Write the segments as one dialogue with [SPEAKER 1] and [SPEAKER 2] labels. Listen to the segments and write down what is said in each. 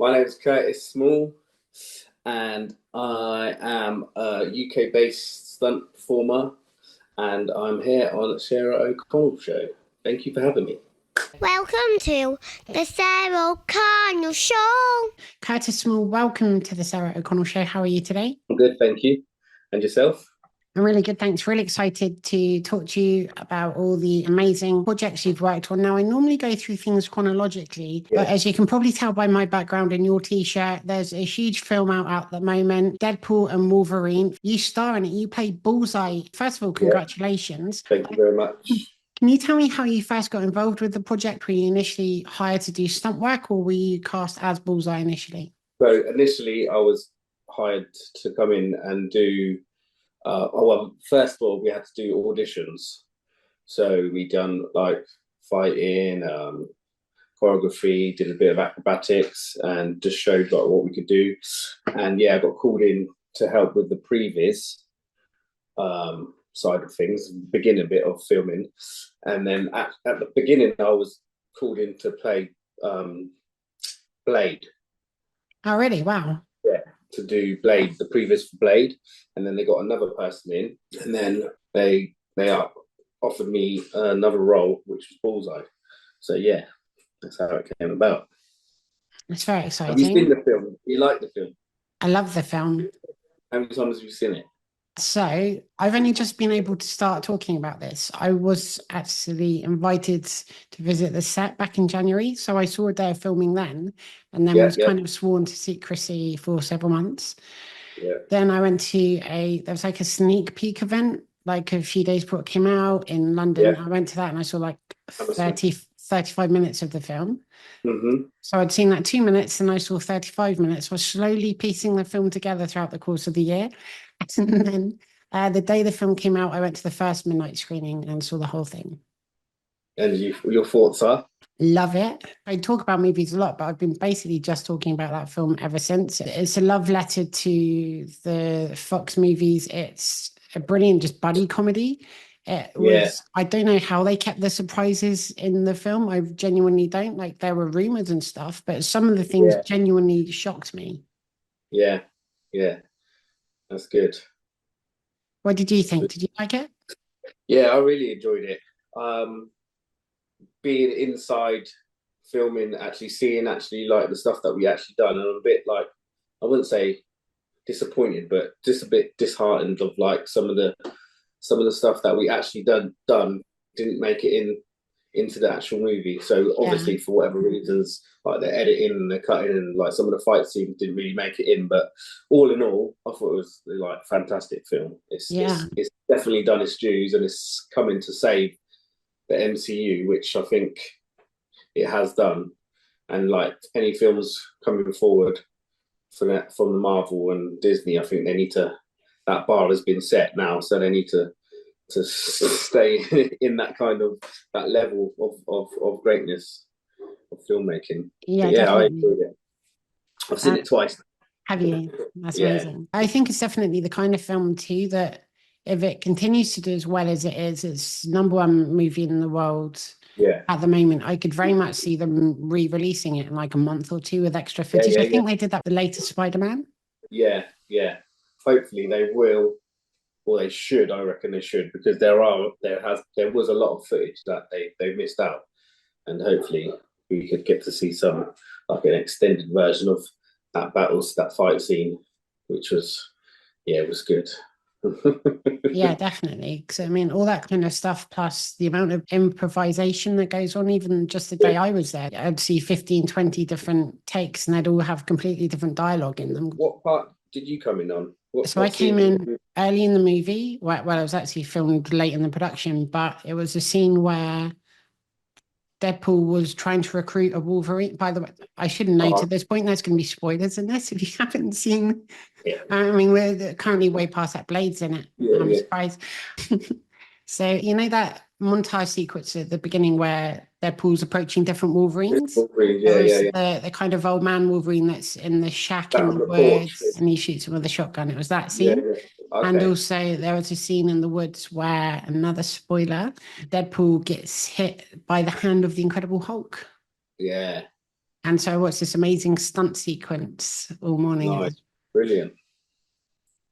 [SPEAKER 1] My name is Curtis Small, and I am a UK-based stunt performer, and I'm here on the Sarah O'Connell Show. Thank you for having me.
[SPEAKER 2] Welcome to the Sarah O'Connell Show.
[SPEAKER 3] Curtis Small, welcome to the Sarah O'Connell Show. How are you today?
[SPEAKER 1] I'm good, thank you. And yourself?
[SPEAKER 3] I'm really good, thanks. Really excited to talk to you about all the amazing projects you've worked on. Now, I normally go through things chronologically, but as you can probably tell by my background in your T-shirt, there's a huge film out at the moment, Deadpool and Wolverine. You star in it. You play Bullseye. First of all, congratulations.
[SPEAKER 1] Thank you very much.
[SPEAKER 3] Can you tell me how you first got involved with the project? Were you initially hired to do stunt work, or were you cast as Bullseye initially?
[SPEAKER 1] So initially, I was hired to come in and do. First of all, we had to do auditions. So we done like fighting, choreography, did a bit of acrobatics, and just showed like what we could do. And I got called in to help with the previs side of things, beginning bit of filming. And then at the beginning, I was called in to play Blade.
[SPEAKER 3] Oh, really? Wow.
[SPEAKER 1] Yeah, to do Blade, the previous for Blade, and then they got another person in, and then they offered me another role, which was Bullseye. So yeah, that's how it came about.
[SPEAKER 3] It's very exciting.
[SPEAKER 1] Have you seen the film? You like the film?
[SPEAKER 3] I love the film.
[SPEAKER 1] How many times have you seen it?
[SPEAKER 3] So I've only just been able to start talking about this. I was actually invited to visit the set back in January. So I saw a day of filming then, and then was kind of sworn to secrecy for several months.
[SPEAKER 1] Yeah.
[SPEAKER 3] Then I went to there was like a sneak peek event, like a few days before it came out in London. I went to that and I saw like 35 minutes of the film.
[SPEAKER 1] Mm-hmm.
[SPEAKER 3] So I'd seen that 2 minutes and I saw 35 minutes. I was slowly piecing the film together throughout the course of the year. And then the day the film came out, I went to the first midnight screening and saw the whole thing.
[SPEAKER 1] And your thoughts are?
[SPEAKER 3] Love it. I talk about movies a lot, but I've been basically just talking about that film ever since. It's a love letter to the Fox movies. It's a brilliant just buddy comedy. It was, I don't know how they kept the surprises in the film. I genuinely don't. Like, there were rumors and stuff, but some of the things genuinely shocked me.
[SPEAKER 1] Yeah. That's good.
[SPEAKER 3] What did you think? Did you like it?
[SPEAKER 1] Yeah, I really enjoyed it. Being inside filming, actually seeing like the stuff that we actually done, and I'm a bit like, I wouldn't say disappointed, but just a bit disheartened of like some of the stuff that we actually done didn't make it into the actual movie. So obviously for whatever reasons, like the editing and the cutting and like some of the fight scenes didn't really make it in. But all in all, I thought it was like a fantastic film. It's definitely done its dues, and it's coming to save the MCU, which I think it has done. And like any films coming forward from the Marvel and Disney, I think they need to. That bar has been set now, so they need to stay in that kind of that level of greatness of filmmaking.
[SPEAKER 3] Yeah,
[SPEAKER 1] I enjoyed it. I've seen it twice.
[SPEAKER 3] Have you? That's amazing. I think it's definitely the kind of film too that if it continues to do as well as it is, it's #1 movie in the world. At the moment, I could very much see them re-releasing it in like a month or two with extra footage. I think they did that with the latest Spider-Man.
[SPEAKER 1] Yeah. Hopefully they will, or they should. I reckon they should, because there was a lot of footage that they missed out, and hopefully we could get to see some like an extended version of that fight scene, which was it was good.
[SPEAKER 3] Yeah, definitely. Because I mean, all that kind of stuff, plus the amount of improvisation that goes on, even just the day I was there, I'd see 15, 20 different takes, and they'd all have completely different dialogue in them.
[SPEAKER 1] What part did you come in on?
[SPEAKER 3] I came in early in the movie. Well, I was actually filmed late in the production, but it was a scene where Deadpool was trying to recruit a Wolverine. By the way, I should note at this point there's going to be spoilers in this if you haven't seen. I mean, we're currently way past that. Blade's in it. I'm surprised. So you know that montage sequence at the beginning where Deadpool's approaching different Wolverines? The kind of old man Wolverine that's in the shack in the woods, and he shoots him with a shotgun. It was that scene. Okay. And also there was a scene in the woods where, another spoiler, Deadpool gets hit by the hand of the Incredible Hulk.
[SPEAKER 1] Yeah.
[SPEAKER 3] And so I watched this amazing stunt sequence all morning.
[SPEAKER 1] Nice. Brilliant.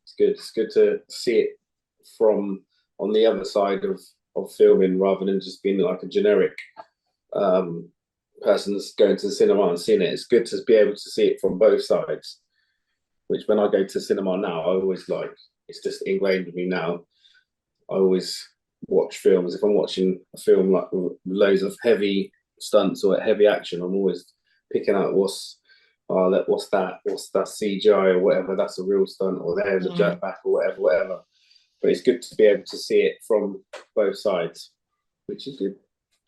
[SPEAKER 1] It's good. It's good to see it from on the other side of filming rather than just being like a generic person that's going to the cinema and seeing it. It's good to be able to see it from both sides, which when I go to cinema now, I always like, it's just ingrained with me now. I always watch films. If I'm watching a film like with loads of heavy stunts or heavy action, I'm always picking out what's that CGI or whatever, that's a real stunt, or there's a jetpack or whatever. But it's good to be able to see it from both sides, which is good.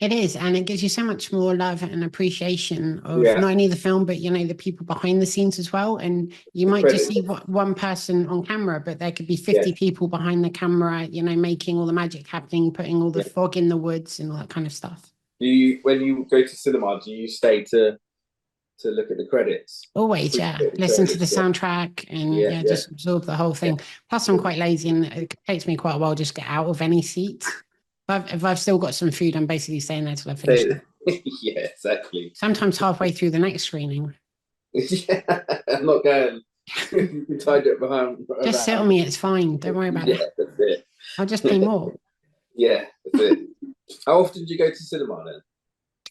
[SPEAKER 3] It is, and it gives you so much more love and appreciation of not only the film, but the people behind the scenes as well. And you might just see one person on camera, but there could be 50 people behind the camera, making all the magic happening, putting all the fog in the woods and all that kind of stuff.
[SPEAKER 1] Do you, when you go to cinema, do you stay to look at the credits?
[SPEAKER 3] Always, listen to the soundtrack and just absorb the whole thing. Plus, I'm quite lazy and it takes me quite a while just to get out of any seat. If I've still got some food, I'm basically staying there till I finish.
[SPEAKER 1] Yeah, exactly.
[SPEAKER 3] Sometimes halfway through the next screening.
[SPEAKER 1] Yeah, I'm not going. You can tie it behind.
[SPEAKER 3] Just sit on me, it's fine. Don't worry about it.
[SPEAKER 1] That's it.
[SPEAKER 3] I'll just pay more.
[SPEAKER 1] Yeah, that's it. How often do you go to cinema then?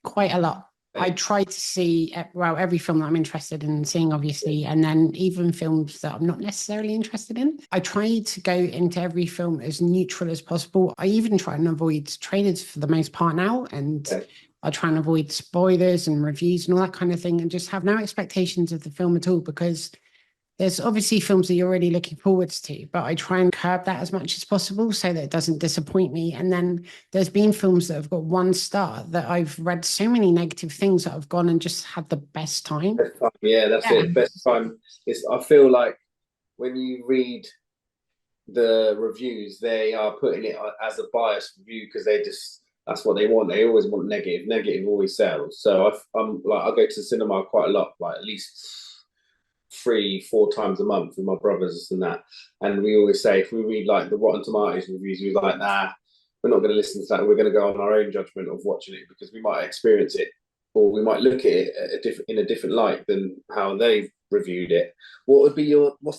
[SPEAKER 3] Quite a lot. I try to see, every film that I'm interested in seeing, obviously, and then even films that I'm not necessarily interested in. I try to go into every film as neutral as possible. I even try and avoid trailers for the most part now, and I try and avoid spoilers and reviews and all that kind of thing, and just have no expectations of the film at all, because there's obviously films that you're really looking forwards to, but I try and curb that as much as possible so that it doesn't disappoint me. And then there's been films that have got 1 star that I've read so many negative things that I've gone and just had the best time.
[SPEAKER 1] Yeah, that's it. Best time. I feel like when you read the reviews, they are putting it as a biased review because that's what they want. They always want negative. Negative always sells. So I go to the cinema quite a lot, like at least 3-4 times a month with my brothers and that, and we always say if we read like the Rotten Tomatoes reviews, we're like, nah, we're not going to listen to that. We're going to go on our own judgment of watching it because we might experience it, or we might look at it in a different light than how they've reviewed it. What's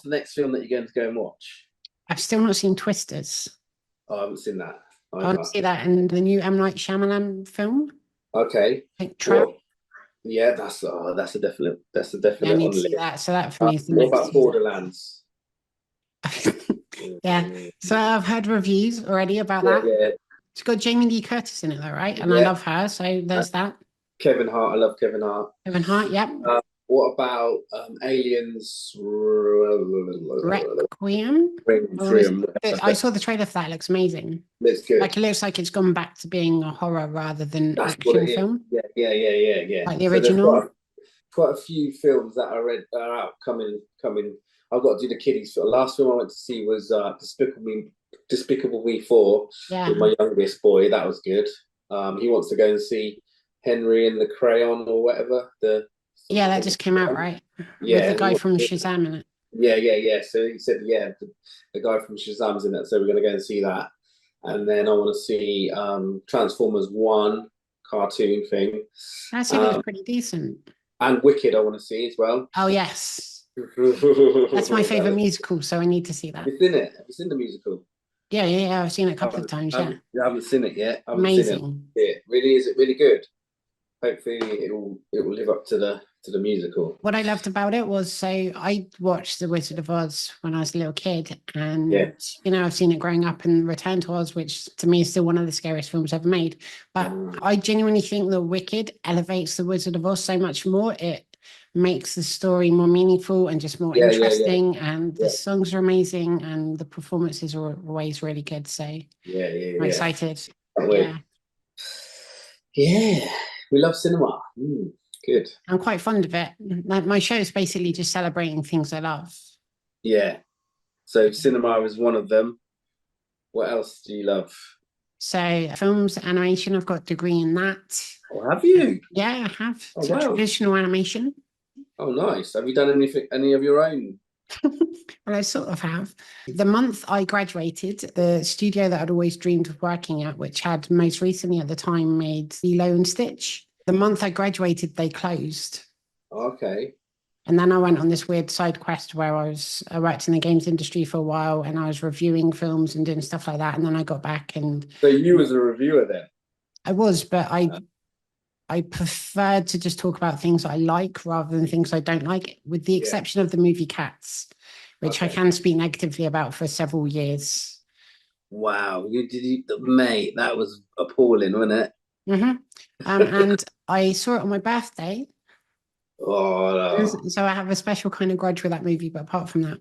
[SPEAKER 1] the next film that you're going to go and watch?
[SPEAKER 3] I've still not seen Twisters.
[SPEAKER 1] I haven't seen that.
[SPEAKER 3] I want to see that in the new M. Night Shyamalan film.
[SPEAKER 1] Okay. Yeah, that's a definite.
[SPEAKER 3] I need to see that. So that for me is the
[SPEAKER 1] what
[SPEAKER 3] next
[SPEAKER 1] about Borderlands?
[SPEAKER 3] So I've heard reviews already about that.
[SPEAKER 1] Yeah.
[SPEAKER 3] It's got Jamie Lee Curtis in it though, right? And I love her, so there's that.
[SPEAKER 1] Kevin Hart, I love Kevin Hart.
[SPEAKER 3] Kevin Hart, yep.
[SPEAKER 1] What about Aliens?
[SPEAKER 3] Requiem? I saw the trailer for that. It looks amazing.
[SPEAKER 1] Looks good.
[SPEAKER 3] Like it looks like it's gone back to being a horror rather than action film.
[SPEAKER 1] Yeah.
[SPEAKER 3] Like the original.
[SPEAKER 1] Quite a few films that are out coming. I've got to do the kiddies. The last film I went to see was Despicable Me 4 with my youngest boy. That was good. He wants to go and see Henry and the Crayon or whatever.
[SPEAKER 3] That just came out, right?
[SPEAKER 1] Yeah.
[SPEAKER 3] With the guy from Shazam in it.
[SPEAKER 1] Yeah. So he said, the guy from Shazam's in it. So we're going to go and see that. And then I want to see Transformers 1 cartoon thing.
[SPEAKER 3] That seems pretty decent.
[SPEAKER 1] And Wicked I want to see as well.
[SPEAKER 3] Oh, yes. That's my favourite musical, so I need to see that.
[SPEAKER 1] You've seen it? Have you seen the musical?
[SPEAKER 3] Yeah. I've seen it a couple of times,
[SPEAKER 1] I haven't seen it yet.
[SPEAKER 3] Amazing.
[SPEAKER 1] Is it really good? Hopefully it will live up to the musical.
[SPEAKER 3] What I loved about it was, so I watched The Wizard of Oz when I was a little kid, and I've seen it growing up, and Return to Oz, which to me is still one of the scariest films ever made. But I genuinely think that Wicked elevates The Wizard of Oz so much more. It makes the story more meaningful and just more interesting, and the songs are amazing, and the performances are always really good. So I'm excited.
[SPEAKER 1] Yeah, we love cinema. Good.
[SPEAKER 3] I'm quite fond of it. Like, my show is basically just celebrating things I love.
[SPEAKER 1] Yeah. So cinema is one of them. What else do you love?
[SPEAKER 3] So films, animation, I've got a degree in that.
[SPEAKER 1] Oh, have you?
[SPEAKER 3] Yeah, I have. So traditional animation.
[SPEAKER 1] Oh, nice. Have you done any of your own?
[SPEAKER 3] Well, I sort of have. The month I graduated, the studio that I'd always dreamed of working at, which had most recently at the time made Lilo and Stitch, the month I graduated, they closed.
[SPEAKER 1] Okay.
[SPEAKER 3] And then I went on this weird side quest where I worked in the games industry for a while, and I was reviewing films and doing stuff like that. And then I got back and
[SPEAKER 1] So you was a reviewer then?
[SPEAKER 3] I was, but I preferred to just talk about things I like rather than things I don't like, with the exception of the movie Cats, which I can speak negatively about for several years.
[SPEAKER 1] Wow, mate, that was appalling, wasn't it?
[SPEAKER 3] Mm-hmm. And I saw it on my birthday.
[SPEAKER 1] Oh, no.
[SPEAKER 3] So I have a special kind of grudge with that movie, but apart from that,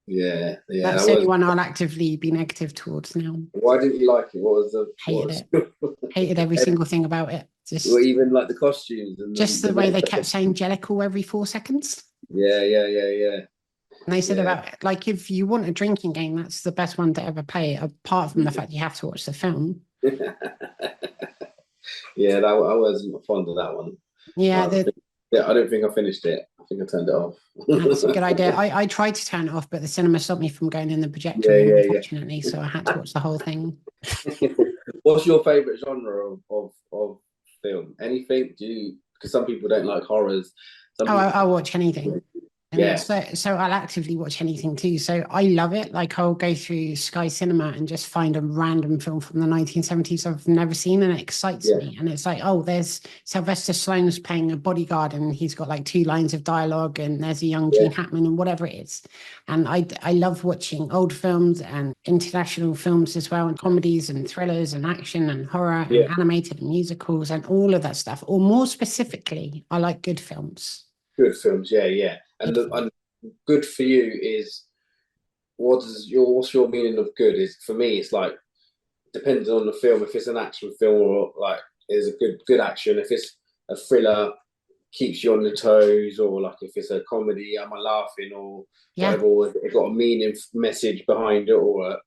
[SPEAKER 1] Yeah,
[SPEAKER 3] that's
[SPEAKER 1] that
[SPEAKER 3] the only
[SPEAKER 1] was.
[SPEAKER 3] one I'll actively be negative towards now.
[SPEAKER 1] Why didn't you like it? What was the?
[SPEAKER 3] Hated it. Hated every single thing about it.
[SPEAKER 1] Well,
[SPEAKER 3] Just
[SPEAKER 1] even like the costumes and
[SPEAKER 3] just the way they kept saying Jellicle every 4 seconds.
[SPEAKER 1] Yeah.
[SPEAKER 3] And they said about it, like, if you want a drinking game, that's the best one to ever play, apart from the fact you have to watch the film.
[SPEAKER 1] Yeah, I wasn't fond of that one.
[SPEAKER 3] Yeah,
[SPEAKER 1] I don't think I finished it. I think I turned it off.
[SPEAKER 3] that's a good idea. I tried to turn it off, but the cinema stopped me from going in the projector, unfortunately, so I had to watch the whole thing.
[SPEAKER 1] What's your favorite genre of film? Anything? Because some people don't like horrors.
[SPEAKER 3] I'll watch anything.
[SPEAKER 1] Yeah.
[SPEAKER 3] So I'll actively watch anything too. So I love it. Like, I'll go through Sky Cinema and just find a random film from the 1970s I've never seen, and it excites me. And it's like, oh, there's Sylvester Stallone's playing a bodyguard and he's got like 2 lines of dialogue, and there's a young Gene Hackman and whatever it is. And I love watching old films and international films as well, and comedies and thrillers and action and horror and animated and musicals and all of that stuff. Or more specifically, I like good films.
[SPEAKER 1] Good films, yeah. And good for you is what's your meaning of good? Is for me, it's like depending on the film. If it's an action film, or like is a good action. If it's a thriller, keeps you on the toes, or like if it's a comedy, am I laughing or whatever? Or it got a meaning message behind it, or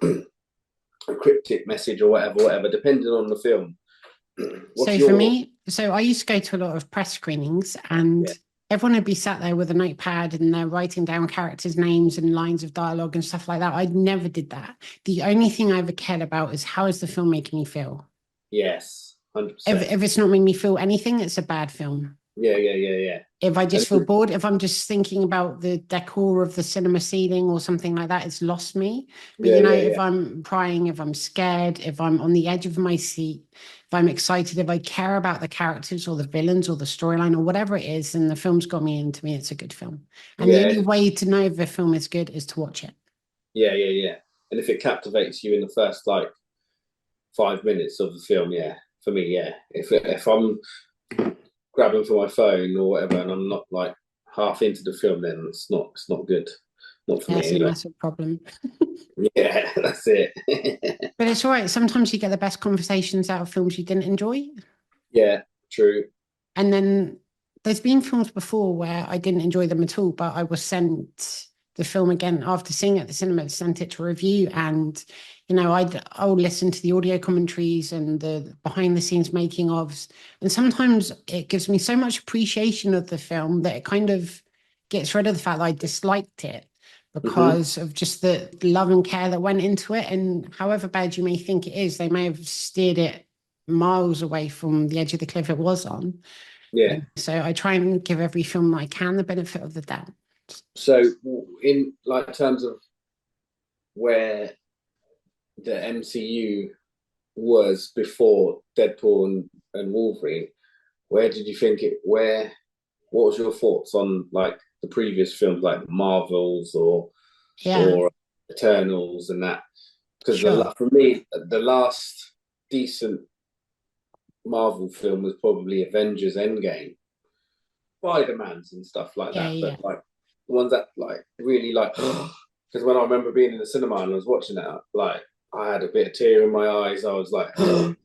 [SPEAKER 1] a cryptic message, or whatever. Depending on the film.
[SPEAKER 3] For me, I used to go to a lot of press screenings, and everyone would be sat there with a notepad and they're writing down characters' names and lines of dialogue and stuff like that. I never did that. The only thing I ever cared about is, how is the film making me feel?
[SPEAKER 1] Yes, 100%.
[SPEAKER 3] If it's not making me feel anything, it's a bad film.
[SPEAKER 1] Yeah.
[SPEAKER 3] If I just feel bored, if I'm just thinking about the decor of the cinema ceiling or something like that, it's lost me. But if I'm crying, if I'm scared, if I'm on the edge of my seat, if I'm excited, if I care about the characters or the villains or the storyline or whatever it is, and the film's got me into me, it's a good film. And the only way to know if a film is good is to watch it.
[SPEAKER 1] Yeah. And if it captivates you in the first like 5 minutes of the film, for me, if I'm grabbing for my phone or whatever and I'm not like half into the film, then it's not good. Not for me.
[SPEAKER 3] That's a massive problem.
[SPEAKER 1] Yeah, that's it.
[SPEAKER 3] But it's all right. Sometimes you get the best conversations out of films you didn't enjoy.
[SPEAKER 1] Yeah, true.
[SPEAKER 3] And then there's been films before where I didn't enjoy them at all, but I was sent the film again after seeing it at the cinema, sent it to review, and I'll listen to the audio commentaries and the behind the scenes making ofs, and sometimes it gives me so much appreciation of the film that it kind of gets rid of the fact that I disliked it, because of just the love and care that went into it. And however bad you may think it is, they may have steered it miles away from the edge of the cliff it was on.
[SPEAKER 1] Yeah.
[SPEAKER 3] So I try and give every film I can the benefit of the doubt.
[SPEAKER 1] So in like terms of where the MCU was before Deadpool and Wolverine, where did you think what was your thoughts on like the previous films, like the Marvels or Eternals and that? Because for me, the last decent Marvel film was probably Avengers Endgame, Spider-Man's and stuff like that. But like the ones that like really like, because when I remember being in the cinema and I was watching that, like I had a bit of tear in my eyes. I was like, it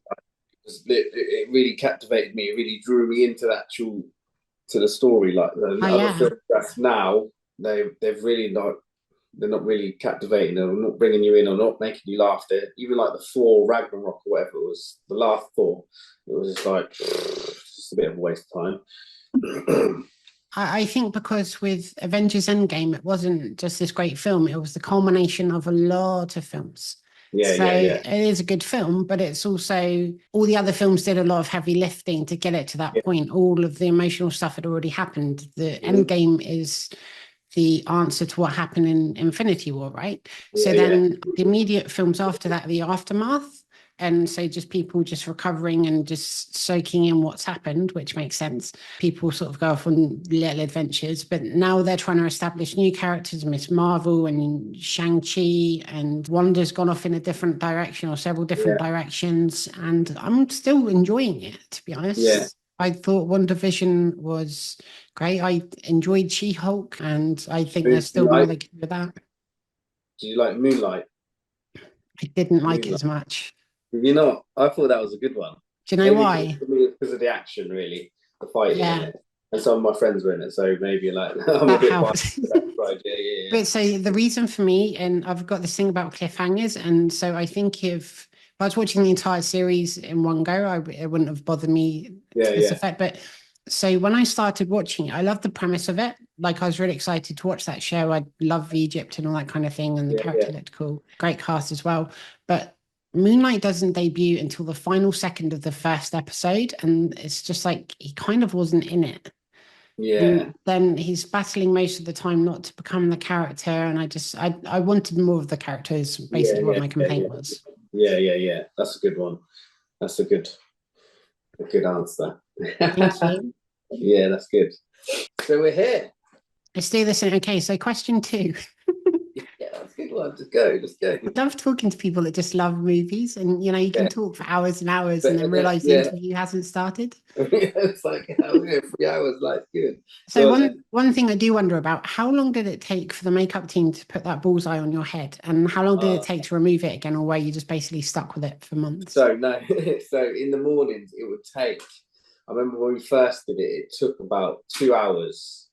[SPEAKER 1] really captivated me. It really drew me into the story. Like the other films that's now they've really not. They're not really captivating. They're not bringing you in or not making you laugh. Even like the Thor Ragnarok or whatever it was, the last Thor, it was just like just a bit of a waste of time.
[SPEAKER 3] I think because with Avengers Endgame, it wasn't just this great film. It was the culmination of a lot of films.
[SPEAKER 1] Yeah,
[SPEAKER 3] So
[SPEAKER 1] yeah, yeah.
[SPEAKER 3] it is a good film, but it's also all the other films did a lot of heavy lifting to get it to that
[SPEAKER 1] Yeah.
[SPEAKER 3] point. All of the emotional stuff had already happened. The
[SPEAKER 1] Mhm.
[SPEAKER 3] Endgame is the answer to what happened in Infinity War, right? So
[SPEAKER 1] Yeah, yeah.
[SPEAKER 3] then the immediate films after that, the aftermath. And so just people just recovering and just soaking in what's happened, which makes sense. People sort of go off on little adventures, but now they're trying to establish new characters, Miss Marvel and Shang-Chi, and Wanda's gone off in a different direction or several different
[SPEAKER 1] Yeah.
[SPEAKER 3] directions. And I'm still enjoying it, to be
[SPEAKER 1] Yeah.
[SPEAKER 3] honest. I thought WandaVision was great. I enjoyed She-Hulk, and I think there's still more
[SPEAKER 1] Moonlight.
[SPEAKER 3] they can do with that.
[SPEAKER 1] Do you like Moonlight?
[SPEAKER 3] I didn't like it
[SPEAKER 1] Moonlight.
[SPEAKER 3] as much.
[SPEAKER 1] You know, I thought that was a good one.
[SPEAKER 3] Do you know
[SPEAKER 1] Maybe
[SPEAKER 3] why?
[SPEAKER 1] because of the action, really, the fighting in
[SPEAKER 3] Yeah,
[SPEAKER 1] it. And some of my friends were in it, so maybe like I'm a
[SPEAKER 3] that
[SPEAKER 1] bit biased
[SPEAKER 3] helped.
[SPEAKER 1] for that side. Yeah, yeah, yeah.
[SPEAKER 3] But so the reason for me, and I've got this thing about cliffhangers, and so I think if I was watching the entire series in one go, it wouldn't have bothered me
[SPEAKER 1] Yeah,
[SPEAKER 3] to this
[SPEAKER 1] yeah,
[SPEAKER 3] effect. But so when I started watching it, I loved the premise of it. Like I was really excited to watch that show. I love Egypt and all that kind of thing, and the
[SPEAKER 1] yeah, yeah.
[SPEAKER 3] character looked cool. Great cast as well. But Moonlight doesn't debut until the final second of the first episode, and it's just like he kind of wasn't in it.
[SPEAKER 1] Yeah,
[SPEAKER 3] And then he's battling most of the time not to become the character, and I wanted more of the character is
[SPEAKER 1] yeah,
[SPEAKER 3] basically what
[SPEAKER 1] yeah,
[SPEAKER 3] my
[SPEAKER 1] yeah,
[SPEAKER 3] complaint
[SPEAKER 1] yeah,
[SPEAKER 3] was.
[SPEAKER 1] yeah, yeah, yeah. That's a good one. That's a good answer.
[SPEAKER 3] Thank you.
[SPEAKER 1] Yeah, that's good. So we're here.
[SPEAKER 3] Let's do this. Okay, so question 2.
[SPEAKER 1] Yeah, that's a good one. Just go, just go.
[SPEAKER 3] I love talking to people that just love movies, and you can
[SPEAKER 1] Yeah,
[SPEAKER 3] talk for hours and hours and
[SPEAKER 1] but
[SPEAKER 3] then realize the
[SPEAKER 1] yeah,
[SPEAKER 3] interview hasn't started.
[SPEAKER 1] it's like oh, yeah, 3 hours. Like good.
[SPEAKER 3] So
[SPEAKER 1] Go on
[SPEAKER 3] one
[SPEAKER 1] then.
[SPEAKER 3] one thing I do wonder about, how long did it take for the makeup team to put that bullseye on your head? And how long did it
[SPEAKER 1] Uh,
[SPEAKER 3] take to remove it again, or were you just basically stuck with it for months?
[SPEAKER 1] so no, so in the mornings it would take. I remember when we first did it, it took about 2 hours,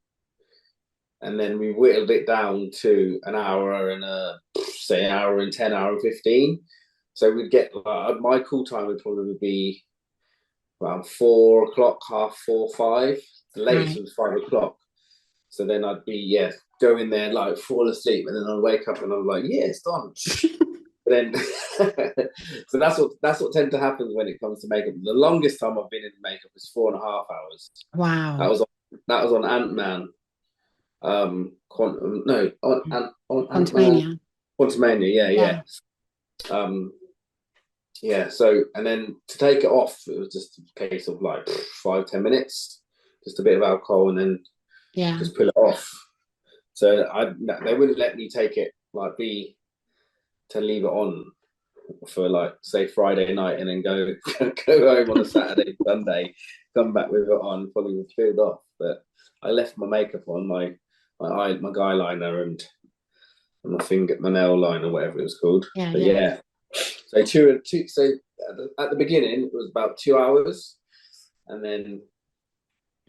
[SPEAKER 1] and then we whittled it down to an hour and say an hour and 10, hour and 15. So we'd get my call time would probably be around 4 o'clock, half four, five. The latest
[SPEAKER 3] Right.
[SPEAKER 1] was 5 o'clock. So then I'd be go in there like fall asleep, and then I'd wake up and I'm like, yeah, it's done. Then so that's what tends to happen when it comes to makeup. The longest time I've been in makeup is 4.5 hours. That
[SPEAKER 3] Wow.
[SPEAKER 1] was on Ant-Man. Quantum no on Ant-Man.
[SPEAKER 3] Quantumania.
[SPEAKER 1] Quantumania, yeah,
[SPEAKER 3] Yeah.
[SPEAKER 1] yeah. Yeah, so and then to take it off, it was just a case of like 5-10 minutes, just a bit of alcohol, and then
[SPEAKER 3] Yeah.
[SPEAKER 1] just pull it off. So they wouldn't let me take it like to leave it on for like say Friday night and then go go home on a Saturday, Sunday, come back with it on, probably with peeled off. But I left my makeup on, my guy liner and my nail liner, whatever it was called.
[SPEAKER 3] Yeah.
[SPEAKER 1] But
[SPEAKER 3] Yeah.
[SPEAKER 1] yeah, so two. So at the beginning it was about 2 hours, and then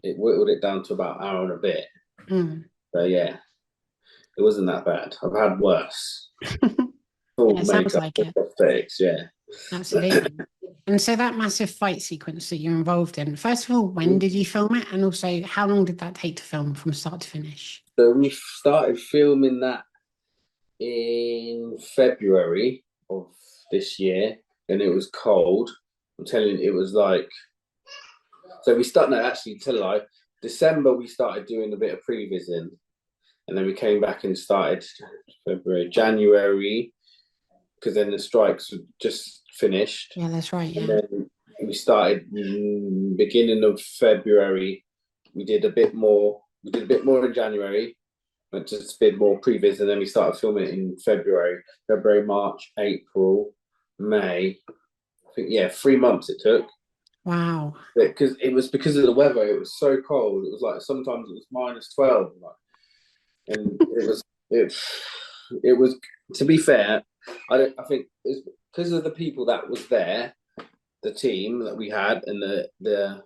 [SPEAKER 1] it whittled it down to about an hour and a bit.
[SPEAKER 3] Mm.
[SPEAKER 1] So yeah, it wasn't that bad. I've had worse.
[SPEAKER 3] Yeah,
[SPEAKER 1] Full
[SPEAKER 3] it sounds
[SPEAKER 1] makeup,
[SPEAKER 3] like
[SPEAKER 1] full
[SPEAKER 3] it.
[SPEAKER 1] prosthetics, yeah.
[SPEAKER 3] Absolutely. And so that massive fight sequence that you're involved in, first of all, when did you film it? And also, how long did that take to film from start to finish?
[SPEAKER 1] So we started filming that in February of this year, and it was cold. I'm telling you, it was like. So we started. No, actually, tell a lie. December we started doing a bit of prevising, and then we came back and started February, January, because then the strikes were just finished,
[SPEAKER 3] Yeah, that's right.
[SPEAKER 1] and
[SPEAKER 3] Yeah.
[SPEAKER 1] then we started beginning of February. We did a bit more. We did a bit more in January, but just a bit more previs, and then we started filming it in February, March, April, May. I think 3 months it took
[SPEAKER 3] Wow.
[SPEAKER 1] because it was because of the weather. It was so cold. It was like sometimes it was -12, and it was. To be fair, I think it's because of the people that was there, the team that we had, and the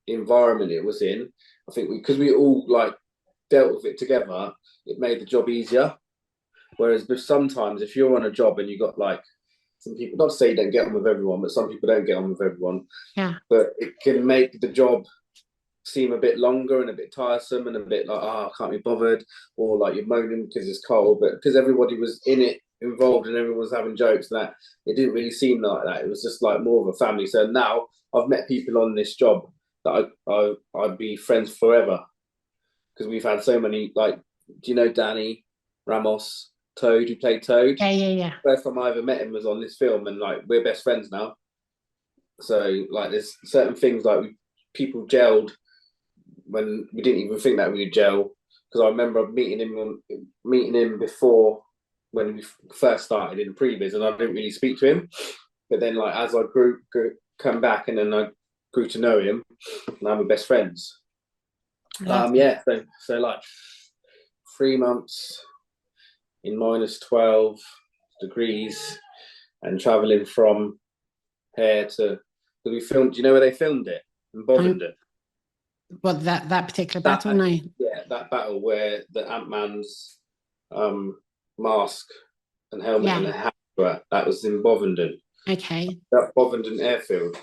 [SPEAKER 1] environment it was in. I think because we all like dealt with it together, it made the job easier. Whereas sometimes if you're on a job and you got like some people, not to say you don't get on with everyone, but some people don't get on with everyone.
[SPEAKER 3] Yeah.
[SPEAKER 1] But it can make the job seem a bit longer and a bit tiresome and a bit like, I can't be bothered, or like you're moaning because it's cold. But because everybody was in it involved and everyone was having jokes and that. It didn't really seem like that. It was just like more of a family. So now I've met people on this job that I'd be friends forever, because we've had so many, like, do you know Danny Ramos, Toad, who played Toad?
[SPEAKER 3] Yeah.
[SPEAKER 1] First time I ever met him was on this film, and like we're best friends now. So like there's certain things like people gelled when we didn't even think that we'd gel. Because I remember meeting him before when we first started in previs, and I didn't really speak to him. But then like as I come back, and then I grew to know him, and now we're best friends. So like 3 months in minus 12 degrees and traveling from here to, we filmed, do you know where they filmed it? In Bovenden.
[SPEAKER 3] What, that particular battle? No.
[SPEAKER 1] Yeah, that battle where the Ant-Man's mask and helmet and the hat were, that was in Bovenden.
[SPEAKER 3] Okay.
[SPEAKER 1] That Bovenden airfield.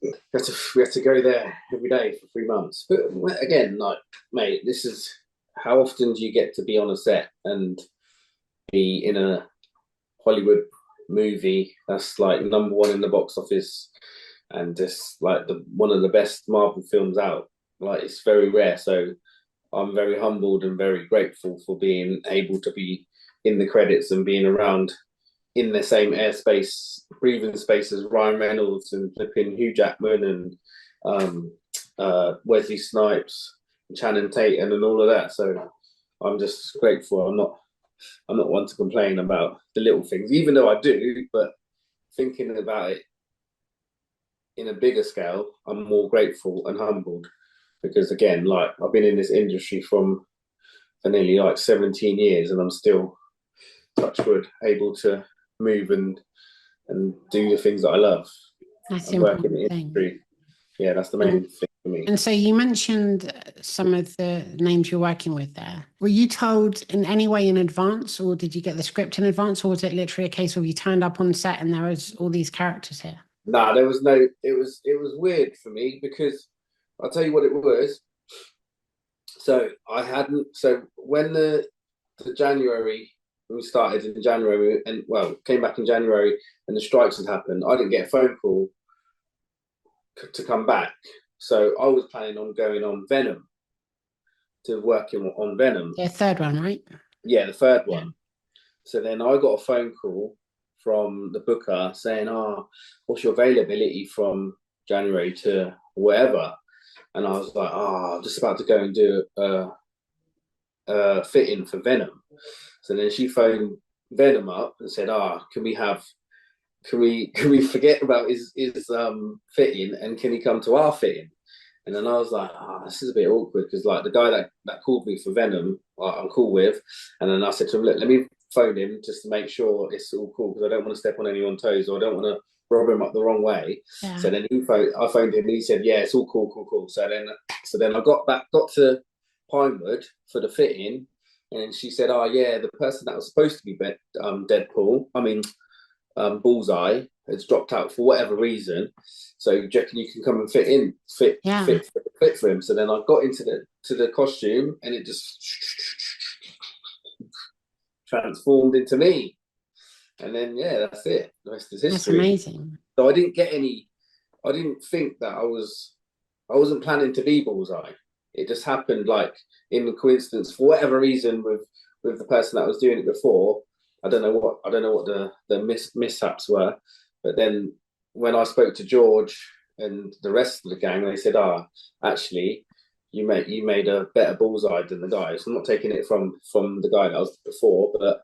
[SPEAKER 1] We had to go there every day for 3 months. But again, like, mate, this is, how often do you get to be on a set and be in a Hollywood movie that's like #1 in the box office and just like one of the best Marvel films out? Like, it's very rare. So I'm very humbled and very grateful for being able to be in the credits and being around in the same airspace, breathing space as Ryan Reynolds and flipping Hugh Jackman and Wesley Snipes and Channing Tatum and all of that. So I'm just grateful. I'm not one to complain about the little things, even though I do, but thinking about it in a bigger scale, I'm more grateful and humbled, because again, like, I've been in this industry for nearly like 17 years, and I'm still, touch wood, able to move and do the things that I love.
[SPEAKER 3] That's
[SPEAKER 1] and work in the industry. Yeah, that's the main thing for me.
[SPEAKER 3] And so you mentioned some of the names you're working with there. Were you told in any way in advance, or did you get the script in advance, or was it literally a case of you turned up on set and there was all these characters here?
[SPEAKER 1] Nah, there was no. It was weird for me, because I'll tell you what it was. So I hadn't. So when the January, when we started in January, and well, came back in January, and the strikes had happened, I didn't get a phone call to come back. So I was planning on going on Venom, to working on Venom.
[SPEAKER 3] The third one, right?
[SPEAKER 1] Yeah, the third one. So then I got a phone call from the booker saying, what's your availability from January to whatever? And I was like, I'm just about to go and do a fit-in for Venom. So then she phoned Venom up and said, can we forget about his fitting, and can he come to our fitting? And then I was like, this is a bit awkward, because like the guy that called me for Venom, I'm cool with. And then I said to him, look, let me phone him just to make sure it's all cool, because I don't want to step on anyone's toes, or I don't want to rub him up the wrong way. Yeah. So then I phoned him and he said, yeah, it's all cool. So then I got to Pinewood for the fitting, and then she said, yeah, the person that was supposed to be Bullseye has dropped out for whatever reason. So do you reckon you can come and fit for him? So then I got into the costume, and it just transformed into me. And then that's it. The rest is history.
[SPEAKER 3] That's amazing.
[SPEAKER 1] So I didn't think that I wasn't planning to be Bullseye. It just happened like in the coincidence, for whatever reason, with the person that was doing it before. I don't know what the mishaps were, but then when I spoke to George and the rest of the gang, they said, actually, you made a better Bullseye than the guy. So I'm not taking it from the guy that was before, but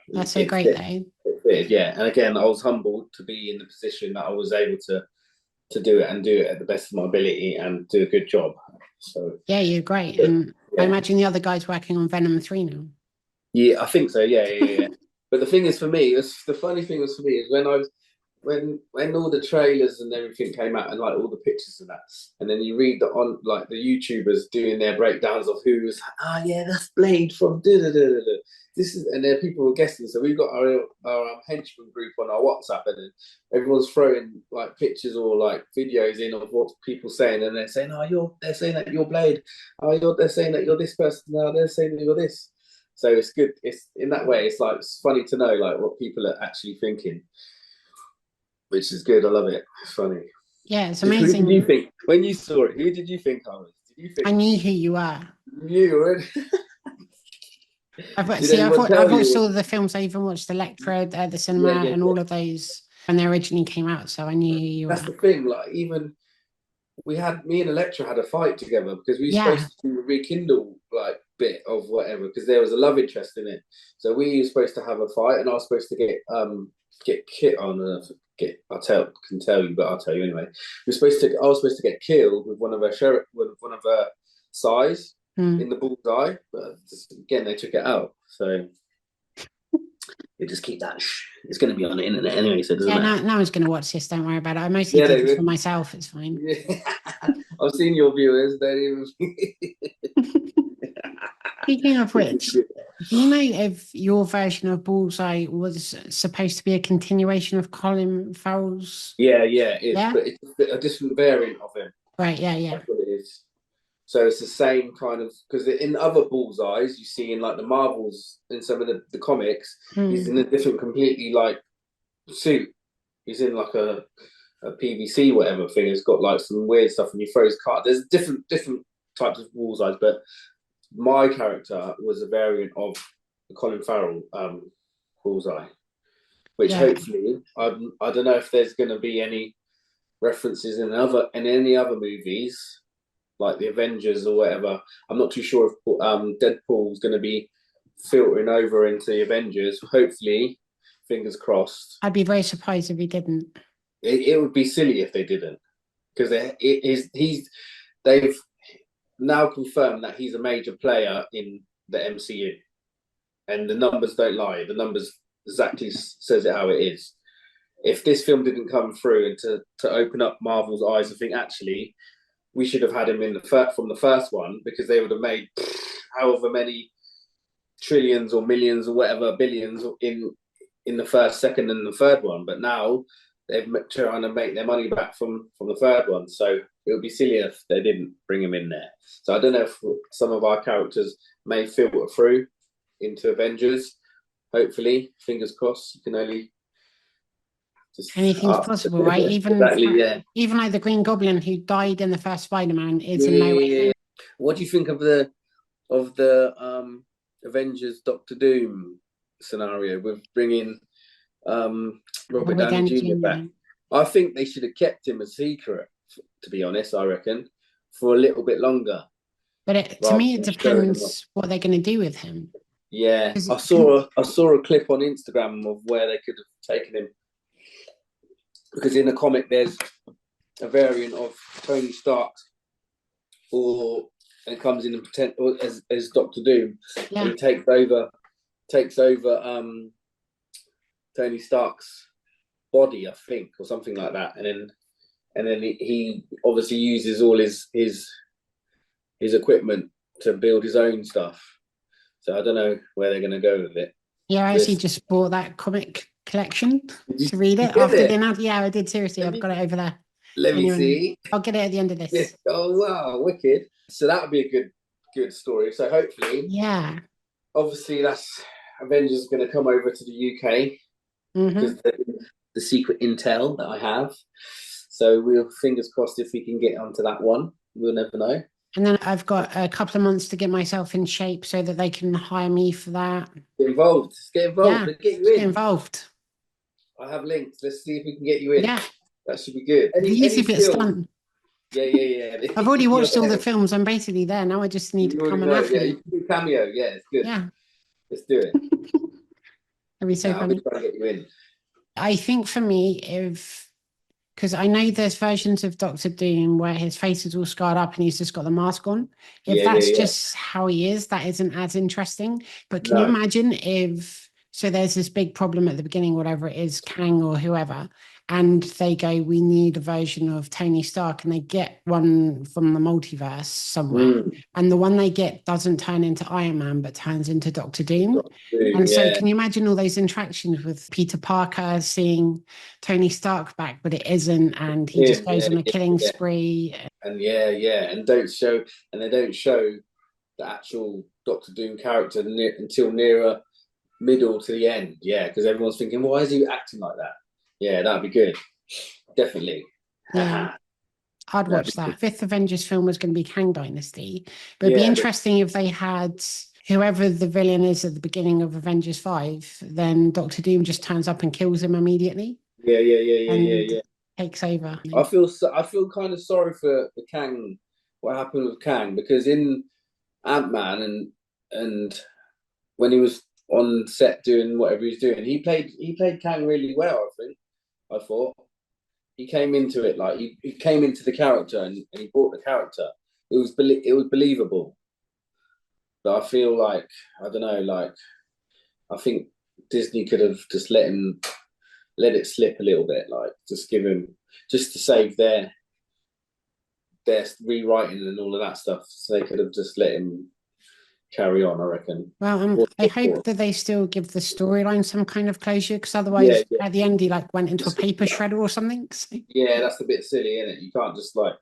[SPEAKER 3] that's so great, though.
[SPEAKER 1] It did, yeah. And again, I was humbled to be in the position that I was able to do it, and do it at the best of my ability, and do a good job. So
[SPEAKER 3] yeah, you're great. And I imagine the other guy's working on Venom 3 now.
[SPEAKER 1] Yeah, I think so. Yeah. But the thing is, for me, the funny thing was for me is when all the trailers and everything came out, and like all the pictures and that, and then you read the YouTubers doing their breakdowns of who's that's Blade from this is, and there people were guessing. So we've got our henchman group on our WhatsApp, and everyone's throwing like pictures or like videos in of what people saying, and they're saying, they're saying that you're Blade. They're saying that you're this person. Now they're saying that you're this. So it's good. It's in that way. It's like it's funny to know like what people are actually thinking, which is good. I love it. It's funny.
[SPEAKER 3] Yeah, it's
[SPEAKER 1] Who
[SPEAKER 3] amazing.
[SPEAKER 1] did you think when you saw it? Who did you think I was? Did you think
[SPEAKER 3] I knew who you were.
[SPEAKER 1] you already?
[SPEAKER 3] I've
[SPEAKER 1] Did anyone tell
[SPEAKER 3] I've watched
[SPEAKER 1] you?
[SPEAKER 3] all of the films. I even watched Electra at the cinema
[SPEAKER 1] Yeah,
[SPEAKER 3] and all of those when they originally came out. So I knew who you
[SPEAKER 1] that's
[SPEAKER 3] were.
[SPEAKER 1] the thing. Like even me and Electra had a fight together because we were
[SPEAKER 3] Yeah,
[SPEAKER 1] supposed to rekindle like bit of whatever because there was a love interest in it. So we were supposed to have a fight, and I was supposed to get Kit on. Can tell you, but I'll tell you anyway. I was supposed to get killed with one of her size in the bullseye, but again they took it out. So they just keep that. It's going to be on the internet anyway, so it doesn't matter.
[SPEAKER 3] no one's going to watch this. Don't worry about it. I mostly
[SPEAKER 1] Yeah,
[SPEAKER 3] did
[SPEAKER 1] they
[SPEAKER 3] this for
[SPEAKER 1] will.
[SPEAKER 3] myself. It's fine.
[SPEAKER 1] Yeah. I've seen your viewers. They even.
[SPEAKER 3] Speaking of which, do you know if your version of Bullseye was supposed to be a continuation of Colin Farrell's?
[SPEAKER 1] Yeah, it's
[SPEAKER 3] Yeah,
[SPEAKER 1] but it's a different variant of him.
[SPEAKER 3] right. Yeah.
[SPEAKER 1] That's what it is. So it's the same kind of because in other Bullseyes you see in like the Marvels in some of the comics, he's in a different, completely like suit. He's in like a PVC whatever thing. It's got like some weird stuff, and he throws cards. There's different types of Bullseyes, but my character was a variant of the Colin Farrell Bullseye, which hopefully I don't know if there's going to be any references in any other movies like the Avengers or whatever. I'm not too sure if Deadpool's going to be filtering over into the Avengers. Hopefully, fingers crossed.
[SPEAKER 3] I'd be very surprised if he didn't.
[SPEAKER 1] It would be silly if they didn't, because they've now confirmed that he's a major player in the MCU, and the numbers don't lie. The numbers exactly says it how it is. If this film didn't come through and to open up Marvel's eyes, I think actually we should have had him from the first one, because they would have made however many trillions or millions or whatever billions in the first, second, and the third one. But now they're trying to make their money back from the third one. So it would be silly if they didn't bring him in there. So I don't know if some of our characters may filter through into Avengers. Hopefully, fingers crossed. You can only
[SPEAKER 3] anything's possible, right? Even even like the Green Goblin who died in the first Spider-Man is in no way.
[SPEAKER 1] What do you think of the Avengers Doctor Doom scenario with bringing Robert Downey Jr. back? I think they should have kept him a secret, to be honest, I reckon, for a little bit longer.
[SPEAKER 3] But to me, it depends what they're going to do with him.
[SPEAKER 1] Yeah, I saw a clip on Instagram of where they could have taken him, because in the comic there's a variant of Tony Stark, and comes in and pretend as Doctor Doom. Yeah. And he takes over Tony Stark's body, I think, or something like that, and then he obviously uses all his equipment to build his own stuff. So I don't know where they're going to go with it.
[SPEAKER 3] Yeah, I actually just bought that comic collection to read it after dinner. Yeah, I did, seriously. I've got it over there.
[SPEAKER 1] Let me see.
[SPEAKER 3] I'll get it at the end of this.
[SPEAKER 1] Yeah. Oh wow, wicked! So that would be a good story. So hopefully,
[SPEAKER 3] yeah.
[SPEAKER 1] Obviously, that's Avengers is going to come over to the UK because the secret intel that I have. So we'll fingers crossed if we can get onto that one. We'll never know.
[SPEAKER 3] And then I've got a couple of months to get myself in shape so that they can hire me for that.
[SPEAKER 1] Get involved. Get involved.
[SPEAKER 3] Yeah,
[SPEAKER 1] get you in.
[SPEAKER 3] Get involved.
[SPEAKER 1] I have links. Let's see if we can get you in.
[SPEAKER 3] Yeah.
[SPEAKER 1] That should be good.
[SPEAKER 3] The easy bit's done.
[SPEAKER 1] Yeah.
[SPEAKER 3] I've already watched all the films. I'm basically there. Now I just need to become an athlete.
[SPEAKER 1] Yeah, you can do cameo. Yeah, it's good.
[SPEAKER 3] Yeah.
[SPEAKER 1] Let's do it.
[SPEAKER 3] That'd be so funny.
[SPEAKER 1] I'll try and get you in.
[SPEAKER 3] I think for me, because I know there's versions of Doctor Doom where his face is all scarred up and he's just got the mask on. If that's just how he is, that isn't as interesting. But can you imagine so there's this big problem at the beginning, whatever it is, Kang or whoever, and they go, we need a version of Tony Stark, and they get one from the multiverse somewhere. And the one they get doesn't turn into Iron Man, but turns into Doctor Doom. And so can you imagine all those interactions with Peter Parker seeing Tony Stark back, but it isn't, and he just goes on a killing spree.
[SPEAKER 1] And and they don't show the actual Doctor Doom character until nearer middle to the end. Yeah, because everyone's thinking, why is he acting like that? Yeah, that'd be good. Definitely.
[SPEAKER 3] Yeah. I'd watch that. Fifth Avengers film was going to be Kang Dynasty, but it'd be interesting if they had whoever the villain is at the beginning of Avengers 5, then Doctor Doom just turns up and kills him immediately.
[SPEAKER 1] Yeah.
[SPEAKER 3] Takes over.
[SPEAKER 1] I feel kind of sorry for the Kang. What happened with Kang? Because in Ant-Man and when he was on set doing whatever he was doing, he played Kang really well. I thought he came into it like he came into the character and he brought the character. It was believable. But I feel like I don't know. Like I think Disney could have just let it slip a little bit. Like just give him just to save their rewriting and all of that stuff. So they could have just let him carry on, I reckon.
[SPEAKER 3] Well, I hope that they still give the storyline some kind of closure, because otherwise at the end he like went into a paper shredder or something. So.
[SPEAKER 1] Yeah, that's a bit silly, isn't it? You can't just like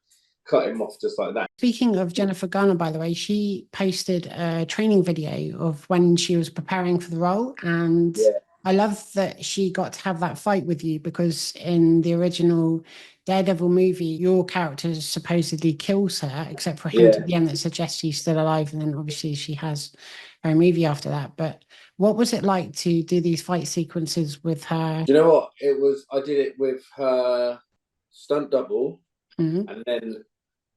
[SPEAKER 1] cut him off just like that.
[SPEAKER 3] Speaking of Jennifer Garner, by the way, she posted a training video of when she was preparing for the role, and I love that she got to have that fight with you, because in the original Daredevil movie, your character supposedly kills her, except for a hint at the end that suggests she's still alive, and then obviously she has her movie after that. But what was it like to do these fight sequences with her?
[SPEAKER 1] Do you know what? It was, I did it with her stunt double, and then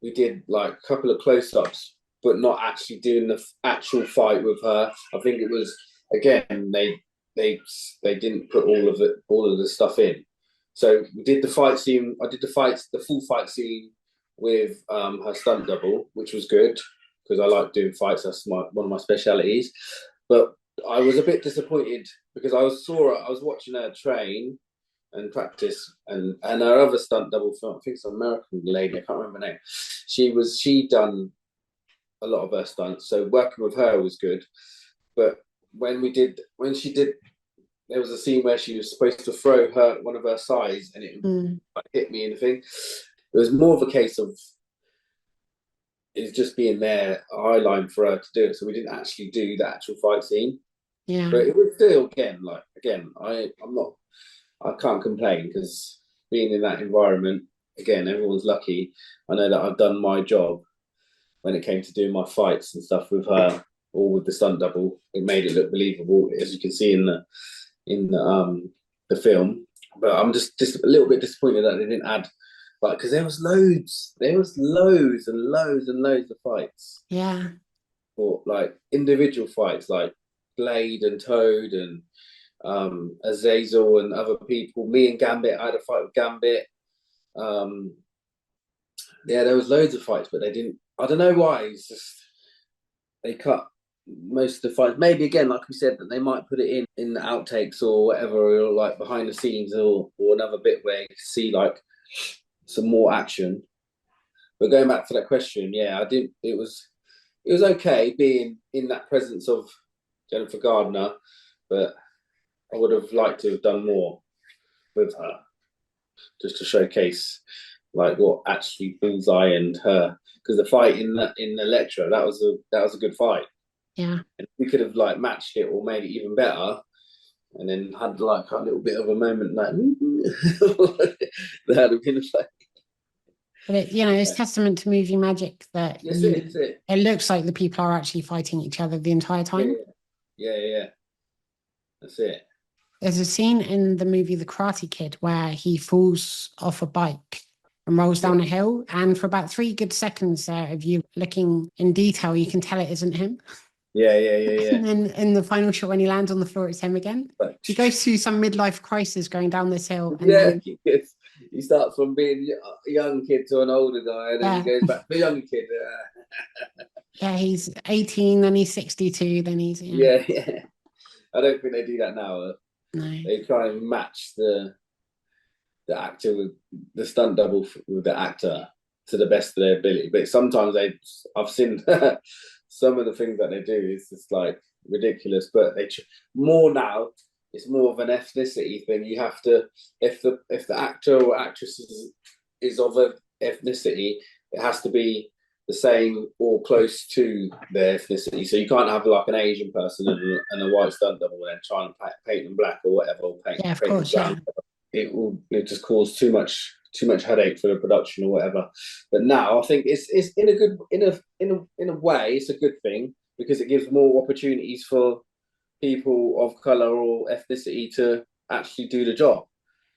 [SPEAKER 1] we did like a couple of close-ups, but not actually doing the actual fight with her. I think it was, again, they didn't put all of the stuff in. So we did the fight scene. I did the full fight scene with her stunt double, which was good because I like doing fights. That's one of my specialities. But I was a bit disappointed because I was watching her train and practice, and her other stunt double film, I think it's an American lady, I can't remember her name. She done a lot of her stunts, so working with her was good. But when she did, there was a scene where she was supposed to throw one of her sides, and it hit me in the thing. It was more of a case of it's just being there, eye line for her to do it. So we didn't actually do the actual fight scene.
[SPEAKER 3] Yeah,
[SPEAKER 1] but it was still I can't complain because being in that environment, again, everyone's lucky. I know that I've done my job when it came to doing my fights and stuff with her, or with the stunt double. It made it look believable, as you can see in the film. But I'm just a little bit disappointed that they didn't add, like, because there was loads and loads of fights.
[SPEAKER 3] Yeah,
[SPEAKER 1] or like individual fights, like Blade and Toad and Azazel and other people. Me and Gambit, I had a fight with Gambit. There was loads of fights, but they didn't. I don't know why. It's just they cut most of the fights. Maybe again, like we said, that they might put it in the outtakes or whatever, or like behind the scenes, or another bit where you can see like some more action. But going back to that question, I didn't. It was okay being in that presence of Jennifer Gardner, but I would have liked to have done more with her, just to showcase like what actually Bullseye and her, because the fight in Elektra, that was a good fight.
[SPEAKER 3] Yeah,
[SPEAKER 1] and we could have like matched it or made it even better, and then had like a little bit of a moment like that would have been like.
[SPEAKER 3] But it's testament to movie magic that
[SPEAKER 1] it
[SPEAKER 3] looks like the people are actually fighting each other the entire time.
[SPEAKER 1] Yeah. That's it.
[SPEAKER 3] There's a scene in the movie The Karate Kid where he falls off a bike and rolls down a hill, and for about 3 good seconds there of you looking in detail, you can tell it isn't him.
[SPEAKER 1] Yeah.
[SPEAKER 3] And then in the final shot, when he lands on the floor, it's him again. He goes through some midlife crisis going down this hill. And
[SPEAKER 1] he starts from being a young kid to an older guy, and then he goes back to a young kid.
[SPEAKER 3] He's 18, then he's 62, then he's...
[SPEAKER 1] Yeah. I don't think they do that now.
[SPEAKER 3] No.
[SPEAKER 1] They try and match the actor with the stunt double with the actor to the best of their ability. But sometimes I've seen some of the things that they do is just like ridiculous. But more now, it's more of an ethnicity thing. You have to, if the actor or actress is of an ethnicity, it has to be the same or close to their ethnicity. So you can't have like an Asian person and a white stunt double and then try and paint them black or whatever, or paint
[SPEAKER 3] of
[SPEAKER 1] them
[SPEAKER 3] course,
[SPEAKER 1] brown. It just cause too much headache for the production or whatever. But now I think it's in a way it's a good thing, because it gives more opportunities for people of color or ethnicity to actually do the job.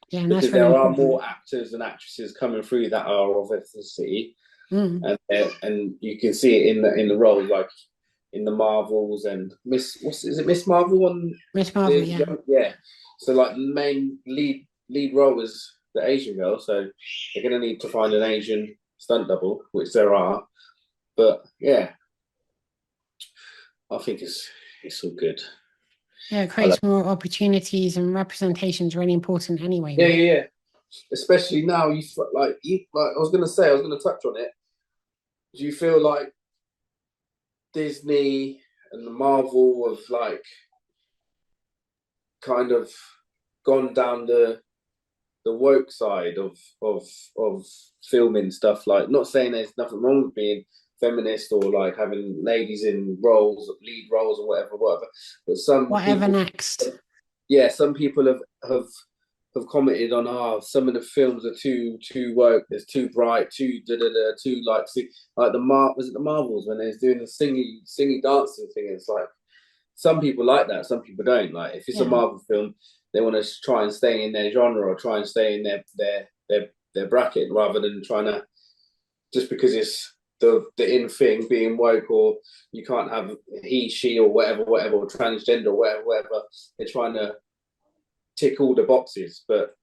[SPEAKER 3] Yeah, and
[SPEAKER 1] because there are more actors and actresses coming through that are of ethnicity, and you can see it in the roles, like in the Marvels and Miss Marvel on
[SPEAKER 3] Miss Marvel,
[SPEAKER 1] yeah. So like the main lead role is the Asian girl, so they're gonna need to find an Asian stunt double, which there are. But yeah, I think it's all good.
[SPEAKER 3] Yeah, it creates more opportunities, and representation is really important anyway.
[SPEAKER 1] Yeah. Especially now, I was gonna touch on it. Do you feel like Disney and the Marvel have like kind of gone down the woke side of filming stuff? Like, not saying there's nothing wrong with being feminist or like having ladies in lead roles or whatever, but some people have commented on some of the films are too woke, there's too bright, too like the Marvels when they're doing the singing dancing thing. It's like some people like that, some people don't. Like if it's a Marvel film, they want to try and stay in their genre or try and stay in their bracket, rather than trying to, just because it's the in thing being woke, or you can't have he, she, or whatever, or transgender, or whatever. They're trying to tick all the boxes. But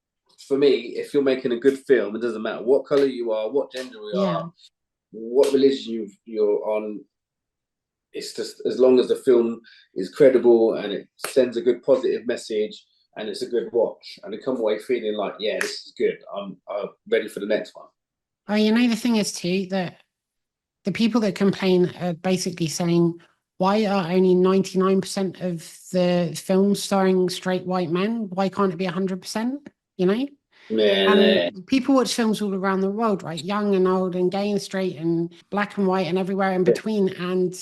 [SPEAKER 1] for me, if you're making a good film, it doesn't matter what color you are, what gender you are, what religion you're on. It's just, as long as the film is credible and it sends a good positive message and it's a good watch, and they come away feeling like, yeah, this is good, I'm ready for the next one.
[SPEAKER 3] Oh, the thing is too, that the people that complain are basically saying, why are only 99% of the films starring straight white men? Why can't it be 100%? And people watch films all around the world, right? Young and old and gay and straight and black and white and everywhere in between. And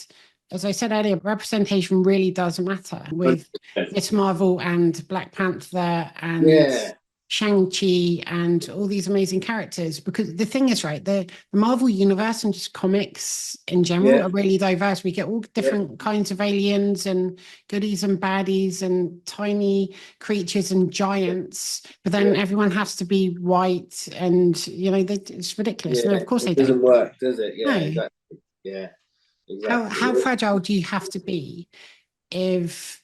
[SPEAKER 3] as I said earlier, representation really does matter with Miss Marvel and Black Panther and Shang-Chi and all these amazing characters. Because the thing is, right, the Marvel universe and just comics in general are really diverse. We get all different kinds of aliens and goodies and baddies and tiny creatures and giants, but then everyone has to be white, and it's ridiculous. No, of course they don't.
[SPEAKER 1] It doesn't work, does it?
[SPEAKER 3] No.
[SPEAKER 1] Exactly. Yeah, exactly.
[SPEAKER 3] How fragile do you have to be if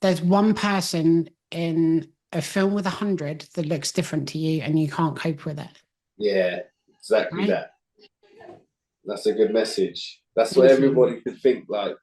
[SPEAKER 3] there's one person in a film with 100 that looks different to you and you can't cope with it?
[SPEAKER 1] Yeah, exactly, right? That's a good message. That's
[SPEAKER 3] Thank
[SPEAKER 1] what
[SPEAKER 3] you.
[SPEAKER 1] Everybody could think, like,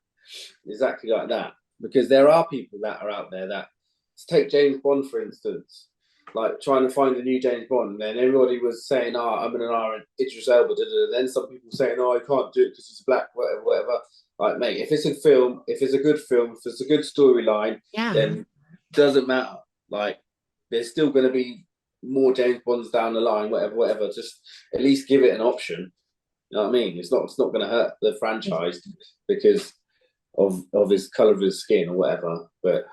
[SPEAKER 1] exactly like that. Because there are people that are out there that, let's take James Bond for instance, like trying to find a new James Bond, and then everybody was saying, I'm in an R and Idris Elba, then some people saying, I can't do it because he's black, whatever. Like, mate, if it's a film, if it's a good film, if it's a good storyline, then it doesn't matter. Like, there's still going to be more James Bonds down the line, whatever. Just at least give it an option. You know what I mean? It's not going to hurt the franchise because of his colour of his skin or whatever. But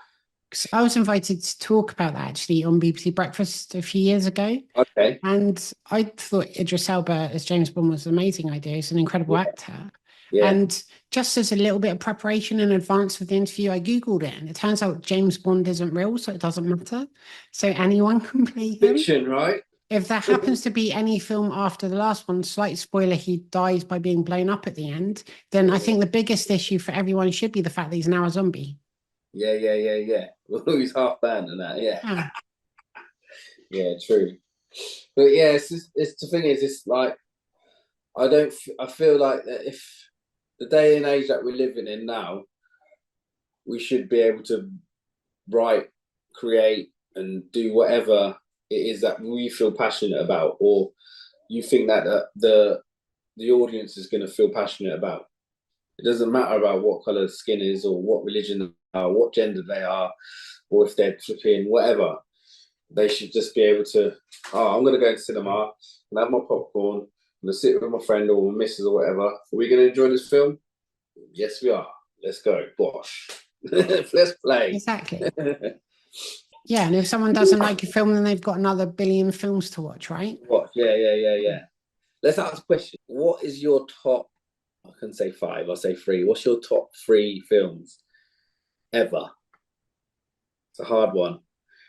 [SPEAKER 3] I was invited to talk about that actually on BBC Breakfast a few years ago.
[SPEAKER 1] Okay.
[SPEAKER 3] And I thought Idris Elba as James Bond was an amazing idea. He's an incredible actor.
[SPEAKER 1] Yeah.
[SPEAKER 3] And just as a little bit of preparation in advance of the interview, I Googled it, and it turns out James Bond isn't real, so it doesn't matter. So anyone can play him.
[SPEAKER 1] Fiction, right?
[SPEAKER 3] If there happens to be any film after the last one, slight spoiler, he dies by being blown up at the end, then I think the biggest issue for everyone should be the fact that he's now a zombie.
[SPEAKER 1] Yeah. Well, he's half banned and that, yeah, true. But yeah, it's the thing is, it's like, I feel like that if the day and age that we're living in now, we should be able to write, create, and do whatever it is that we feel passionate about, or you think that the audience is going to feel passionate about. It doesn't matter about what colour skin is, or what religion they are, what gender they are, or if they're flipping, whatever. They should just be able to, I'm going to go to cinema and have my popcorn gonna sit with my friend or my missus or whatever. Are we gonna enjoy this film? Yes, we are. Let's go. Bosh. Let's play.
[SPEAKER 3] Exactly. Yeah, and if someone doesn't like a film, then they've got another billion films to watch, right?
[SPEAKER 1] Watch. Yeah. Let's ask a question. What is your top? I can say 5. I'll say 3. What's your top 3 films ever? It's a hard one.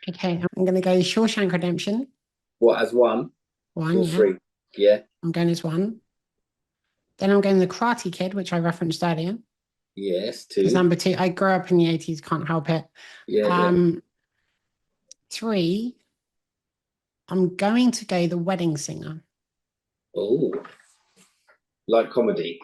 [SPEAKER 3] Okay, I'm going to go Shawshank Redemption.
[SPEAKER 1] What, as 1
[SPEAKER 3] One,
[SPEAKER 1] or
[SPEAKER 3] yeah.
[SPEAKER 1] 3? Yeah.
[SPEAKER 3] I'm going as 1. Then I'm going The Karate Kid, which I referenced earlier.
[SPEAKER 1] Yes,
[SPEAKER 3] As
[SPEAKER 1] 2.
[SPEAKER 3] number 2. I grew up in the 80s, can't help it.
[SPEAKER 1] Yeah.
[SPEAKER 3] 3, I'm going to go The Wedding Singer.
[SPEAKER 1] Oh, like comedy.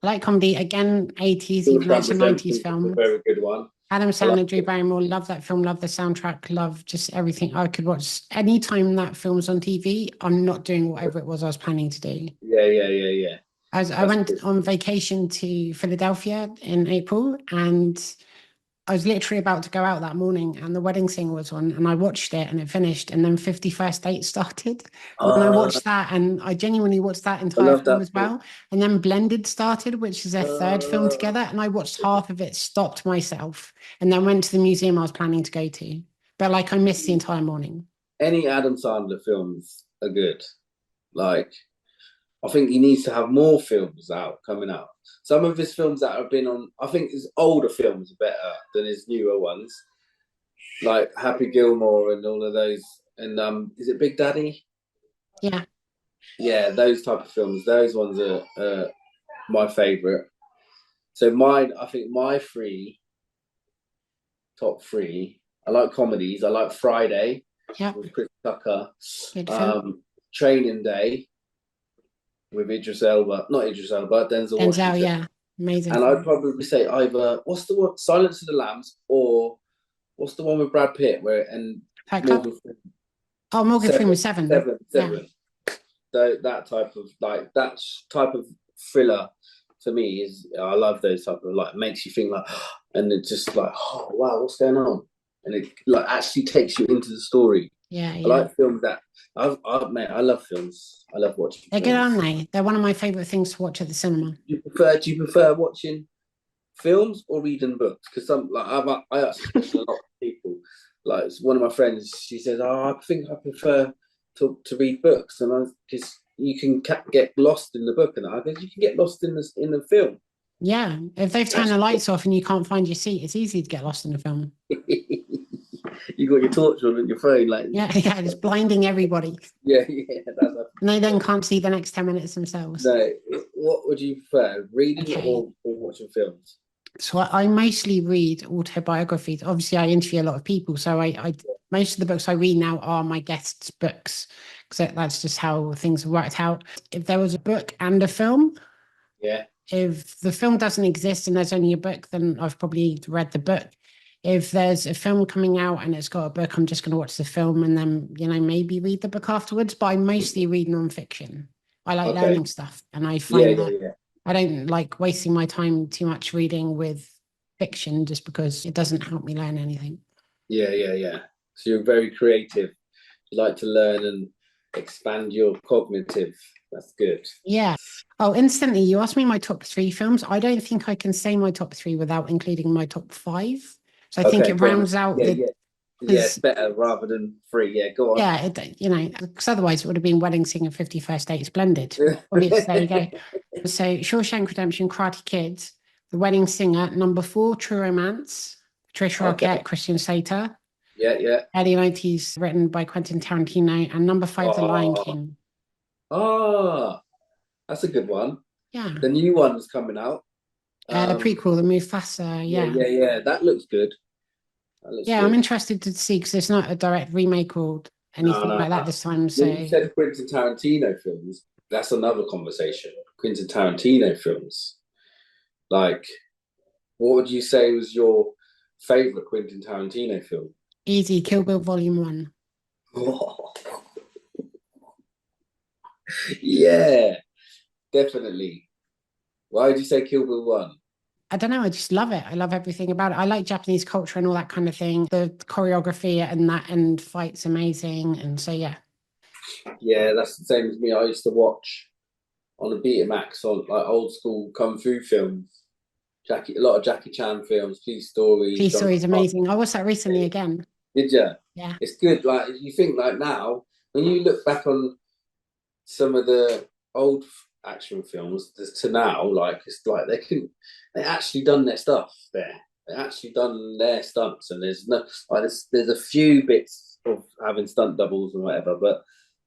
[SPEAKER 3] I like comedy, again, 80s, even though it's a 90s film.
[SPEAKER 1] A very good one.
[SPEAKER 3] Adam Sandler, Drew Barrymore, love that film, love the soundtrack, love just everything. I could watch anytime that film's on TV. I'm not doing whatever it was I was planning to do.
[SPEAKER 1] Yeah.
[SPEAKER 3] I went on vacation to Philadelphia in April, and I was literally about to go out that morning, and The Wedding Singer was on, and I watched it, and it finished, and then 51st Dates started. And I watched that, and I genuinely watched that entire film as well. And then Blended started, which is their third film together, and I watched half of it, stopped myself, and then went to the museum I was planning to go to. But like, I missed the entire morning.
[SPEAKER 1] Any Adam Sandler films are good. Like, I think he needs to have more films coming out. Some of his films that have been on, I think his older films are better than his newer ones, like Happy Gilmore and all of those. And is it Big Daddy? Yeah, those type of films. Those ones are my favourite. So I think my top 3. I like comedies. I like Friday with Chris Tucker. Training Day with Denzel Washington.
[SPEAKER 3] Yeah, amazing.
[SPEAKER 1] And I'd probably say either what's the one, Silence of the Lambs, or what's the one with Brad Pitt
[SPEAKER 3] Morgan Freeman was 7.
[SPEAKER 1] Seven. That type of thriller for me is, I love those type of, like, makes you think, like, and it's just like, oh wow, what's going on, and it like actually takes you into the story. I like films that I love films. I love watching.
[SPEAKER 3] They're good, aren't they? They're one of my favorite things to watch at the cinema.
[SPEAKER 1] Do you prefer watching films or reading books? Because I ask a lot of people. Like, one of my friends, she says, "Oh, I think I prefer to read books," and because you can get lost in the book, and I guess you can get lost in the film.
[SPEAKER 3] Yeah, if they've turned the lights off and you can't find your seat, it's easy to get lost in the film.
[SPEAKER 1] You got your torch on your phone, like
[SPEAKER 3] it's blinding everybody.
[SPEAKER 1] Yeah,
[SPEAKER 3] and they then can't see the next 10 minutes themselves.
[SPEAKER 1] No, what would you prefer, reading or watching films?
[SPEAKER 3] So I mostly read autobiographies. Obviously, I interview a lot of people, so I most of the books I read now are my guests' books, because that's just how things have worked out. If there was a book and a film, if the film doesn't exist and there's only a book, then I've probably read the book. If there's a film coming out and it's got a book, I'm just going to watch the film and then, maybe read the book afterwards. But I mostly read nonfiction. I like learning stuff, and I find that I don't like wasting my time too much reading with fiction, just because it doesn't help me learn anything.
[SPEAKER 1] Yeah. So you're very creative. You like to learn and expand your cognitive. That's good.
[SPEAKER 3] Yeah. Oh, instantly, you asked me my top 3 films. I don't think I can say my top 3 without including my top 5. So I think it rounds out
[SPEAKER 1] it's better rather than 3. Yeah, go on.
[SPEAKER 3] Yeah, because otherwise it would have been Wedding Singer, 51st Dates Blended. Obviously, there you go. So Shawshank Redemption, Karate Kid, The Wedding Singer, number 4, True Romance, Patricia Arquette, Christian Slater.
[SPEAKER 1] Yeah.
[SPEAKER 3] Early 90s, written by Quentin Tarantino, and number 5, The Lion King.
[SPEAKER 1] That's a good one.
[SPEAKER 3] Yeah.
[SPEAKER 1] The new one's coming out.
[SPEAKER 3] The prequel, the Mufasa.
[SPEAKER 1] Yeah. That looks good. Good.
[SPEAKER 3] I'm interested to see, because it's not a direct remake or anything like that this time. So
[SPEAKER 1] you said Quentin Tarantino films. That's another conversation. Quentin Tarantino films. Like, what would you say was your favorite Quentin Tarantino film?
[SPEAKER 3] Easy, Kill Bill Volume 1.
[SPEAKER 1] Oh. Yeah, definitely. Why would you say Kill Bill 1?
[SPEAKER 3] I don't know. I just love it. I love everything about it. I like Japanese culture and all that kind of thing. The choreography and that end fight's amazing. And so, yeah.
[SPEAKER 1] Yeah, that's the same as me. I used to watch on a Betamax on like old school kung fu films. A lot of Jackie Chan films, Police Stories.
[SPEAKER 3] Police Story is amazing. I watched that recently again.
[SPEAKER 1] Did you?
[SPEAKER 3] Yeah.
[SPEAKER 1] It's good. Like you think like now, when you look back on some of the old action films to now, like it's like they actually done their stuff there. They actually done their stunts, and there's no like there's a few bits of having stunt doubles and whatever, but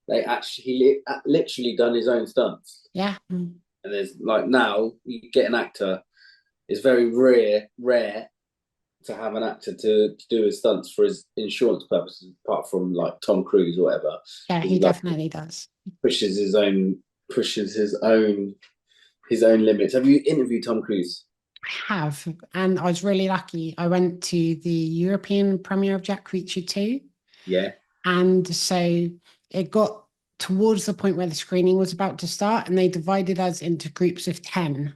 [SPEAKER 1] they actually literally done his own stunts.
[SPEAKER 3] Yeah.
[SPEAKER 1] And there's like now you get an actor. It's very rare to have an actor to do his stunts for his insurance purposes, apart from like Tom Cruise or whatever.
[SPEAKER 3] Yeah, he definitely does.
[SPEAKER 1] Pushes his own limits. Have you interviewed Tom Cruise?
[SPEAKER 3] I have, and I was really lucky. I went to the European premiere of Jack Reacher 2.
[SPEAKER 1] Yeah.
[SPEAKER 3] And so it got towards the point where the screening was about to start, and they divided us into groups of 10.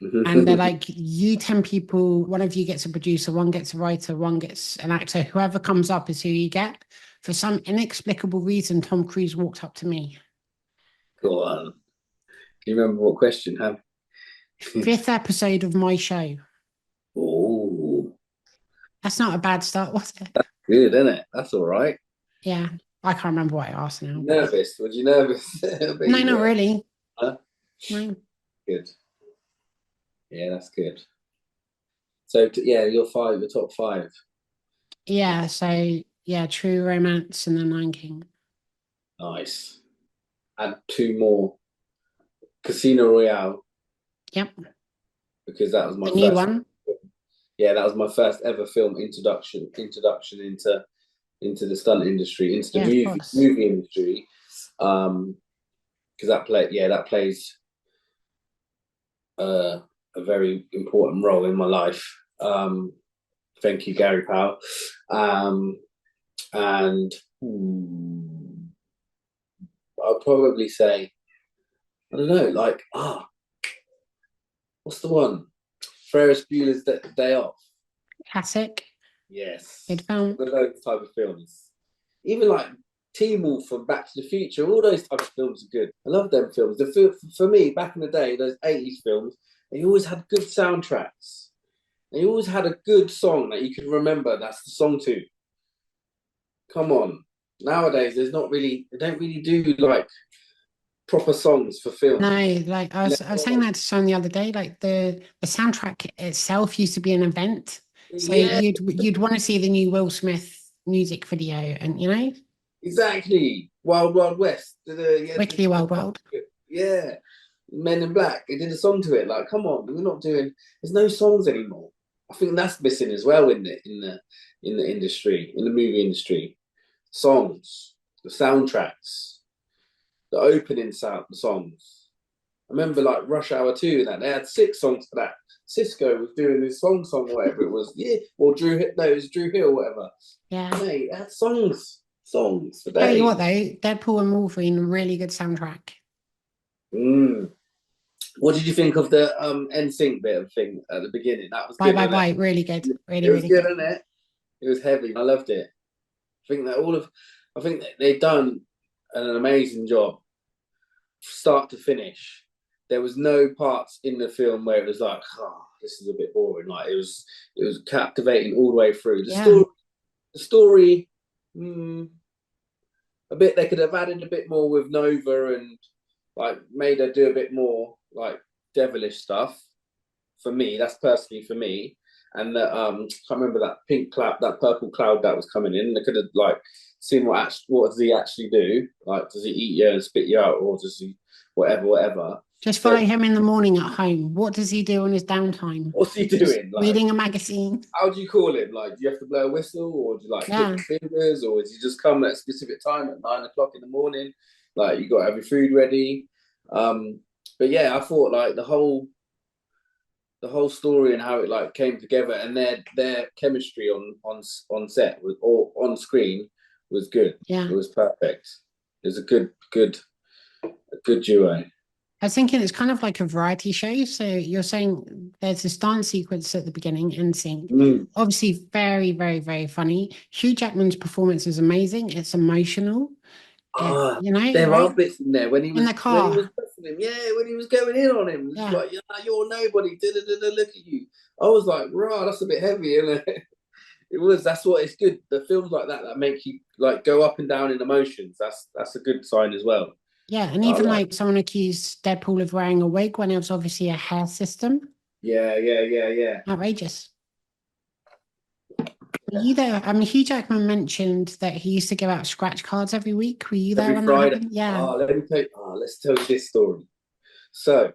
[SPEAKER 3] And they're like, you 10 people, one of you gets a producer, one gets a writer, one gets an actor. Whoever comes up is who you get. For some inexplicable reason, Tom Cruise walked up to me.
[SPEAKER 1] Go on. Do you remember what question?
[SPEAKER 3] 5th episode of my show.
[SPEAKER 1] Oh.
[SPEAKER 3] That's not a bad start, was it?
[SPEAKER 1] That's good, isn't it? That's all right.
[SPEAKER 3] Yeah. I can't remember what I asked now.
[SPEAKER 1] Nervous? Was you nervous?
[SPEAKER 3] No, not really.
[SPEAKER 1] Huh?
[SPEAKER 3] No.
[SPEAKER 1] Good. Yeah, that's good. So your top 5.
[SPEAKER 3] Yeah, so yeah, True Romance and The Lion King.
[SPEAKER 1] Nice. Add 2 more. Casino Royale.
[SPEAKER 3] Yep.
[SPEAKER 1] Because that was my
[SPEAKER 3] new one.
[SPEAKER 1] Yeah, that was my first ever film introduction into the stunt industry, into the movie industry. Because that plays a very important role in my life. Thank you, Gary Powell. And I'll probably say, I don't know, like, what's the one? Ferris Bueller's Day Off.
[SPEAKER 3] Classic.
[SPEAKER 1] Yes.
[SPEAKER 3] Good film.
[SPEAKER 1] Those type of films. Even like Teen Wolf from Back to the Future, all those types of films are good. I love them films. For me, back in the day, those 80s films, they always had good soundtracks. They always had a good song that you could remember. That's the song to. Come on. Nowadays, they don't really do like proper songs for film.
[SPEAKER 3] No, like I was saying that to someone the other day. Like the soundtrack itself used to be an event, so you'd want to see the new Will Smith music video, and you know
[SPEAKER 1] exactly Wild Wild West,
[SPEAKER 3] Wickedy Wild World.
[SPEAKER 1] Yeah, Men in Black. They did a song to it. Like, come on, we're not doing. There's no songs anymore. I think that's missing as well in the industry, in the movie industry. Songs, the soundtracks, the opening songs. I remember like Rush Hour 2 and that they had 6 songs for that. Cisco was doing his song, whatever it was. Yeah, or it was Drew Hill, whatever.
[SPEAKER 3] Yeah,
[SPEAKER 1] mate, they had songs for days.
[SPEAKER 3] Tell you what though, Deadpool and Wolverine, really good soundtrack.
[SPEAKER 1] What did you think of the NSYNC bit of thing at the beginning? That was good.
[SPEAKER 3] Bye. Really good. Really,
[SPEAKER 1] it was
[SPEAKER 3] really
[SPEAKER 1] good,
[SPEAKER 3] good.
[SPEAKER 1] Wasn't it? It was heavy. I loved it. I think that they've done an amazing job, start to finish. There was no parts in the film where it was like, this is a bit boring. Like it was captivating all the way through. The story, a bit. They could have added a bit more with Nova and like made her do a bit more like devilish stuff. For me, that's personally for me. And that I can't remember that pink cloud, that purple cloud that was coming in. They could have like seen what does he actually do? Like, does he eat you and spit you out, or does he whatever?
[SPEAKER 3] Just follow him in the morning at home. What does he do on his downtime?
[SPEAKER 1] What's he doing? Like,
[SPEAKER 3] reading a magazine.
[SPEAKER 1] How do you call him? Like, do you have to blow a whistle, or do you like click your fingers, or does he just come at a specific time at 9 o'clock in the morning? Like, you got to have your food ready. But yeah, I thought like the whole story and how it like came together, and their chemistry on set or on screen was good.
[SPEAKER 3] Yeah,
[SPEAKER 1] it was perfect. It was a good duo.
[SPEAKER 3] I was thinking it's kind of like a variety show. So you're saying there's this dance sequence at the beginning, NSYNC. Obviously very, very, very funny. Hugh Jackman's performance is amazing. It's emotional. You know,
[SPEAKER 1] there
[SPEAKER 3] right?
[SPEAKER 1] are bits in there when he
[SPEAKER 3] In
[SPEAKER 1] was
[SPEAKER 3] the car.
[SPEAKER 1] pressing him. Yeah, when he was going in on him,
[SPEAKER 3] Yeah.
[SPEAKER 1] like, you're nobody. Look at you. I was like, right, that's a bit heavy, isn't it? It was. That's what it's good. The films like that make you like go up and down in emotions. That's a good sign as well.
[SPEAKER 3] Yeah, and
[SPEAKER 1] I
[SPEAKER 3] even
[SPEAKER 1] like.
[SPEAKER 3] like someone accused Deadpool of wearing a wig when it was obviously a hair system.
[SPEAKER 1] Yeah.
[SPEAKER 3] Outrageous. Were you there? I mean, Hugh Jackman mentioned that he used to give out scratch cards every week. Were you there
[SPEAKER 1] Every
[SPEAKER 3] when that
[SPEAKER 1] Friday.
[SPEAKER 3] happened? Yeah.
[SPEAKER 1] Let me tell you. Let's tell you this story. So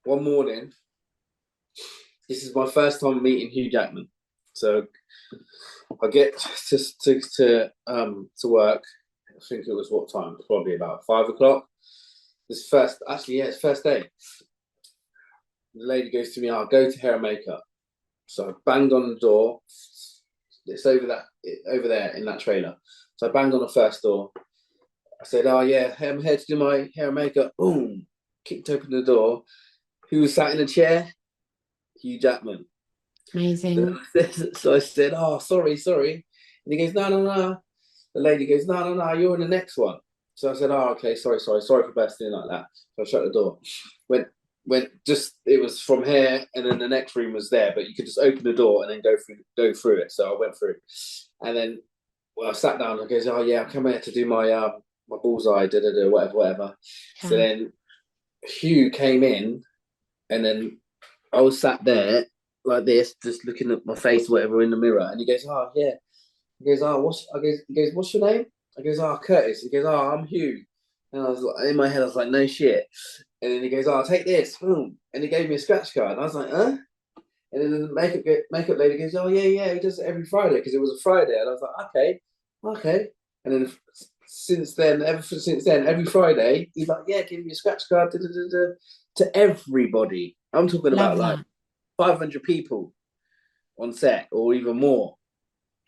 [SPEAKER 1] one morning, this is my first time meeting Hugh Jackman. So I get to work. I think it was what time? Probably about 5 o'clock. It's first day. The lady goes to me, I'll go to hair and makeup. So I banged on the door. It's over there in that trailer. So I banged on the first door. I said, oh yeah, I'm here to do my hair and makeup. Boom. Kicked open the door. Who was sat in a chair? Hugh Jackman.
[SPEAKER 3] Amazing.
[SPEAKER 1] So I said, oh, sorry. And he goes, no. The lady goes, no, you're in the next one. So I said, oh, okay, sorry for bursting in like that. So I shut the door. It was from here, and then the next room was there, but you could just open the door and then go through it. So I went through, and then I sat down and goes, oh yeah, I come here to do my bullseye, whatever.
[SPEAKER 3] Yeah.
[SPEAKER 1] So then Hugh came in, and then I was sat there like this, just looking at my face, whatever, in the mirror, and he goes, oh yeah. He goes, oh, what's your name? I goes, oh, Curtis. He goes, oh, I'm Hugh. And I was like, in my head, I was like, no shit. And then he goes, oh, take this. Boom. And he gave me a scratch card. And I was like, huh? And then the makeup lady goes, oh, yeah, he does it every Friday because it was a Friday. And I was like, okay. And then ever since then, every Friday, he's like, yeah, give me a scratch card to everybody. I'm talking
[SPEAKER 3] Love
[SPEAKER 1] about
[SPEAKER 3] that.
[SPEAKER 1] like 500 people on set or even more.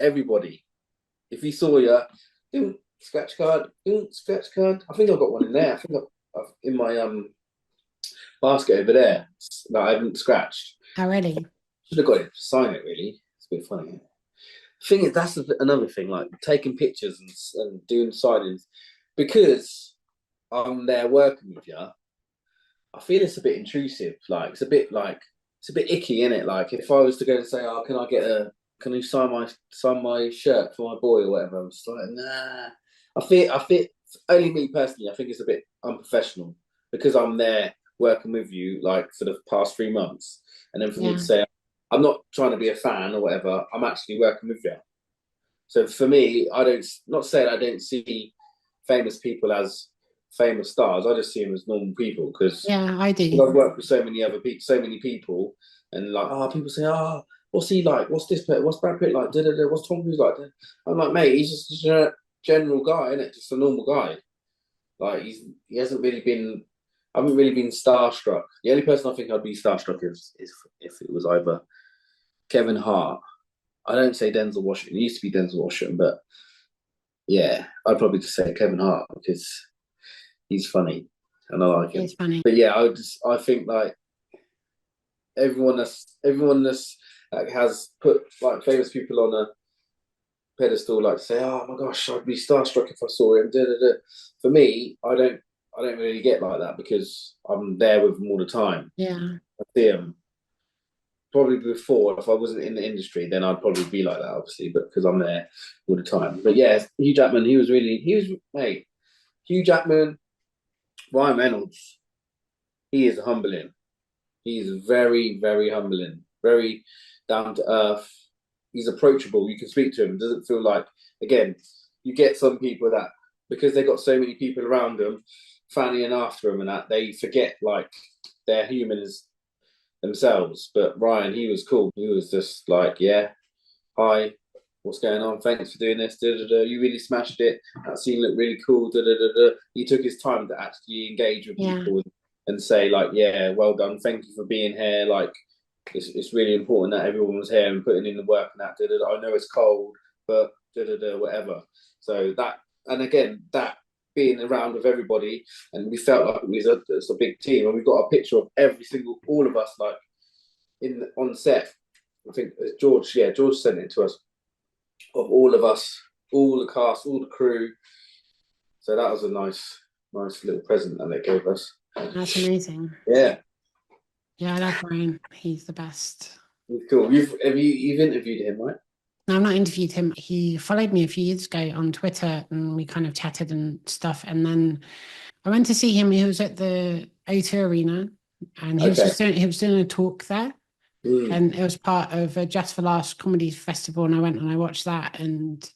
[SPEAKER 1] Everybody. If he saw you, scratch card. I think I've got one in there. I think I've in my basket over there that I haven't scratched.
[SPEAKER 3] Already.
[SPEAKER 1] Should have got it to sign it. Really, it's a bit funny. Thing is, that's another thing. Like taking pictures and doing signings, because I'm there working with you. I feel it's a bit intrusive. Like it's a bit icky, isn't it? Like if I was to go and say, oh, can you sign my shirt for my boy or whatever? I'm just like, nah. I feel only me personally. I think it's a bit unprofessional because I'm there working with you like for the past 3 months, and then for me to say I'm not trying to be a fan or whatever. I'm actually working with you. So for me, not saying I don't see famous people as famous stars. I just see them as normal people because
[SPEAKER 3] I do.
[SPEAKER 1] I've worked with so many people, and like, people say, what's he like? What's this? What's Brad Pitt like? What's Tom Cruise like? I'm like, mate, he's just a general guy, isn't it? Just a normal guy. Like he hasn't really been. I haven't really been starstruck. The only person I think I'd be starstruck is if it was either Kevin Hart. I don't say Denzel Washington. It used to be Denzel Washington, but yeah, I'd probably just say Kevin Hart because he's funny and I like him.
[SPEAKER 3] It's funny.
[SPEAKER 1] But yeah, I think like everyone that's like has put like famous people on a pedestal, like say, oh my gosh, I'd be starstruck if I saw him. For me, I don't really get like that because I'm there with them all the time.
[SPEAKER 3] Yeah,
[SPEAKER 1] I see them. Probably before, if I wasn't in the industry, then I'd probably be like that, obviously, but because I'm there all the time. But yeah, Hugh Jackman, mate, Hugh Jackman, Ryan Reynolds, he is humbling. He is very, very humbling, very down to earth. He's approachable. You can speak to him. It doesn't feel like, again, you get some people that, because they've got so many people around them, fanning after them and that, they forget like they're humans themselves. But Ryan, he was cool. He was just like, yeah, hi, what's going on? Thanks for doing this. You really smashed it. That scene looked really cool. He took his time to actually engage with people and say like, yeah, well done. Thank you for being here. Like, it's really important that everyone was here and putting in the work and that. I know it's cold, but whatever. So that, and again, that being around with everybody, and we felt like it was a big team, and we got a picture of all of us, like on set. I think George sent it to us, of all of us, all the cast, all the crew, So that was a nice little present that they gave us.
[SPEAKER 3] That's amazing.
[SPEAKER 1] Yeah.
[SPEAKER 3] Yeah, I love Ryan. He's the best.
[SPEAKER 1] Cool. You've interviewed him, right?
[SPEAKER 3] No, I've not interviewed him. He followed me a few years ago on Twitter and we kind of chatted and stuff. And then I went to see him. He was at the O2 Arena and he was doing a talk there. And it was part of a Just for Laughs comedy festival. And I went and I watched that. And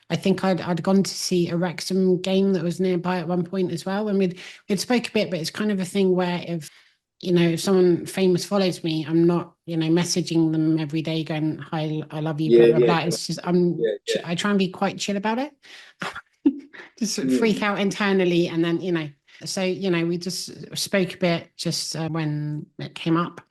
[SPEAKER 3] I think I'd gone to see a Wrexham game that was nearby at one point as well. And we'd spoke a bit, but it's kind of a thing where if someone famous follows me, I'm not, messaging them every day going, hi, I love you, blah, blah, blah. It's just, I try and be quite chill about it. Just freak out internally. And then, so, we just spoke a bit just when it came up.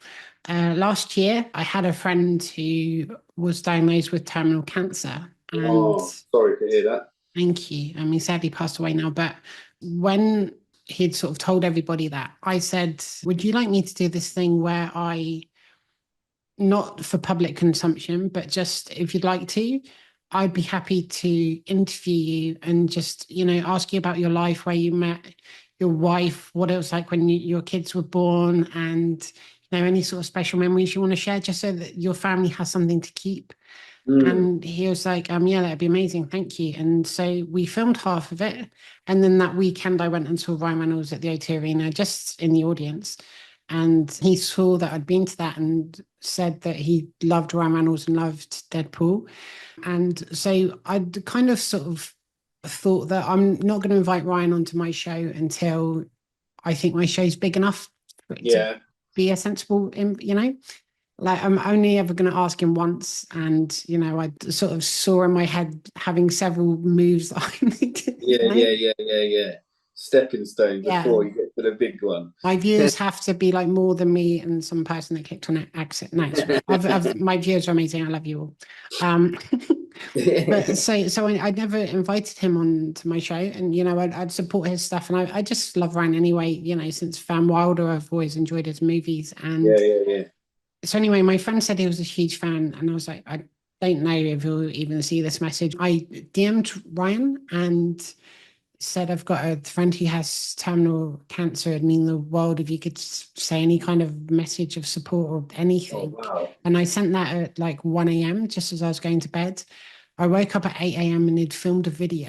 [SPEAKER 3] Last year, I had a friend who was diagnosed with terminal cancer. And
[SPEAKER 1] sorry to hear that.
[SPEAKER 3] Thank you. I mean, sadly passed away now, but when he'd sort of told everybody that, I said, would you like me to do this thing where not for public consumption, but just if you'd like to, I'd be happy to interview you and just, ask you about your life, where you met your wife, what it was like when your kids were born, and, any sort of special memories you want to share, just so that your family has something to keep. And he was like, yeah, that'd be amazing. Thank you. And so we filmed half of it. And then that weekend I went and saw Ryan Reynolds at the O2 Arena, just in the audience. And he saw that I'd been to that and said that he loved Ryan Reynolds and loved Deadpool. And so I'd kind of sort of thought that I'm not going to invite Ryan onto my show until I think my show's big enough for it to be a sensible, like I'm only ever going to ask him once. And, I sort of saw in my head having several moves that I needed.
[SPEAKER 1] Yeah. Stepping stone before you get to the big one.
[SPEAKER 3] My viewers have to be like more than me and some person that clicked on it. Exit. No, my viewers are amazing. I love you all. But so I never invited him on to my show, and I'd support his stuff, and I just love Ryan anyway. Since Van Wilder, I've always enjoyed his movies, and
[SPEAKER 1] yeah.
[SPEAKER 3] So anyway, my friend said he was a huge fan, and I was like, I don't know if he'll even see this message. I DM'd Ryan and said, I've got a friend who has terminal cancer. It'd mean the world if you could say any kind of message of support or anything.
[SPEAKER 1] Oh, wow.
[SPEAKER 3] And I sent that at like 1 a.m. just as I was going to bed. I woke up at 8 a.m. and he'd filmed a video.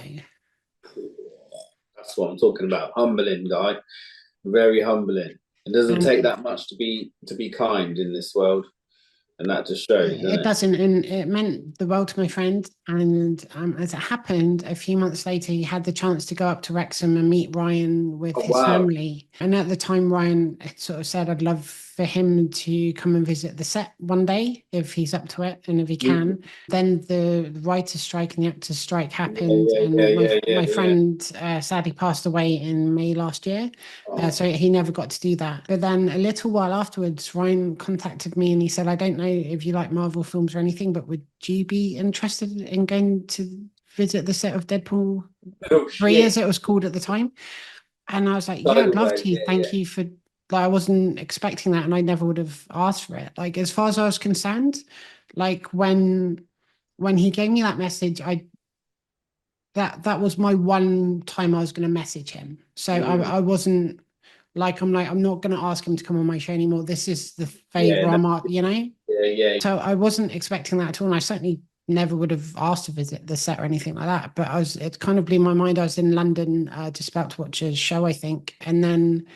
[SPEAKER 1] That's what I'm talking about. Humbling, guy. Very humbling. It doesn't take that much to be kind in this world, and that just shows.
[SPEAKER 3] It doesn't, and it meant the world to my friend. And as it happened, a few months later, he had the chance to go up to Wrexham and meet Ryan with his family. And at the time, Ryan had sort of said, "I'd love for him to come and visit the set one day if he's up to it and if he can." Then the writer's strike and the actor's strike happened, my friend sadly passed away in May last year. So he never got to do that. But then a little while afterwards, Ryan contacted me and he said, I don't know if you like Marvel films or anything, but would you be interested in going to visit the set of Deadpool 3, as it was called at the time? And I was like, yeah, I'd love to. Thank you for... Like, I wasn't expecting that, and I never would have asked for it. Like, as far as I was concerned, like when he gave me that message, that was my one time I was going to message him. So I wasn't like, I'm not going to ask him to come on my show anymore. This is the favor I'm up,
[SPEAKER 1] Yeah.
[SPEAKER 3] So I wasn't expecting that at all, and I certainly never would have asked to visit the set or anything like that. But it kind of blew my mind. I was in London, just about to watch a show, I think, and then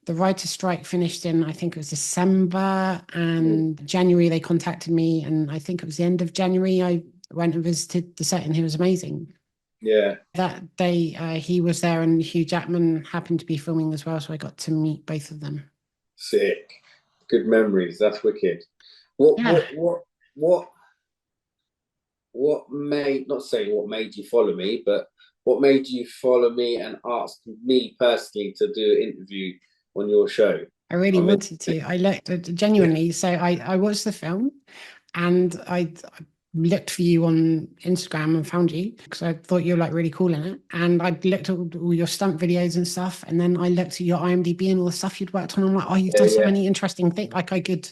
[SPEAKER 3] the writer's strike finished in, I think it was December, and January they contacted me, and I think it was the end of January I went and visited the set, and he was amazing.
[SPEAKER 1] Yeah.
[SPEAKER 3] That day he was there, and Hugh Jackman happened to be filming as well, so I got to meet both of them.
[SPEAKER 1] Sick. Good memories. That's wicked. What made, not saying what made you follow me, but what made you follow me and ask me personally to do an interview on your show?
[SPEAKER 3] I really wanted to. I looked genuinely. So I watched the film, and I looked for you on Instagram and found you because I thought you were like really cool in it. And I looked at all your stunt videos and stuff, and then I looked at your IMDb and all the stuff you'd worked on. I'm like, oh, you've done so many interesting things. Like I could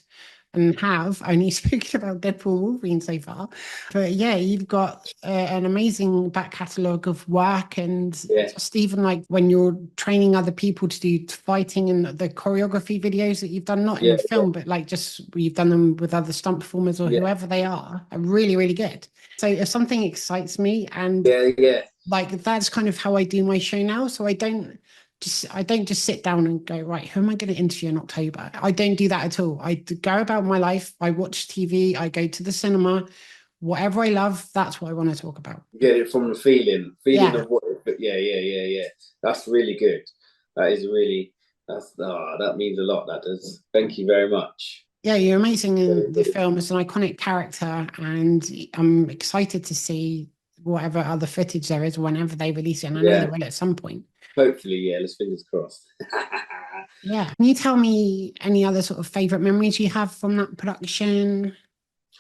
[SPEAKER 3] and have only spoken about Deadpool Wolverine so far. But yeah, you've got an amazing back catalogue of work, and just even like when you're training other people to do fighting and the choreography videos that you've done, not in a film, but like just you've done them with other stunt performers or whoever they are really, really good. So if something excites me, and like that's kind of how I do my show now. So I don't just sit down and go, right, who am I going to interview in October? I don't do that at all. I go about my life. I watch TV. I go to the cinema. Whatever I love, that's what I want to talk about.
[SPEAKER 1] Get it from the feeling of what. Yeah. That's really good. That is really. That means a lot. That does. Thank you very much.
[SPEAKER 3] Yeah, you're amazing in the film as an iconic character, and I'm excited to see whatever other footage there is whenever they release it. And I know they will at some point.
[SPEAKER 1] Hopefully, let's fingers crossed.
[SPEAKER 3] Yeah. Can you tell me any other sort of favorite memories you have from that production?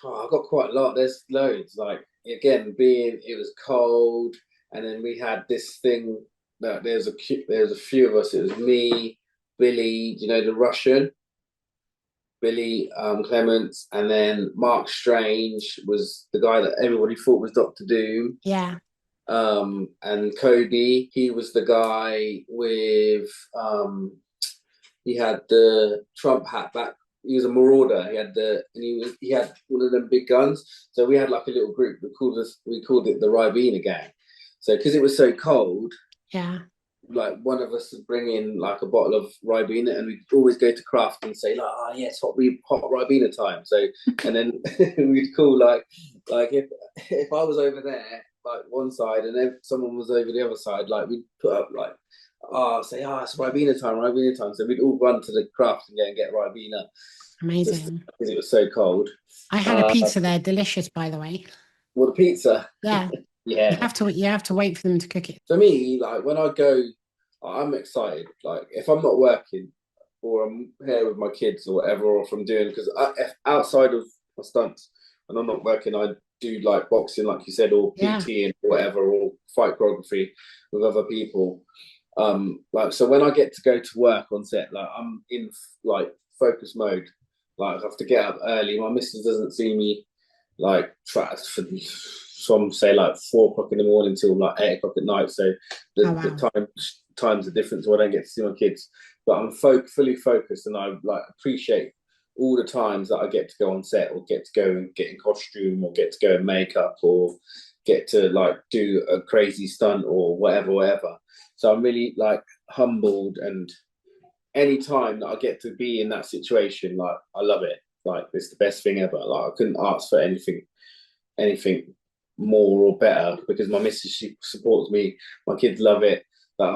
[SPEAKER 1] I've got quite a lot. There's loads. Like again, it was cold, and then we had this thing that there's a few of us. It was me, Billy, the Russian, Billy Clements, and then Mark Strange was the guy that everybody thought was Doctor Doom.
[SPEAKER 3] Yeah.
[SPEAKER 1] And Cody, he was the guy with he had the Trump hat back. He was a marauder. He had one of them big guns. So we had like a little group. We called it the Ribena gang. So because it was so cold, like one of us would bring in like a bottle of Ribena, and we'd always go to craft and say like, yes, hot Ribena time. So and then we'd call like if I was over there like one side and then someone was over the other side, like we'd put up like it's Ribena time. So we'd all run to the craft and go and get Ribena.
[SPEAKER 3] Amazing.
[SPEAKER 1] Because it was so cold.
[SPEAKER 3] I had a pizza there, delicious by the way.
[SPEAKER 1] Well, the pizza.
[SPEAKER 3] Yeah.
[SPEAKER 1] Yeah.
[SPEAKER 3] You have to wait for them to cook it.
[SPEAKER 1] For me, like when I go, I'm excited. Like if I'm not working or I'm here with my kids or whatever, or if I'm doing, because outside of my stunts and I'm not working, I do like boxing, like you said, or PT and whatever, or fight choreography with other people. Like so when I get to go to work on set, like I'm in like focus mode. Like I have to get up early. My missus doesn't see me like from say like 4 o'clock in the morning till like 8 o'clock at night. So the times are different, so I don't get to see my kids. But I'm fully focused, and I like appreciate all the times that I get to go on set, or get to go and get in costume, or get to go in makeup, or get to like do a crazy stunt or whatever. So I'm really like humbled, and any time that I get to be in that situation, like I love it. Like it's the best thing ever. Like I couldn't ask for anything more or better, because my missus, she supports me. My kids love it. But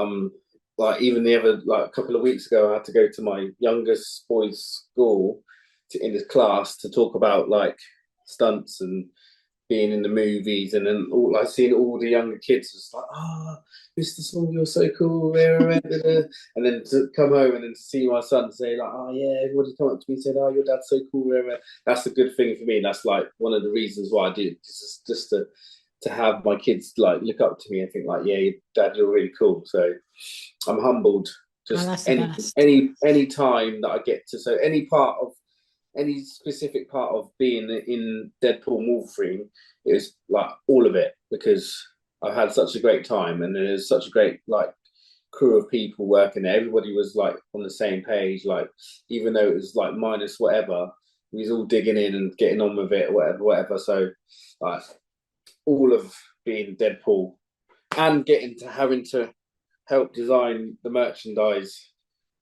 [SPEAKER 1] like even the other like a couple of weeks ago, I had to go to my youngest boy's school in his class to talk about like stunts and being in the movies, and then seeing all the younger kids was like, Mr. Small, you're so cool. And then to come home and then to see my son say like, everybody come up to me and said, your dad's so cool. That's a good thing for me. That's like one of the reasons why I do it. Just to have my kids like look up to me and think like, Dad, you're really cool. So I'm humbled. Just any time that I get to, so any specific part of being in Deadpool Wolverine is like all of it, because I've had such a great time, and there's such a great like crew of people working there. Everybody was like on the same page, like even though it was like minus whatever, we was all digging in and getting on with it, whatever. So like all of being Deadpool and having to help design the merchandise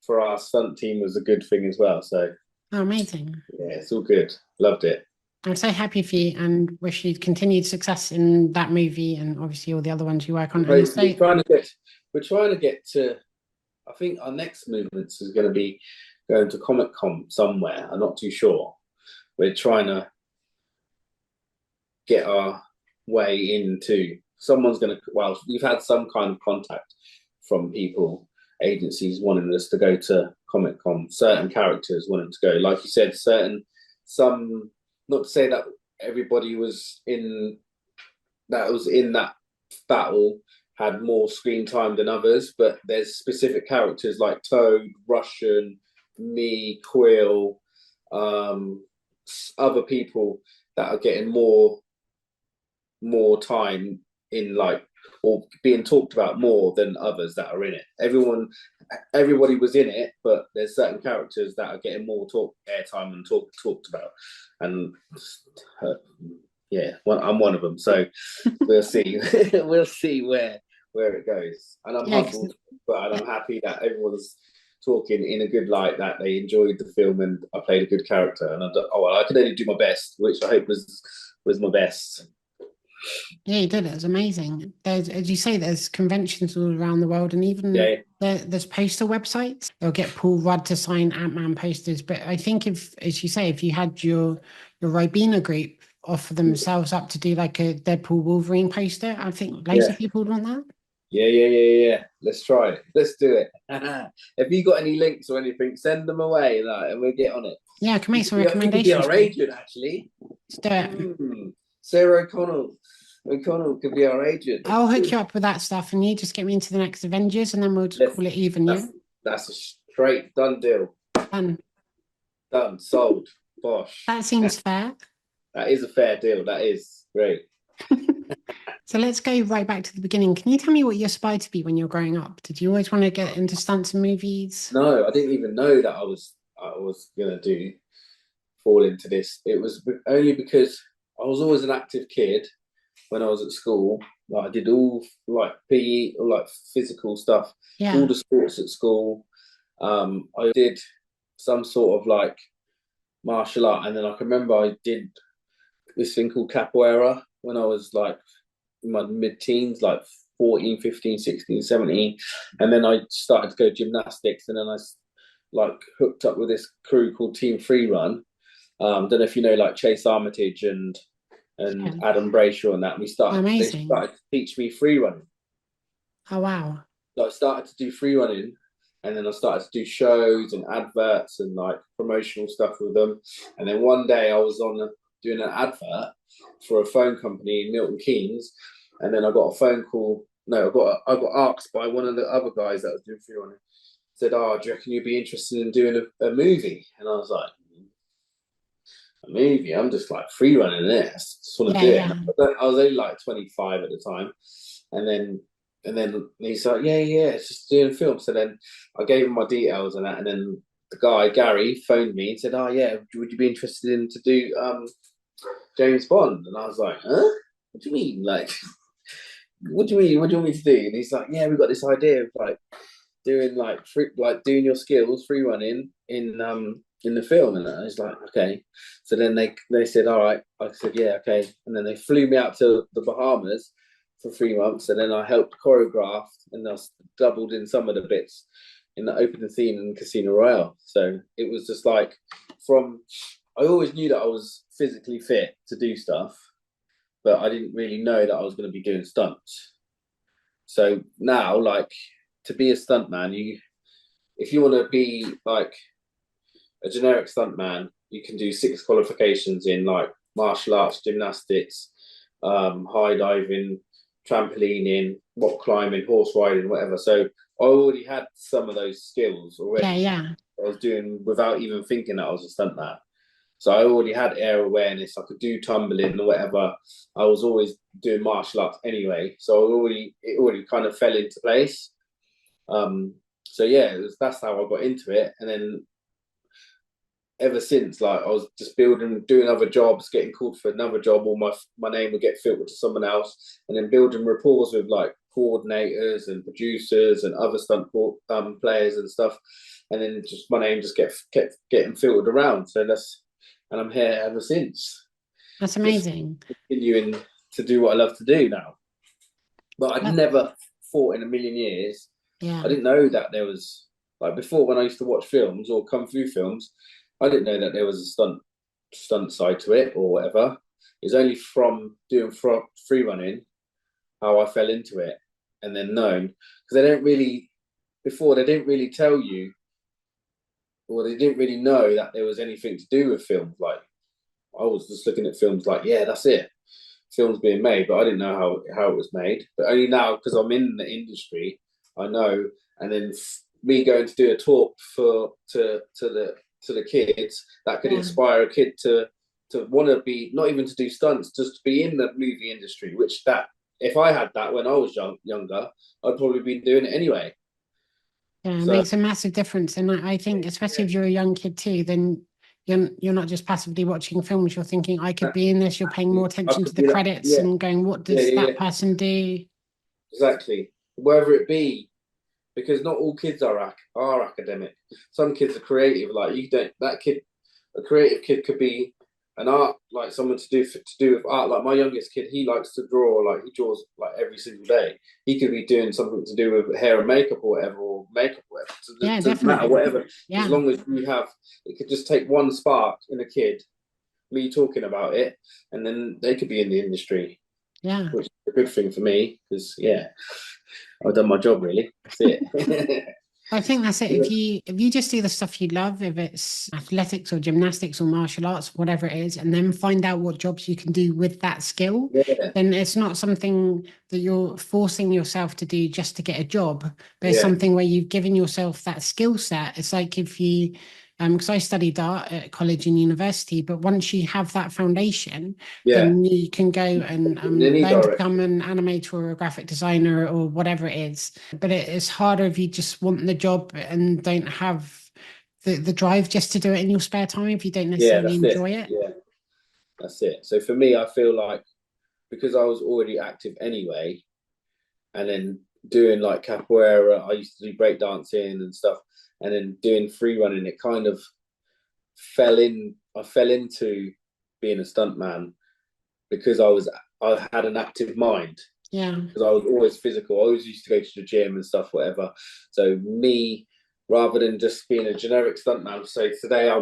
[SPEAKER 1] for our stunt team was a good thing as well. So
[SPEAKER 3] amazing.
[SPEAKER 1] Yeah, it's all good. Loved it.
[SPEAKER 3] I'm so happy for you and wish you continued success in that movie and obviously all the other ones you work on.
[SPEAKER 1] We're trying to get to, I think our next movements is going to be going to Comic-Con somewhere. I'm not too sure. We're trying to get our way into, we've had some kind of contact from people, agencies wanting us to go to Comic-Con, certain characters wanting to go. Like you said, some, not to say that everybody was in that battle had more screen time than others, but there's specific characters like Toad, Russian, me, Quill, other people that are getting more time in like, or being talked about more than others that are in it. Everybody was in it, but there's certain characters that are getting more airtime and talked about. And I'm one of them. So we'll see. We'll see where it goes. And I'm humbled, but I'm happy that everyone's talking in a good light, that they enjoyed the film and I played a good character. And I could only do my best, which I hope was my best.
[SPEAKER 3] Yeah, you did. It was amazing. There's, as you say, there's conventions all around the world, and even there's poster websites. They'll get Paul Rudd to sign Ant-Man posters. But I think if, as you say, if you had your Ribena group offer themselves up to do like a Deadpool Wolverine poster, I think loads of people would want that.
[SPEAKER 1] Yeah. Let's try it. Let's do it. If you got any links or anything, send them away, and we'll get on it.
[SPEAKER 3] Yeah, I can make some recommendations.
[SPEAKER 1] You could be our agent, actually.
[SPEAKER 3] Let's do it.
[SPEAKER 1] Sarah O'Connell could be our agent.
[SPEAKER 3] I'll hook you up with that stuff, and you just get me into the next Avengers, and then we'll just call it even.
[SPEAKER 1] That's a straight done deal. Done. Sold. Bosh.
[SPEAKER 3] That seems fair.
[SPEAKER 1] That is a fair deal. That is great.
[SPEAKER 3] So let's go right back to the beginning. Can you tell me what you aspired to be when you were growing up? Did you always want to get into stunts and movies?
[SPEAKER 1] No, I didn't even know that I was gonna fall into this. It was only because I was always an active kid when I was at school. Like I did all like PE or like physical stuff, all the sports at school. I did some sort of like martial art, and then I can remember I did this thing called capoeira when I was like in my mid-teens, like 14, 15, 16, 17. And then I started to go gymnastics, and then I like hooked up with this crew called Team Free Run. Don't know if you know like Chase Armitage and Adam Brayshaw and that. They started to teach me free running.
[SPEAKER 3] Oh wow.
[SPEAKER 1] So I started to do free running, and then I started to do shows and adverts and like promotional stuff with them. And then one day I was doing an advert for a phone company in Milton Keynes, and then I got a phone call. No, I got asked by one of the other guys that was doing free running. Said, "Oh, do you reckon you'd be interested in doing a movie?" And I was like, "A movie? I'm just like free running it. I just want to do it." I was only like 25 at the time, and then he's like, "Yeah, it's just doing a film." So then I gave him my details and that, and then the guy Gary phoned me and said, "Oh yeah, would you be interested in to do James Bond?" And I was like, "Huh? What do you mean? Like, what do you mean? What do you want me to do?" And he's like, "Yeah, we've got this idea of like doing doing your skills free running in the film." And I was like, "Okay." So then they said, "All right." I said, "Yeah, okay." And then they flew me out to the Bahamas for 3 months, and then I helped choreograph, and I doubled in some of the bits in the opening theme in Casino Royale. So it was just like I always knew that I was physically fit to do stuff, but I didn't really know that I was going to be doing stunts. So now, like, to be a stuntman, if you want to be like a generic stuntman, you can do 6 qualifications in like martial arts, gymnastics, high diving, trampolining, rock climbing, horse riding, whatever. So I already had some of those skills already.
[SPEAKER 3] Yeah.
[SPEAKER 1] I was doing without even thinking that I was a stuntman. So I already had air awareness. I could do tumbling or whatever. I was always doing martial arts anyway. So it already kind of fell into place. So yeah, that's how I got into it. And then ever since, like, I was just doing other jobs, getting called for another job, or my name would get filtered to someone else, and then building rapport with like coordinators and producers and other stunt players and stuff. And then just my name just kept getting filtered around. And I'm here ever since.
[SPEAKER 3] That's amazing.
[SPEAKER 1] Just continuing to do what I love to do now. But I'd never thought in a million years.
[SPEAKER 3] Yeah.
[SPEAKER 1] I didn't know that there was, like, before, when I used to watch films or kung fu films, I didn't know that there was a stunt side to it or whatever. It's only from doing free running how I fell into it, and then known, because they didn't really tell you, or they didn't really know that there was anything to do with films. Like, I was just looking at films like, yeah, that's it, films being made, but I didn't know how it was made. But only now, because I'm in the industry, I know. And then me going to do a talk to to the kids that could
[SPEAKER 3] Yeah.
[SPEAKER 1] inspire a kid to want to be, not even to do stunts, just to be in the movie industry, which that if I had that when I was younger, I'd probably be doing it anyway.
[SPEAKER 3] Yeah, it
[SPEAKER 1] So,
[SPEAKER 3] makes a massive difference. And I think, especially if you're a young kid too, then you're not just passively watching films, you're thinking, I could be in this, you're paying more
[SPEAKER 1] I
[SPEAKER 3] attention to
[SPEAKER 1] could
[SPEAKER 3] the
[SPEAKER 1] be
[SPEAKER 3] credits and going, what does that person do?
[SPEAKER 1] Exactly. Wherever it be, because not all kids are academic. Some kids are creative. Like you don't, that kid, a creative kid could be an art, like someone to do with art. Like my youngest kid, he likes to draw. Like he draws like every single day. He could be doing something to do with hair and makeup or whatever, or makeup or whatever.
[SPEAKER 3] Yeah,
[SPEAKER 1] it doesn't
[SPEAKER 3] definitely.
[SPEAKER 1] matter, whatever.
[SPEAKER 3] Yeah.
[SPEAKER 1] As long as you have, it could just take one spark in a kid, me talking about it, and then they could be in the industry.
[SPEAKER 3] Yeah.
[SPEAKER 1] Which is a good thing for me because I've done my job really. That's it.
[SPEAKER 3] I think that's it. If you just do the stuff you love, if it's athletics or gymnastics or martial arts, whatever it is, and then find out what jobs you can do with that skill, then it's not something that you're forcing yourself to do just to get a job, but it's something where you've given yourself that skill set. It's like if you because I studied art at college and university, but once you have that foundation, then you can go and learn to become an animator or a graphic designer or whatever it is. But it's harder if you just want the job and don't have the drive just to do it in your spare time if you don't necessarily enjoy it.
[SPEAKER 1] Yeah, that's it. So for me, I feel like because I was already active anyway, and then doing like capoeira, I used to do breakdancing and stuff, and then doing free running, it kind of I fell into being a stuntman because I had an active mind.
[SPEAKER 3] Yeah.
[SPEAKER 1] Because I was always physical. I always used to go to the gym and stuff, whatever. So me, rather than just being a generic stuntman, so today I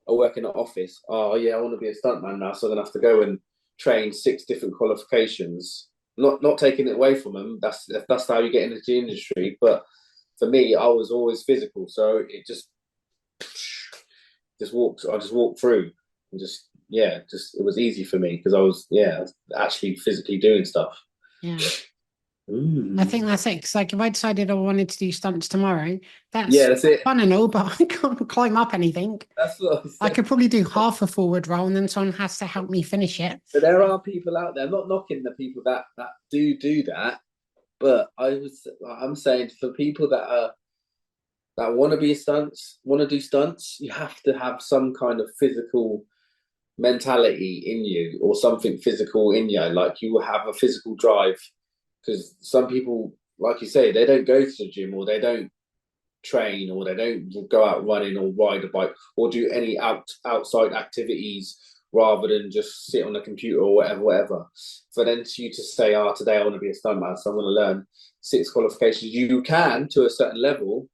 [SPEAKER 1] work in an office. Oh yeah, I want to be a stuntman now, so I'm gonna have to go and train 6 different qualifications. Not taking it away from them. That's how you get into the industry. But for me, I was always physical, so it just walked. I just walked through and just it was easy for me because I was actually physically doing stuff.
[SPEAKER 3] Yeah. I think that's it. Because like if I decided I wanted to do stunts tomorrow, that's
[SPEAKER 1] it.
[SPEAKER 3] fun and all, but I can't climb up anything.
[SPEAKER 1] That's what
[SPEAKER 3] I could probably do half a forward roll, and then someone has to help me finish it.
[SPEAKER 1] But there are people out there. I'm not knocking the people that do that, but I'm saying for people that want to be want to do stunts, you have to have some kind of physical mentality in you or something physical in you. Like you will have a physical drive. Because some people, like you say, they don't go to the gym or they don't train or they don't go out running or ride a bike or do any outside activities rather than just sit on a computer or whatever. For then you to say, today I want to be a stuntman, so I'm going to learn 6 qualifications. You can to a certain level,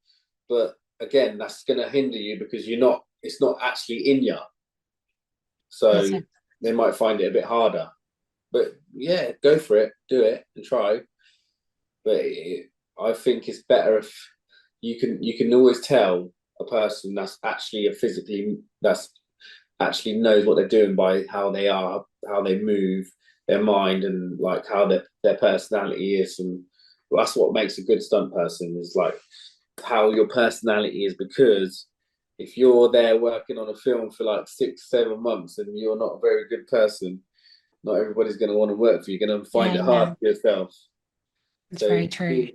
[SPEAKER 1] but again, that's going to hinder you because it's not actually in you. So they might find it a bit harder. But yeah, go for it, do it, and try. But I think it's better if you can always tell a person that's actually that's actually knows what they're doing by how they are, how they move, their mind, and like how their personality is, and that's what makes a good stunt person is like how your personality is. Because if you're there working on a film for like 6-7 months and you're not a very good person, not everybody's going to want to work for you. You're going to find it hard for yourself.
[SPEAKER 3] That's very true.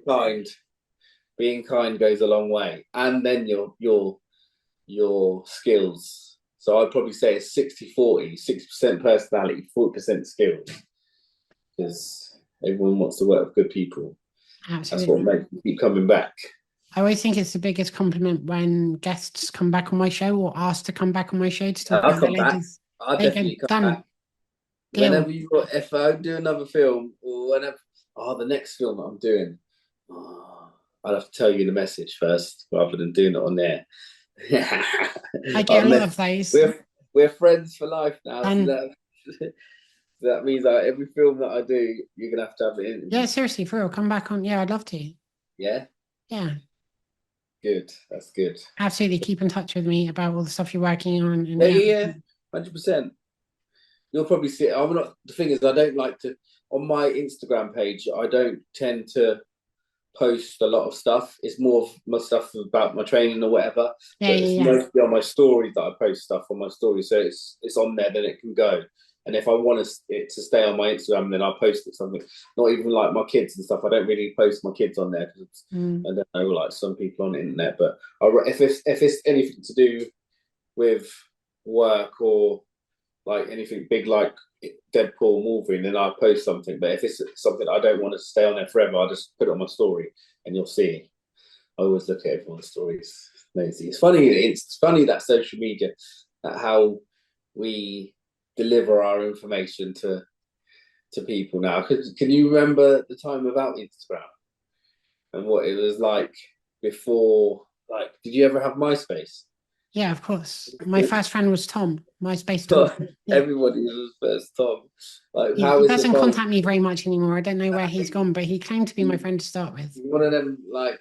[SPEAKER 1] Being kind goes a long way, and then your skills. So I'd probably say it's 60-40, 60% personality, 40% skills, because everyone wants to work with good people.
[SPEAKER 3] Absolutely.
[SPEAKER 1] That's what makes me keep coming back.
[SPEAKER 3] I always think it's the biggest compliment when guests come back on my show or asked to come back on my show to talk about their latest.
[SPEAKER 1] I'll definitely come back. Whenever if I do another film or whenever, the next film that I'm doing, I'll have to tell you the message first rather than doing it on there.
[SPEAKER 3] I get a lot of those.
[SPEAKER 1] We're friends for life now. So that means that every film that I do, you're gonna have to have it in.
[SPEAKER 3] Yeah, seriously, for real, come back on. Yeah, I'd love to.
[SPEAKER 1] Yeah.
[SPEAKER 3] Yeah.
[SPEAKER 1] Good. That's good.
[SPEAKER 3] Absolutely, keep in touch with me about all the stuff you're working on. And
[SPEAKER 1] yeah, 100%. You'll probably see it. I'm not. The thing is, I don't like to on my Instagram page. I don't tend to post a lot of stuff. It's more of my stuff about my training or whatever.
[SPEAKER 3] Yeah,
[SPEAKER 1] But it's
[SPEAKER 3] yeah.
[SPEAKER 1] mostly on my stories that I post stuff on my story. So it's on there, then it can go. And if I want it to stay on my Instagram, then I'll post it something. Not even like my kids and stuff. I don't really post my kids on there because I don't know, like some people on the internet. But if it's anything to do with work or like anything big like Deadpool Wolverine, then I'll post something. But if it's something I don't want to stay on there forever, I'll just put it on my story and you'll see. I always look at everyone's stories. It's funny. It's funny that social media, that how we deliver our information to people now. Can you remember the time without Instagram and what it was like before? Like, did you ever have MySpace?
[SPEAKER 3] Yeah, of course. My first friend was Tom, MySpace Tom. Yeah.
[SPEAKER 1] Everybody was first Tom. Like,
[SPEAKER 3] Yeah, he doesn't contact me very much anymore. I don't know where he's gone, but he claimed to be my friend to start with.
[SPEAKER 1] One of them like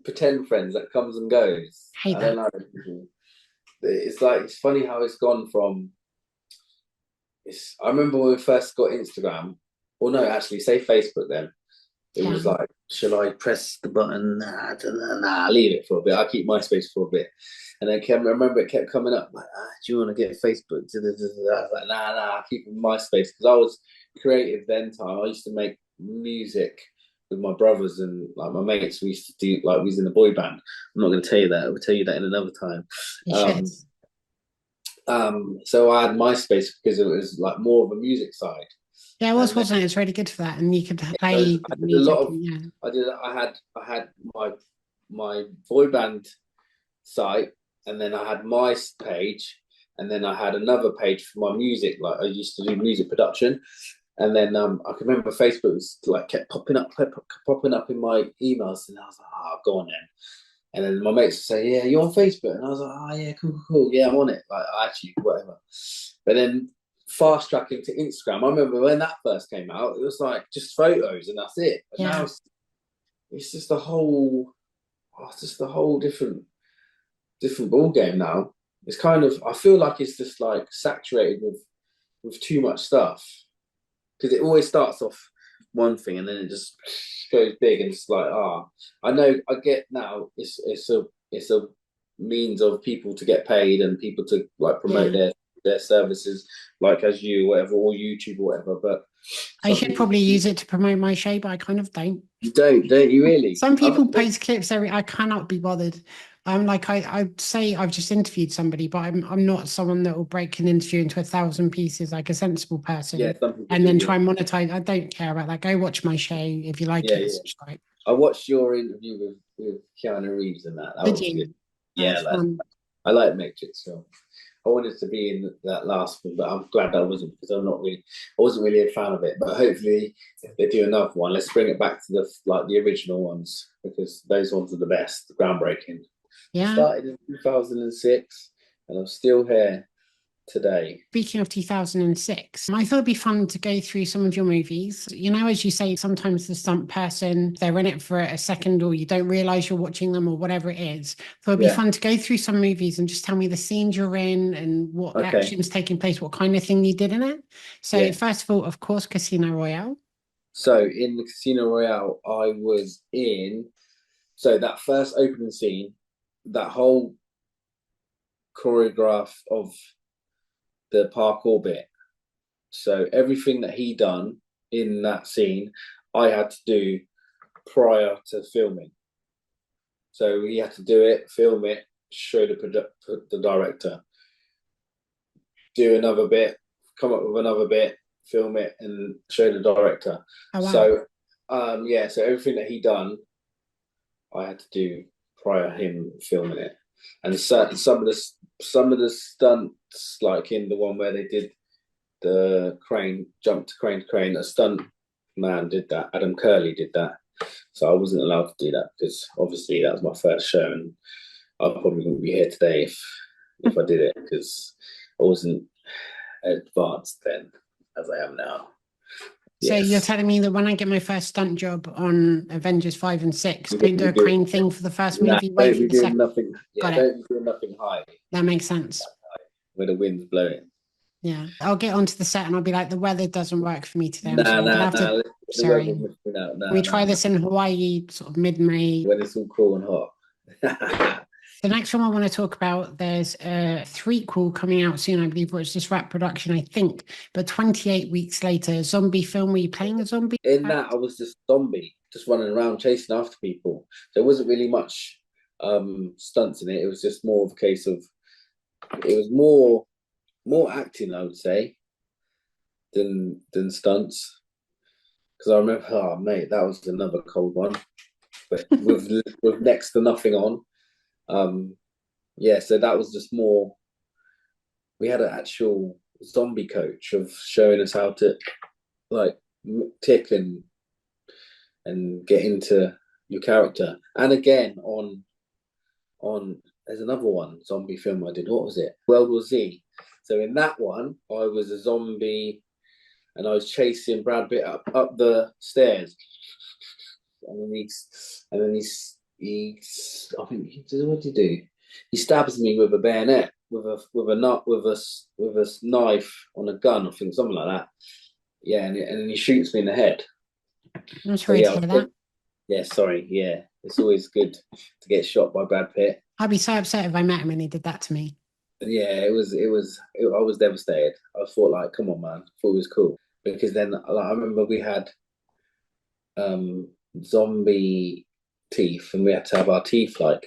[SPEAKER 1] pretend friends that comes and goes.
[SPEAKER 3] Hate that.
[SPEAKER 1] I don't know. It's like, it's funny how it's gone from. I remember when we first got Instagram. Well, no, actually, say Facebook then. It was like, shall I press the button? Nah, leave it for a bit. I'll keep MySpace for a bit. And then I remember it kept coming up, like, do you want to get Facebook? I was like, nah, I'll keep MySpace. Because I was creative then time. I used to make music with my brothers and like my mates. We used to do, like, we was in a boy band. I'm not going to tell you that. I'll tell you that in another time. So I had MySpace because it was like more of a music side.
[SPEAKER 3] Yeah, it was, wasn't it? It's really good for that, and you could play music.
[SPEAKER 1] I had my boy band site, and then I had my page, and then I had another page for my music. Like, I used to do music production, and then I can remember Facebook was like kept popping up in my emails, and I was like, oh, go on then. And then my mates would say, yeah, you're on Facebook, and I was like, oh yeah, cool, yeah, I'm on it. Like, actually, whatever. But then fast tracking to Instagram. I remember when that first came out, it was like just photos and that's it. But now it's just a whole different ball game now. It's kind of, I feel like it's just like saturated with too much stuff, because it always starts off one thing and then it just goes big, and it's like, I know, I get now it's a means of people to get paid and people to like promote their services, like as you, whatever, or YouTube or whatever. But
[SPEAKER 3] I should probably use it to promote my show, but I kind of don't.
[SPEAKER 1] You don't you really?
[SPEAKER 3] Some people post clips I cannot be bothered. I'm like, I'd say I've just interviewed somebody, but I'm not someone that will break an interview into 1,000 pieces like a sensible person.
[SPEAKER 1] Yeah,
[SPEAKER 3] and then try and monetize. I don't care about that. Go watch my show if you like it. Subscribe.
[SPEAKER 1] I watched your interview with Keanu Reeves and that. Did you? Good. Yeah, I like Matrix film. I wanted to be in that last one, but I'm glad that I wasn't, because I wasn't really a fan of it. But hopefully, if they do another one, let's bring it back to the original ones, because those ones are the best, groundbreaking.
[SPEAKER 3] Yeah.
[SPEAKER 1] I started in 2006, and I'm still here today.
[SPEAKER 3] Speaking of 2006, I thought it'd be fun to go through some of your movies. You know, as you say, sometimes the stunt person, they're in it for a second, or you don't realize you're watching them, or whatever it is. So it'd be fun to go through some movies and just tell me the scenes you're in and what action's taking place, what kind of thing you did in it. So first of all, of course, Casino Royale.
[SPEAKER 1] So in the Casino Royale, I was in, so that first opening scene, that whole choreograph of the parkour bit. So everything that he done in that scene, I had to do prior to filming. So he had to do it, film it, show the director, do another bit, come up with another bit, film it, and show the director.
[SPEAKER 3] Oh, wow.
[SPEAKER 1] So so everything that he done, I had to do prior him filming it. And some of the stunts, like in the one where they did the crane, jump to crane, a stunt man did that. Adam Curley did that. So I wasn't allowed to do that, because obviously that was my first show, and I probably wouldn't be here today if I did it, because I wasn't advanced then as I am now.
[SPEAKER 3] So you're telling me that when I get my first stunt job on Avengers 5 and 6, don't do a crane thing for the first movie, wait for the second.
[SPEAKER 1] Don't be doing nothing high.
[SPEAKER 3] That makes sense.
[SPEAKER 1] Where the wind's blowing.
[SPEAKER 3] Yeah, I'll get onto the set and I'll be like, the weather doesn't work for me today. I'm sorry.
[SPEAKER 1] Nah,
[SPEAKER 3] I'm gonna
[SPEAKER 1] nah,
[SPEAKER 3] have to.
[SPEAKER 1] nah. The weather
[SPEAKER 3] Sorry.
[SPEAKER 1] must be out.
[SPEAKER 3] We
[SPEAKER 1] Nah,
[SPEAKER 3] try
[SPEAKER 1] nah, nah.
[SPEAKER 3] this in Hawaii, sort of mid-May.
[SPEAKER 1] When it's all cool and hot.
[SPEAKER 3] The next one I want to talk about, there's a threequel coming out soon, I believe, or it's just wrap production, I think. But 28 weeks later, a zombie film where you're playing a zombie.
[SPEAKER 1] In that, I was just zombie, just running around chasing after people. There wasn't really much stunts in it. It was just more of a case of, it was more acting, I would say, than stunts. Because I remember, oh mate, that was another cold one, but with next to nothing on. Yeah, so that was just more. We had an actual zombie coach of showing us how to like tick and get into your character. And again, on there's another one zombie film I did. What was it? World War Z. So in that one, I was a zombie, and I was chasing Brad Pitt up the stairs, and then he's I think what did he do? He stabs me with a bayonet, with a knife on a gun, I think, something like that. Yeah, and then he shoots me in the head.
[SPEAKER 3] I'm sorry to hear that.
[SPEAKER 1] Yeah, sorry. Yeah, it's always good to get shot by Brad Pitt.
[SPEAKER 3] I'd be so upset if I met him and he did that to me.
[SPEAKER 1] Yeah, I was devastated. I thought, like, come on, man. I thought it was cool because then, like, I remember we had zombie teeth, and we had to have our teeth like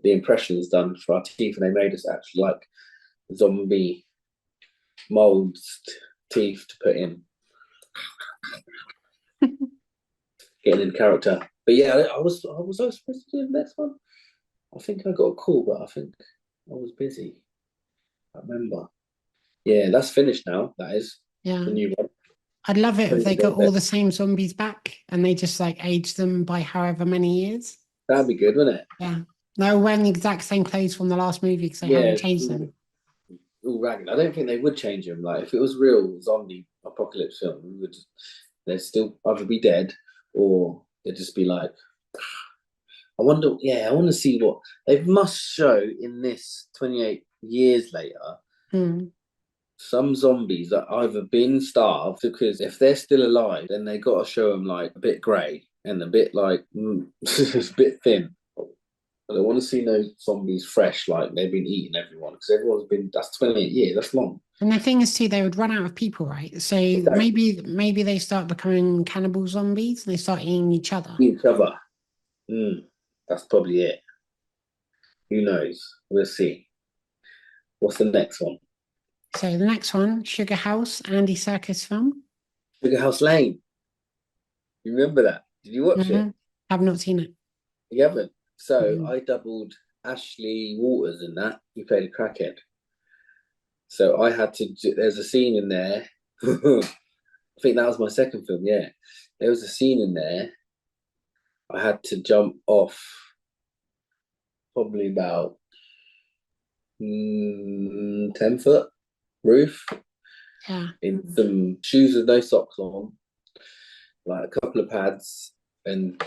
[SPEAKER 1] the impressions done for our teeth, and they made us actually like zombie molds teeth to put in. Getting in character. But yeah, I was supposed to do the next one? I think I got a call, but I think I was busy. I remember. Yeah, that's finished now. That is the new one.
[SPEAKER 3] I'd love it if they got all the same zombies back and they just like aged them by however many years.
[SPEAKER 1] That'd be good, wouldn't it?
[SPEAKER 3] Yeah. They're wearing the exact same clothes from the last movie because they haven't changed them.
[SPEAKER 1] All ragged. I don't think they would change them. Like if it was real zombie apocalypse film, they'd still either be dead or they'd just be like, I wonder, I want to see what they must show in this 28 years later. Some zombies that either been starved, because if they're still alive, then they got to show them like a bit grey and a bit like a bit thin. But I want to see no zombies fresh, like they've been eating everyone, because everyone's been. That's 28 years. That's long. And
[SPEAKER 3] the thing is too, they would run out of people, right? So exactly. maybe they start becoming cannibal zombies and they start eating each other.
[SPEAKER 1] That's probably it. Who knows? We'll see. What's the next one?
[SPEAKER 3] So the next one, Sugarhouse, Andy Serkis film.
[SPEAKER 1] Sugarhouse Lane. You remember that? Did you watch it?
[SPEAKER 3] I've not seen it.
[SPEAKER 1] You haven't? So I doubled Ashley Waters in that. He played a crackhead. So I had to there's a scene in there. I think that was my second film, yeah. There was a scene in there. I had to jump off probably about 10-foot roof in some shoes with no socks on, like a couple of pads, and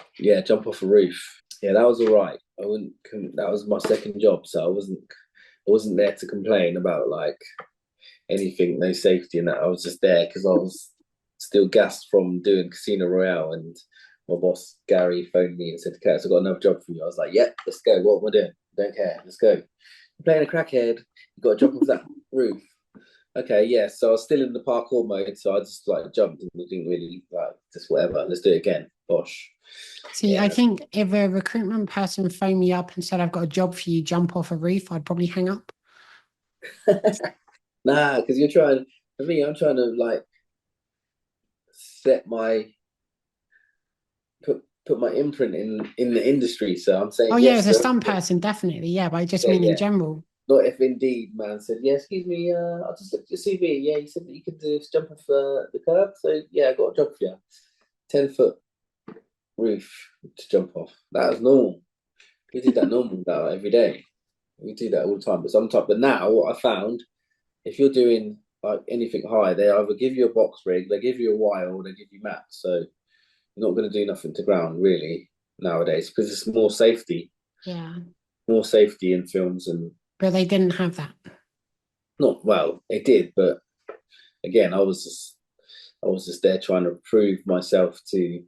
[SPEAKER 1] jump off a roof. Yeah, that was all right. That was my second job, so I wasn't there to complain about like anything, no safety and that. I was just there because I was still gassed from doing Casino Royale, and my boss Gary phoned me and said, "Curtis, I've got another job for you." I was like, "Yep, let's go. What am I doing? Don't care. Let's go. You're playing a crackhead. You got to jump off that roof." Okay, yeah. So I was still in the parkour mode, so I just like jumped and didn't really like just whatever. Let's do it again. Bosh.
[SPEAKER 3] See, I think if a recruitment person phoned me up and said, "I've got a job for you, jump off a roof," I'd probably hang up.
[SPEAKER 1] Nah, because you're trying. For me, I'm trying to like set my put my imprint in the industry. So I'm saying,
[SPEAKER 3] as a stunt person, definitely, but I just mean in general.
[SPEAKER 1] Not if Indeed man said, excuse me, I just looked at your CV. Yeah, you said that you could jump off the curb. So I got a job for you. 10-foot roof to jump off. That was normal. We did that normal every day. We do that all the time. But now what I found, if you're doing like anything high, they either give you a box rig, they give you a wire, or they give you mats. So you're not going to do nothing to ground really nowadays because it's more safety.
[SPEAKER 3] Yeah.
[SPEAKER 1] More safety in films. But
[SPEAKER 3] they didn't have that.
[SPEAKER 1] Not well, they did, but again, I was just there trying to prove myself to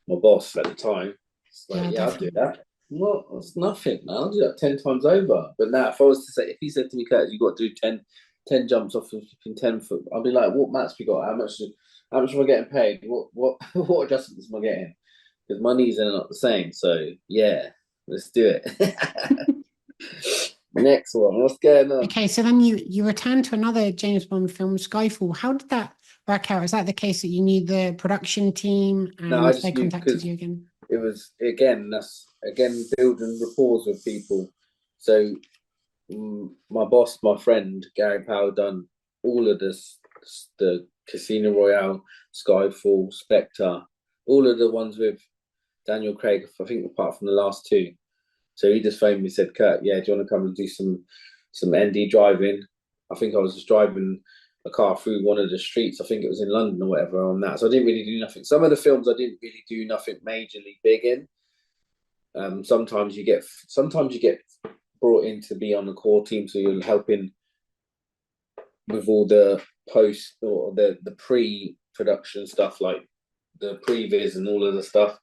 [SPEAKER 1] my boss at the time. It's like,
[SPEAKER 3] Yeah,
[SPEAKER 1] yeah, I'll do
[SPEAKER 3] definitely.
[SPEAKER 1] that. What? That's nothing. Man. I'll do that 10 times over. But now, if I was to say, if he said to me, Curtis, you got to do 10 jumps off of 10 foot, I'll be like, what mats we got? How much am I getting paid? What what adjustments am I getting? Because my knees are not the same. So yeah, let's do it. Next one. What's going on?
[SPEAKER 3] Okay, so then you returned to another James Bond film, Skyfall. How did that work out? Is that the case that you need the production team
[SPEAKER 1] No, I
[SPEAKER 3] and they
[SPEAKER 1] just knew
[SPEAKER 3] contacted
[SPEAKER 1] because
[SPEAKER 3] you again?
[SPEAKER 1] it was that's again building rapport with people. So my boss, my friend Gary Powell, done all of this, the Casino Royale, Skyfall, Spectre, all of the ones with Daniel Craig. I think apart from the last two. So he just phoned me and said, "Kurt, yeah, do you want to come and do some ND driving?" I think I was just driving a car through one of the streets. I think it was in London or whatever on that. So I didn't really do nothing. Some of the films I didn't really do nothing majorly big in. Sometimes you get brought in to be on the core team, so you're helping with all the post or the pre-production stuff, like the previs and all of the stuff.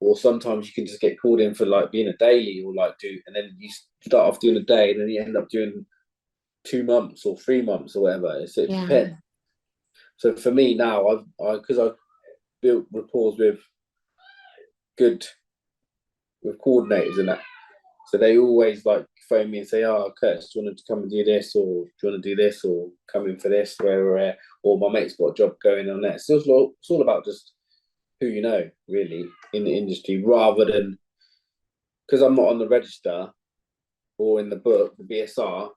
[SPEAKER 1] Or sometimes you can just get called in for like being a daily or like and then you start off doing a day and then you end up doing 2 months or 3 months or whatever. So it
[SPEAKER 3] Yeah.
[SPEAKER 1] depends. So for me now, because I've built rapport good with coordinators and that. So they always like phone me and say, "Oh, Curtis, do you want to come and do this, or do you want to do this, or come in for this, where, or my mate's got a job going on that." So it's all about just who you know, really, in the industry, rather than because I'm not on the register or in the book, the BSR.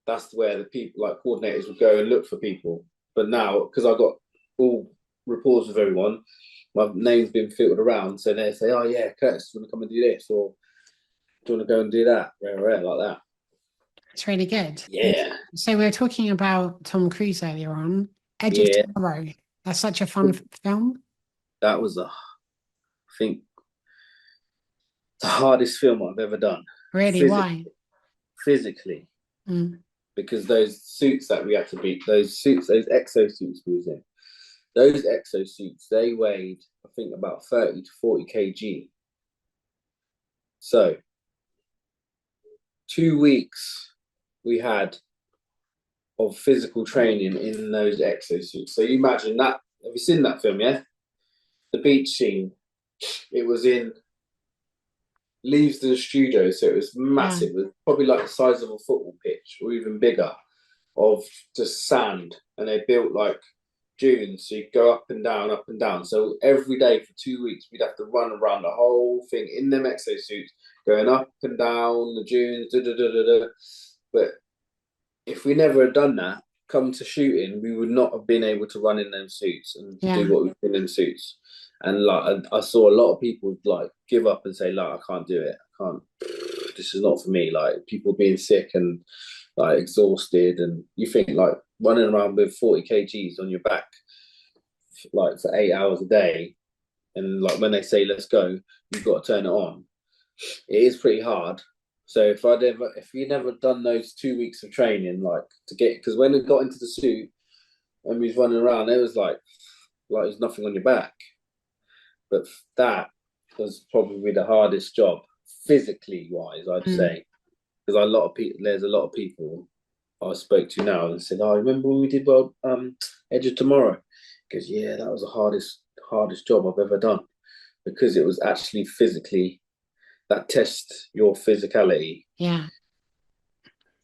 [SPEAKER 1] That's where the people like coordinators would go and look for people. But now, because I got all reports with everyone, my name's been filtered around, so they say, "Oh yeah, Curtis, do you want to come and do this, or do you want to go and do that?" Like that.
[SPEAKER 3] It's really good.
[SPEAKER 1] Yeah,
[SPEAKER 3] So we were talking about Tom Cruise earlier on. Edge of
[SPEAKER 1] yeah.
[SPEAKER 3] Tomorrow. That's such a fun film.
[SPEAKER 1] That was I think the hardest film I've ever done.
[SPEAKER 3] Really? Why?
[SPEAKER 1] Physically,
[SPEAKER 3] Mm.
[SPEAKER 1] because those suits that we had to beat, those exo suits we was in, those exo suits, they weighed, I think, about 30 to 40 kg. So 2 weeks we had of physical training in those exo suits. So you imagine that. Have you seen that film? Yeah, the beach scene. It was in leaves the studio, so it was
[SPEAKER 3] Yeah.
[SPEAKER 1] massive. It was probably like the size of a football pitch, or even bigger, of just sand. And they built like dunes, so you go up and down, up and down. So every day for 2 weeks, we'd have to run around the whole thing in them exosuits, going up and down the dunes. Da, da, da, da, da. But if we never had done that, come to shooting, we would not have been able to run in them suits and do
[SPEAKER 3] Yeah.
[SPEAKER 1] what we've been in suits. And like I saw a lot of people like give up and say, like, I can't do it. I can't. This is not for me. Like people being sick and like exhausted, and you think like running around with 40 kgs on your back, like for 8 hours a day, and like when they say let's go, you've got to turn it on. It is pretty hard. So if you never done those 2 weeks of training, like to get, because when we got into the suit and we was running around, it was like there's nothing on your back. But that was probably the hardest job physically wise, I'd
[SPEAKER 3] Mm.
[SPEAKER 1] say, because there's a lot of people I spoke to now and said, "Oh, remember when we did Edge of Tomorrow?" Because yeah, that was the hardest job I've ever done because it was actually physically that tests your physicality
[SPEAKER 3] Yeah.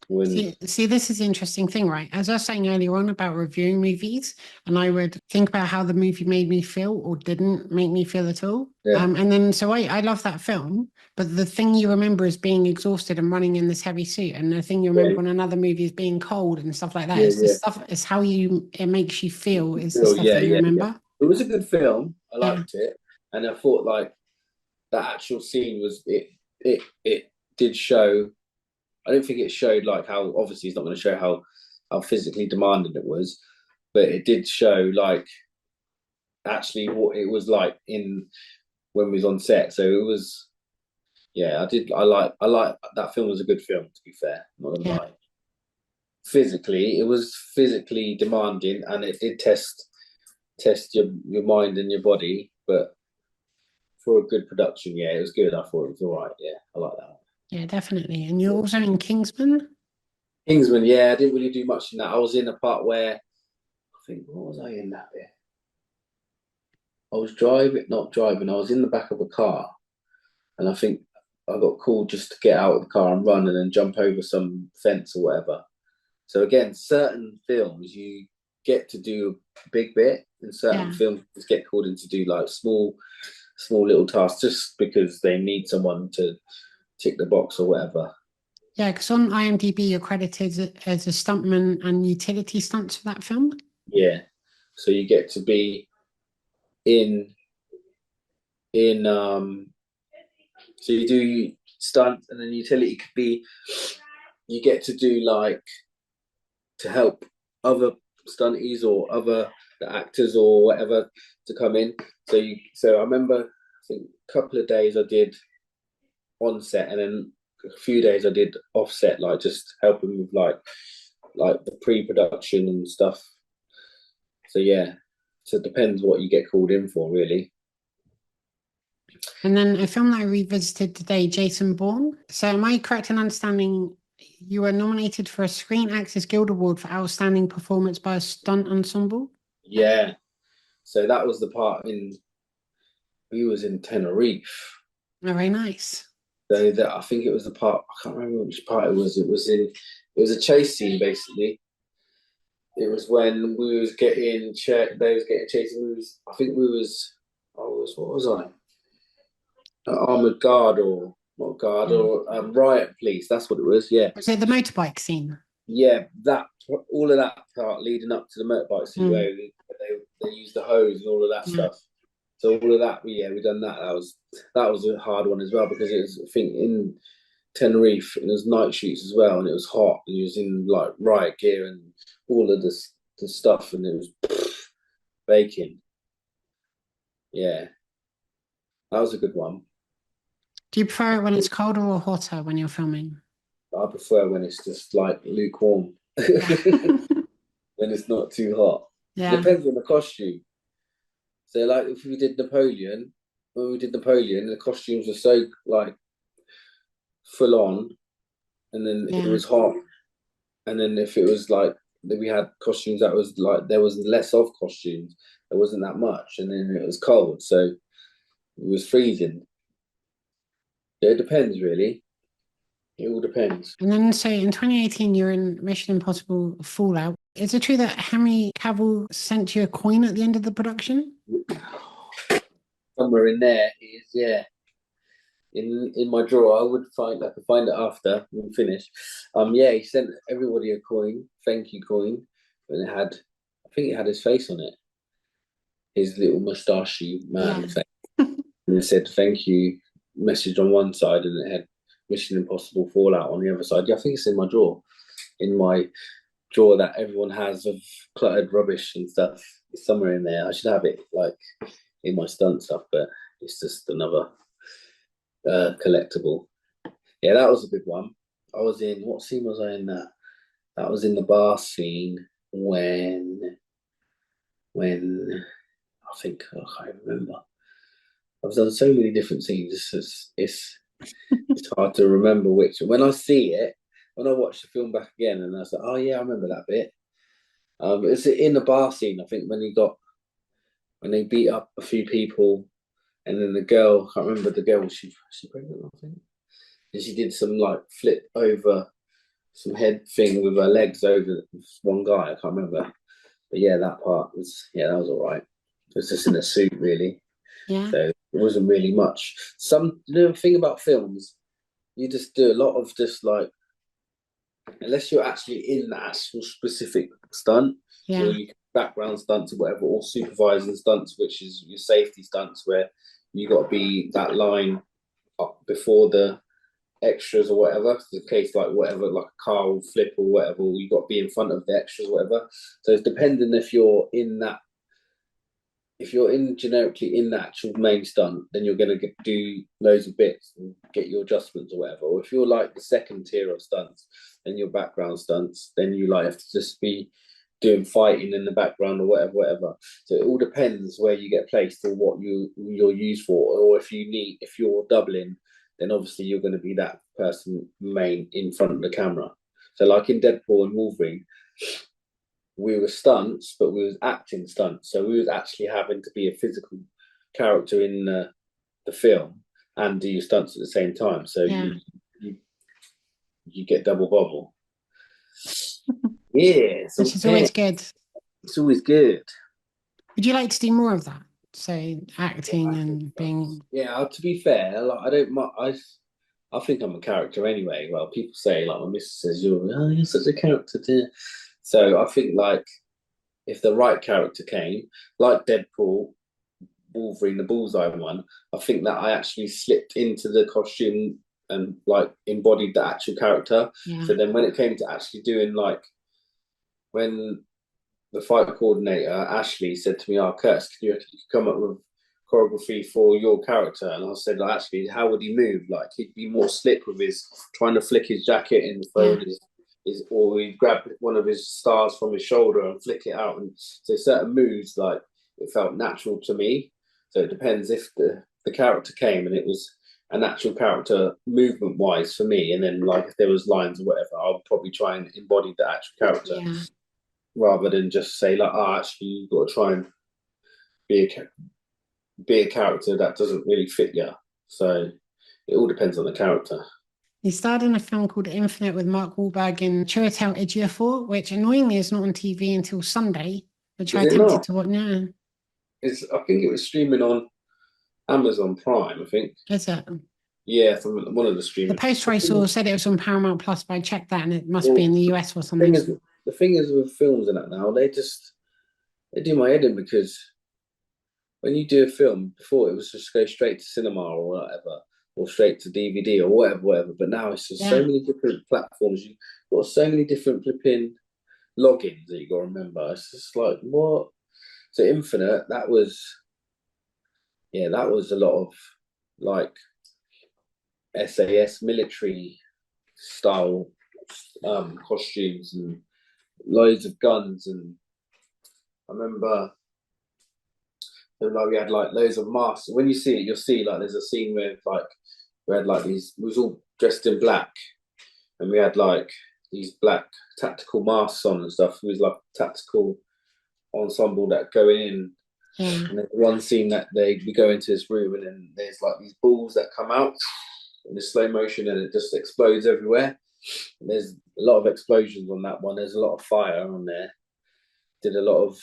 [SPEAKER 1] when
[SPEAKER 3] See, this is the interesting thing, right? As I was saying earlier on about reviewing movies, and I would think about how the movie made me feel or didn't make me feel at all.
[SPEAKER 1] yeah
[SPEAKER 3] And then so I love that film, but the thing you remember is being exhausted and running in this heavy suit, and the thing you
[SPEAKER 1] yeah
[SPEAKER 3] remember on another movie is being cold and stuff like that.
[SPEAKER 1] yeah
[SPEAKER 3] It's the
[SPEAKER 1] yeah
[SPEAKER 3] stuff, it's how it makes you feel is the
[SPEAKER 1] oh
[SPEAKER 3] stuff
[SPEAKER 1] yeah
[SPEAKER 3] that you
[SPEAKER 1] yeah yeah.
[SPEAKER 3] remember.
[SPEAKER 1] It was a good film. I
[SPEAKER 3] Yeah.
[SPEAKER 1] liked it, and I thought like that actual scene was it did show. I don't think it showed like how obviously it's not going to show how physically demanding it was, but it did show like actually what it was like in when we was on set. So it was yeah, I like that film was a good film to be fair. I'm not gonna
[SPEAKER 3] Yeah.
[SPEAKER 1] lie. physically. It was physically demanding, and it did test your mind and your body. But for a good production, yeah, it was good. I thought it was all right. Yeah, I like that.
[SPEAKER 3] Yeah, definitely. And you're also in Kingsman?
[SPEAKER 1] Kingsman, yeah, I didn't really do much in that. I was in a part where I think what was I in that bit? I was not driving. I was in the back of a car, and I think I got called just to get out of the car and run, and then jump over some fence or whatever. So again, certain films you get to do a big bit, and certain films get called in to do like small little tasks just because they need someone to tick the box or whatever.
[SPEAKER 3] Yeah, because on IMDb you're credited as a stuntman and utility stunts for that film.
[SPEAKER 1] Yeah, so you get to be in so you do stunt, and then utility could be you get to do like to help other stunties or other actors or whatever to come in. So I remember I think a couple of days I did on set, and then a few days I did offset, like just helping with like the pre-production and stuff. So yeah, so it depends what you get called in for, really.
[SPEAKER 3] And then a film that I revisited today, Jason Bourne. So am I correct in understanding you were nominated for a Screen Actors Guild Award for Outstanding Performance by a Stunt Ensemble?
[SPEAKER 1] Yeah. So that was the part we was in Tenerife.
[SPEAKER 3] Oh, very nice.
[SPEAKER 1] So that I think it was the part, I can't remember which part it was. It was a chase scene basically. It was when we was getting checked, they was getting chased. I think we was, what was I? Armored guard or not guard or riot police. That's what it was. Yeah.
[SPEAKER 3] Was it the motorbike scene?
[SPEAKER 1] Yeah, all of that part leading up to the motorbike scene where they used the hose and all of that stuff. So all of that, we done that. That was a hard one as well because it was, I think, in Tenerife and it was night shoots as well, and it was hot and you was in like riot gear and all of the stuff, and it was baking. Yeah, that was a good one.
[SPEAKER 3] Do you prefer it when it's colder or hotter when you're filming?
[SPEAKER 1] I prefer when it's just like lukewarm. When it's not too hot.
[SPEAKER 3] Yeah.
[SPEAKER 1] Depends on the costume. So like if we did Napoleon, the costumes were so like full on, and then it was hot. And then if it was like we had costumes that was like there was less of costumes, there wasn't that much, and then it was cold, so it was freezing. Yeah, it depends really. It all depends.
[SPEAKER 3] And then so in 2018 you're in Mission Impossible Fallout. Is it true that Henry Cavill sent you a coin at the end of the production?
[SPEAKER 1] Somewhere in there is, yeah. In my drawer, I could find it after we finish. Yeah, he sent everybody a coin, thank you coin, and I think it had his face on it, his little moustachy man face, and it said thank you message on one side, and it had Mission Impossible Fallout on the other side. Yeah, I think it's in my drawer, that everyone has of cluttered rubbish and stuff. It's somewhere in there. I should have it like in my stunt stuff, but it's just another collectible. Yeah, that was a big one. I was in, what scene was I in that? That was in the bar scene when I think, I can't remember. I've done so many different scenes. It's hard to remember which. When I see it, when I watch the film back again, and I was like, oh yeah, I remember that bit. It's in the bar scene. I think when they beat up a few people, and then the girl, I can't remember the girl. Was she pregnant? I think. And she did some like flip over some head thing with her legs over one guy. I can't remember. But yeah, that part was that was all right. It was just in a suit, really.
[SPEAKER 3] Yeah.
[SPEAKER 1] So it wasn't really much. The thing about films, you just do a lot of just like, unless you're actually in the actual specific stunt, or you background stunts or whatever, or supervising stunts, which is your safety stunts, where you got to be that line up before the extras or whatever. In case like whatever, like a car will flip or whatever, you got to be in front of the extras or whatever. So it's dependent if you're in if you're in generically in the actual main stunt, then you're going to do loads of bits and get your adjustments or whatever. Or if you're like the second tier of stunts and your background stunts, then you like have to just be doing fighting in the background or whatever. So it all depends where you get placed or what you're used for. Or if you're doubling, then obviously you're going to be that person main in front of the camera. So like in Deadpool and Wolverine, we were stunts, but we was acting stunts. So we was actually having to be a physical character in the film and do your stunts at the same time. So you get double bubble. Yeah,
[SPEAKER 3] which is always good.
[SPEAKER 1] It's always good.
[SPEAKER 3] Would you like to do more of that? So acting and being.
[SPEAKER 1] Yeah, to be fair, like I think I'm a character anyway. Well, people say like my missus says you're such a character, dear. So I think like if the right character came, like Deadpool, Wolverine, the Bullseye one, I think that I actually slipped into the costume and like embodied the actual character.
[SPEAKER 3] Yeah.
[SPEAKER 1] So then when it came to actually doing like when the fight coordinator Ashley said to me, "Oh, Curtis, can you come up with choreography for your character?" And I said, like, actually, how would he move? Like he'd be more slick with his trying to flick his jacket and throw his or he'd grab one of his stars from his shoulder and flick it out. And so certain moves, like it felt natural to me. So it depends if the character came and it was a natural character movement wise for me, and then like if there was lines or whatever, I'll probably try and embody the actual character rather than just say like, "Oh, actually, you've got to try and be a character that doesn't really fit you." So it all depends on the character.
[SPEAKER 3] He starred in a film called Infinite with Mark Wahlberg in Chiwetel Ejiofor, which annoyingly is not on TV until Sunday, which I attempted to watch now.
[SPEAKER 1] I think it was streaming on Amazon Prime, I think.
[SPEAKER 3] Is it?
[SPEAKER 1] Yeah, from one of the streaming.
[SPEAKER 3] The poster I saw said it was on Paramount Plus, but I checked that and it must be in the US or something.
[SPEAKER 1] The thing is with films and that now, they do my head in because when you do a film, before it was just go straight to cinema or whatever, or straight to DVD or whatever. But now it's just so many different platforms. You've got so many different flipping logins that you got to remember. It's just like, what? So Infinite, that was a lot of like SAS military style costumes and loads of guns. And I remember like we had like loads of masks. When you see it, you'll see like there's a scene where like we had like these, we was all dressed in black and we had like these black tactical masks on and stuff. It was like tactical ensemble that go in. And there's one scene that we go into this room and then there's like these balls that come out in the slow motion and it just explodes everywhere. And there's a lot of explosions on that one. There's a lot of fire on there. Did a lot of,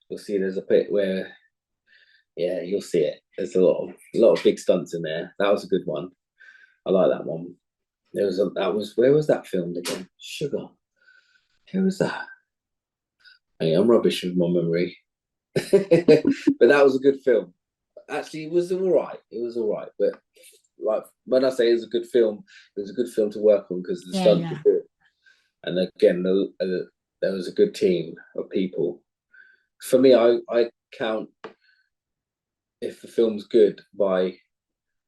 [SPEAKER 1] you'll see there's a bit where, you'll see it. There's a lot of big stunts in there. That was a good one. I like that one. Where was that filmed again? Sugar. Where was that? Hey, I'm rubbish with my memory. But that was a good film. Actually, it was all right. But like when I say it was a good film, it was a good film to work on because the stunts were good. And again, there was a good team of people. For me, I count if the film's good by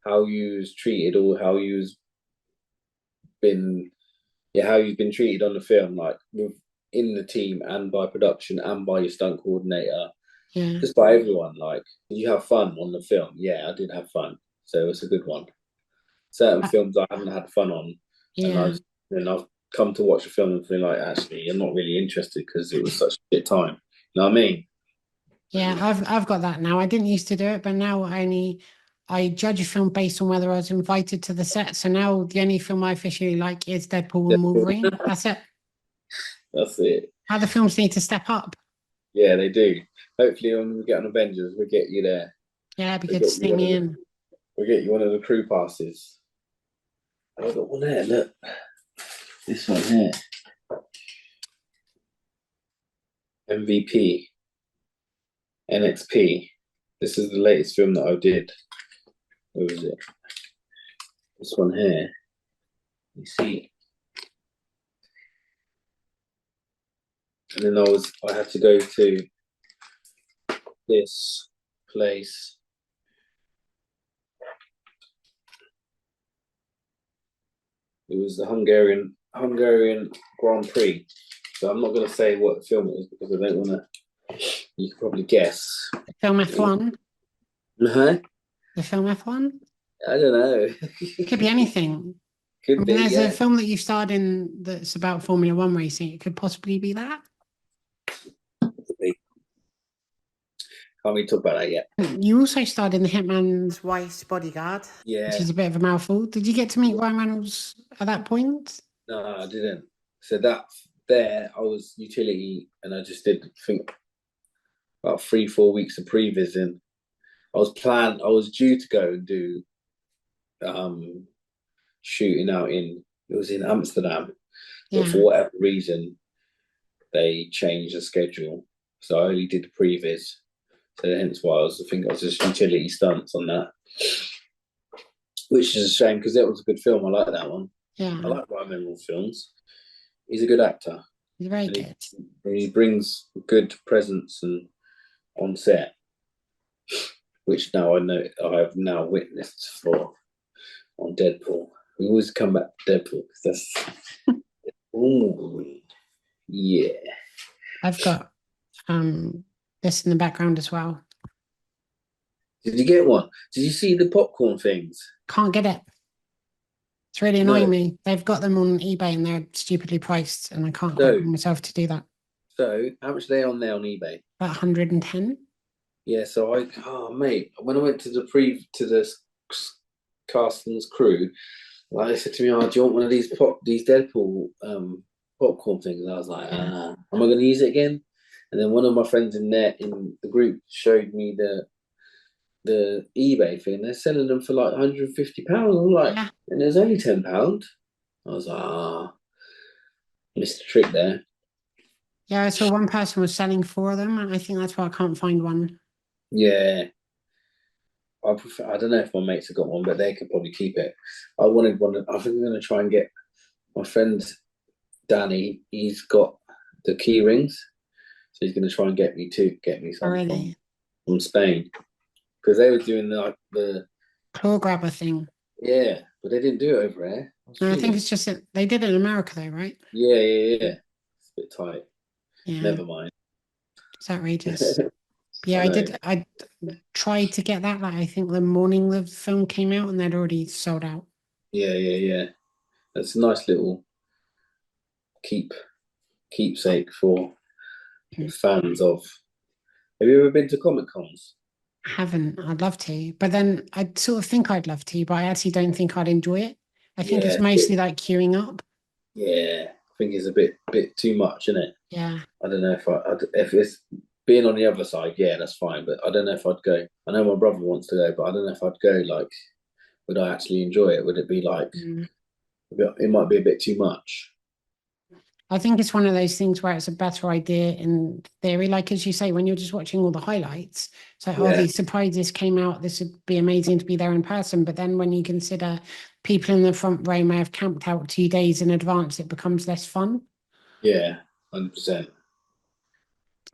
[SPEAKER 1] how you was treated or how you've been treated on the film, like in the team and by production and by your stunt coordinator. Just by everyone. Like, did you have fun on the film? Yeah, I did have fun. So it's a good one. Certain films I haven't had fun on. And I've come to watch a film and feel like, actually, I'm not really interested because it was such a shit time. You know what I mean?
[SPEAKER 3] Yeah, I've got that now. I didn't used to do it, but now I judge a film based on whether I was invited to the set. So now the only film I officially like is Deadpool and Wolverine. That's it.
[SPEAKER 1] That's it.
[SPEAKER 3] Other films need to step up.
[SPEAKER 1] Yeah, they do. Hopefully when we get on Avengers, we'll get you there.
[SPEAKER 3] Yeah, it'd be good to sneak me in.
[SPEAKER 1] We'll get you one of the crew passes. I've got one there, look. This one here. MVP. NXP. This is the latest film that I did. Where was it? This one here. You see. And then I had to go to this place. It was the Hungarian Grand Prix. So I'm not going to say what film it is because I don't want to. You can probably guess.
[SPEAKER 3] Film F1.
[SPEAKER 1] Uh-huh.
[SPEAKER 3] The film F1.
[SPEAKER 1] I don't know.
[SPEAKER 3] It could be anything.
[SPEAKER 1] Could be.
[SPEAKER 3] There's
[SPEAKER 1] Yeah.
[SPEAKER 3] a film that you starred in that's about Formula One racing. It could possibly be that.
[SPEAKER 1] Can't really talk about that yet.
[SPEAKER 3] You also starred in the Hitman's wife's Bodyguard.
[SPEAKER 1] Yeah.
[SPEAKER 3] Which is a bit of a mouthful. Did you get to meet Ryan Reynolds at that point?
[SPEAKER 1] No, I didn't. So that there, I was utility, and I just did think about 3-4 weeks of prevising. I was due to go and do shooting out it was in Amsterdam, but for whatever reason they changed the schedule, so I only did the previs. So hence why I was just utility stunts on that, which is a shame because that was a good film. I like that one.
[SPEAKER 3] Yeah,
[SPEAKER 1] I like Ryan Reynolds films. He's a good actor.
[SPEAKER 3] He's very good.
[SPEAKER 1] He brings good presence and on set, which now I know I have now witnessed for on Deadpool. We always come back to Deadpool because that's oh yeah.
[SPEAKER 3] I've got this in the background as well.
[SPEAKER 1] Did you get one? Did you see the popcorn things?
[SPEAKER 3] Can't get it. It's really annoying me. They've got them on eBay and they're stupidly priced, and I can't bring myself to do that.
[SPEAKER 1] So how much are they on there on eBay?
[SPEAKER 3] About 110.
[SPEAKER 1] Yeah. So mate, when I went to the Carson's crew, like they said to me, "Oh, do you want one of these Deadpool popcorn things?" And I was like, "Am I going to use it again?" And then one of my friends in the group showed me the eBay thing. They're selling them for like £150. I'm like, and there's only £10. I was like, missed the trick there.
[SPEAKER 3] Yeah, I saw one person was selling 4 of them, and I think that's why I can't find one.
[SPEAKER 1] Yeah. I don't know if my mates have got one, but they could probably keep it. I wanted one. I think I'm going to try and get my friend Danny. He's got the key rings, so he's going to try and get me some from Spain, because they were doing the
[SPEAKER 3] claw grabber thing.
[SPEAKER 1] Yeah, but they didn't do it over there.
[SPEAKER 3] No, I think it's just they did it in America though, right?
[SPEAKER 1] Yeah. It's a bit tight.
[SPEAKER 3] Yeah.
[SPEAKER 1] Never mind.
[SPEAKER 3] It's outrageous. Yeah, I tried to get that. Like, I think the morning the film came out, and they'd already sold out.
[SPEAKER 1] Yeah. That's a nice little keepsake for fans of. Have you ever been to Comic Cons?
[SPEAKER 3] I haven't. I'd love to, but then I sort of think I'd love to, but I actually don't think I'd enjoy it. I think it's mostly like queuing up.
[SPEAKER 1] Yeah, I think it's a bit too much, isn't it?
[SPEAKER 3] Yeah.
[SPEAKER 1] I don't know if it's being on the other side. Yeah, that's fine, but I don't know if I'd go. I know my brother wants to go, but I don't know if I'd go. Like, would I actually enjoy it? Would it be like it might be a bit too much?
[SPEAKER 3] I think it's one of those things where it's a better idea in theory. Like, as you say, when you're just watching all the highlights, it's like, oh, these surprises came out. This would be amazing to be there in person. But then when you consider people in the front row may have camped out 2 days in advance, it becomes less fun.
[SPEAKER 1] Yeah, 100%.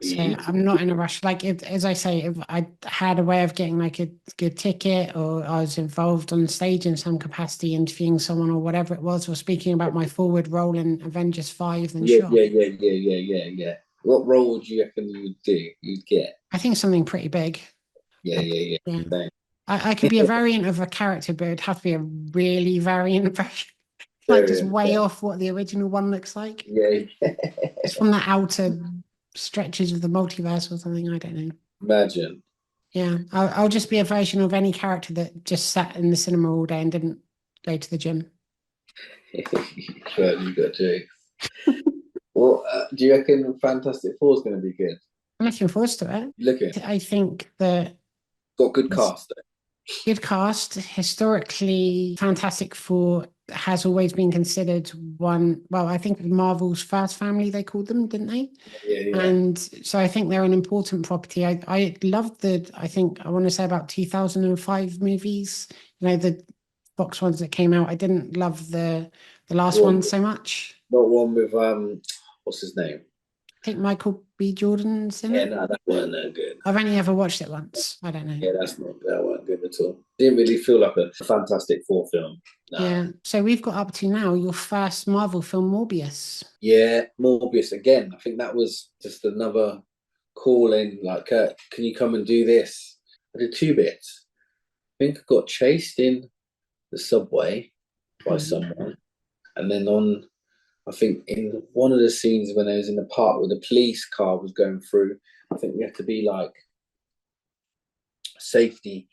[SPEAKER 3] So I'm not in a rush. Like, as I say, if I had a way of getting like a good ticket, or I was involved on stage in some capacity, interviewing someone or whatever it was, or speaking about my forward role in Avengers 5, then sure.
[SPEAKER 1] Yeah. What role would you reckon you'd get?
[SPEAKER 3] I think something pretty big.
[SPEAKER 1] Yeah.
[SPEAKER 3] I could be a variant of a character, but it'd have to be a really variant version. Like, just way off what the original one looks like.
[SPEAKER 1] Yeah.
[SPEAKER 3] It's from the outer stretches of the multiverse or something. I don't know.
[SPEAKER 1] Imagine.
[SPEAKER 3] Yeah, I'll just be a version of any character that just sat in the cinema all day and didn't go to the gym.
[SPEAKER 1] Sure, you got jokes. Well, do you reckon Fantastic Four is going to be good?
[SPEAKER 3] I'm looking forward to it. I think that
[SPEAKER 1] got good cast.
[SPEAKER 3] Good cast. Historically, Fantastic Four has always been considered one. Well, I think Marvel's first family, they called them, didn't they?
[SPEAKER 1] Yeah.
[SPEAKER 3] And so I think they're an important property. I loved I want to say about 2005 movies. You know, the Fox ones that came out. I didn't love the last one so much.
[SPEAKER 1] Not one with what's his name?
[SPEAKER 3] think Michael B. Jordan's in
[SPEAKER 1] Yeah,
[SPEAKER 3] it.
[SPEAKER 1] no, that wasn't no good.
[SPEAKER 3] I've only ever watched it once. I don't know.
[SPEAKER 1] Yeah, that wasn't good at all. Didn't really feel like a Fantastic Four film. No.
[SPEAKER 3] Yeah. So we've got up to now your first Marvel film, Morbius.
[SPEAKER 1] Yeah, Morbius again. I think that was just another call in, like, can you come and do this? I did 2 bits. I think I got chased in the subway by someone, and then I think in one of the scenes when I was in the park where the police car was going through, I think we had to be like safety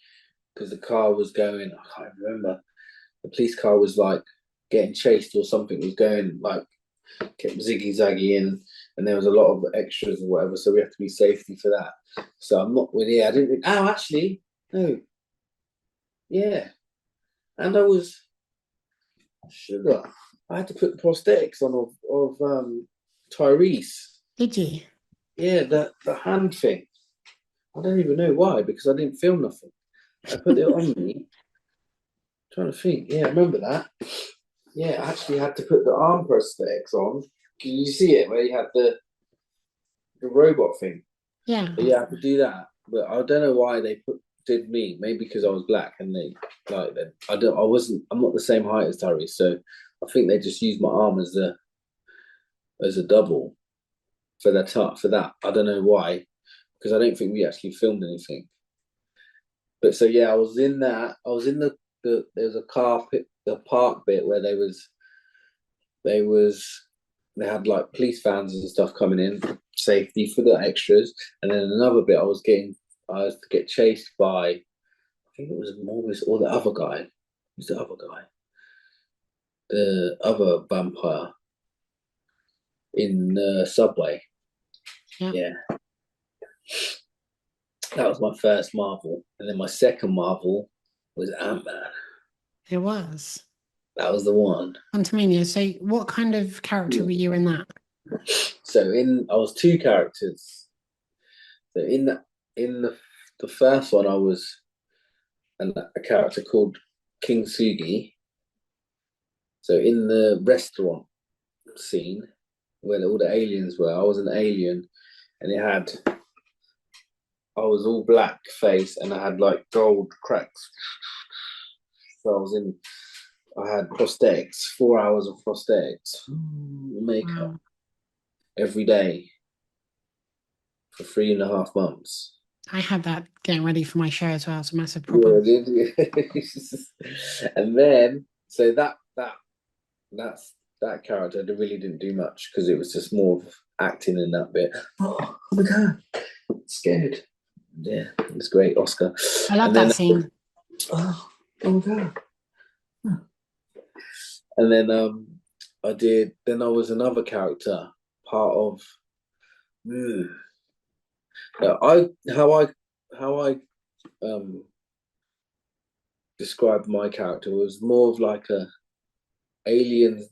[SPEAKER 1] because the car was going. I can't remember. The police car was like getting chased or something. Was going like kept ziggy zaggy in, and there was a lot of extras or whatever. So we have to be safety for that. So I'm not really. I didn't. Oh, actually, no. Yeah, and I was sugar. I had to put the prosthetics on of Tyrese.
[SPEAKER 3] Did you?
[SPEAKER 1] Yeah, the hand thing. I don't even know why, because I didn't film nothing. I put it on me. Trying to think. Yeah, I remember that. Yeah, I actually had to put the arm prosthetics on. Can you see it where you had the robot thing?
[SPEAKER 3] Yeah.
[SPEAKER 1] But yeah, I had to do that. But I don't know why they did me. Maybe because I was black and they like that. I'm not the same height as Tyrese, so I think they just used my arm as a double for that. I don't know why, because I don't think we actually filmed anything. But so yeah, I was in that. I was in the there was a the park bit where they had like police vans and stuff coming in, safety for the extras, and then another bit I was to get chased by, I think it was Morbius or the other guy. Who's the other guy? The other vampire in the subway. Yeah. That was my first Marvel. And then my second Marvel was Ant-Man.
[SPEAKER 3] It was.
[SPEAKER 1] That was the one.
[SPEAKER 3] Quantumania. So what kind of character were you in that?
[SPEAKER 1] So I was 2 characters. So in the first one I was a character called King Sugi. So in the restaurant scene where all the aliens were, I was an alien, and I was all black face and I had like gold cracks. So I had prosthetics, 4 hours of prosthetics, makeup every day for 3.5 months.
[SPEAKER 3] I had that getting ready for my show as well. It's a massive problem.
[SPEAKER 1] Yeah, and then so that character really didn't do much because it was just more of acting in that bit. Oh my god, scared. Yeah, it was great, Oscar.
[SPEAKER 3] I love that scene.
[SPEAKER 1] Oh my god. And then I was another character, part of how I described my character was more of like a alien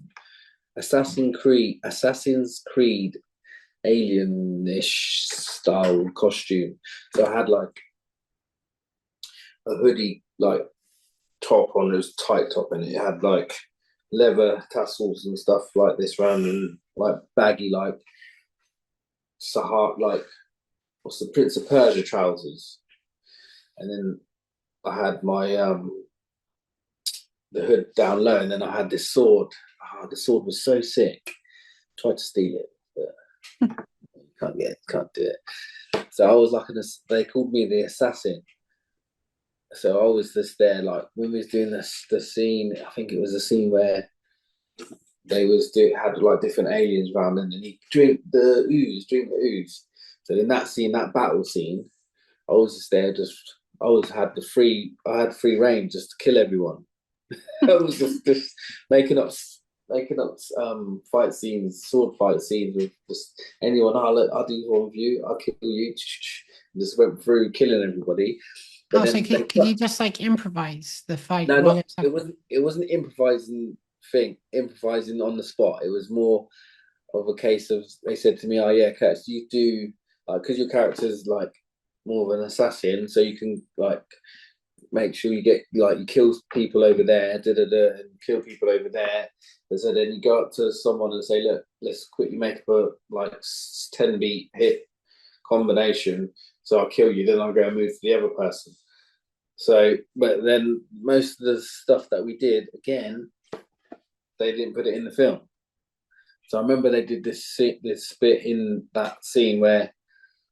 [SPEAKER 1] Assassin's Creed alien-ish style costume. So I had like a hoodie like top on, it was tight top, and it had like leather tassels and stuff like this round, and like baggy like Sahara, like what's the Prince of Persia trousers. And then I had my the hood down low, and then I had this sword. The sword was so sick. Tried to steal it, but can't do it. So I was like they called me the assassin. So I was just there, like when we was doing the scene. I think it was a scene where they had like different aliens around, and then you drink the ooze. So in that scene, that battle scene, I was just there, I had free reign just to kill everyone. I was just making up fight scenes, sword fight scenes with just anyone. I'll do one of you. I'll kill you. Just went through killing everybody.
[SPEAKER 3] But so could you just like improvise the fight?
[SPEAKER 1] No, it wasn't improvising on the spot. It was more of a case of they said to me, "Oh yeah, Curtis, you do because your character's like more of an assassin, so you can like make sure you get like you kill people over there, and kill people over there. And so then you go up to someone and say, look, let's quickly make up a like 10-beat hit combination. So I'll kill you, then I'll go and move to the other person. So, but then most of the stuff that we did, again, they didn't put it in the film. So I remember they did this bit in that scene where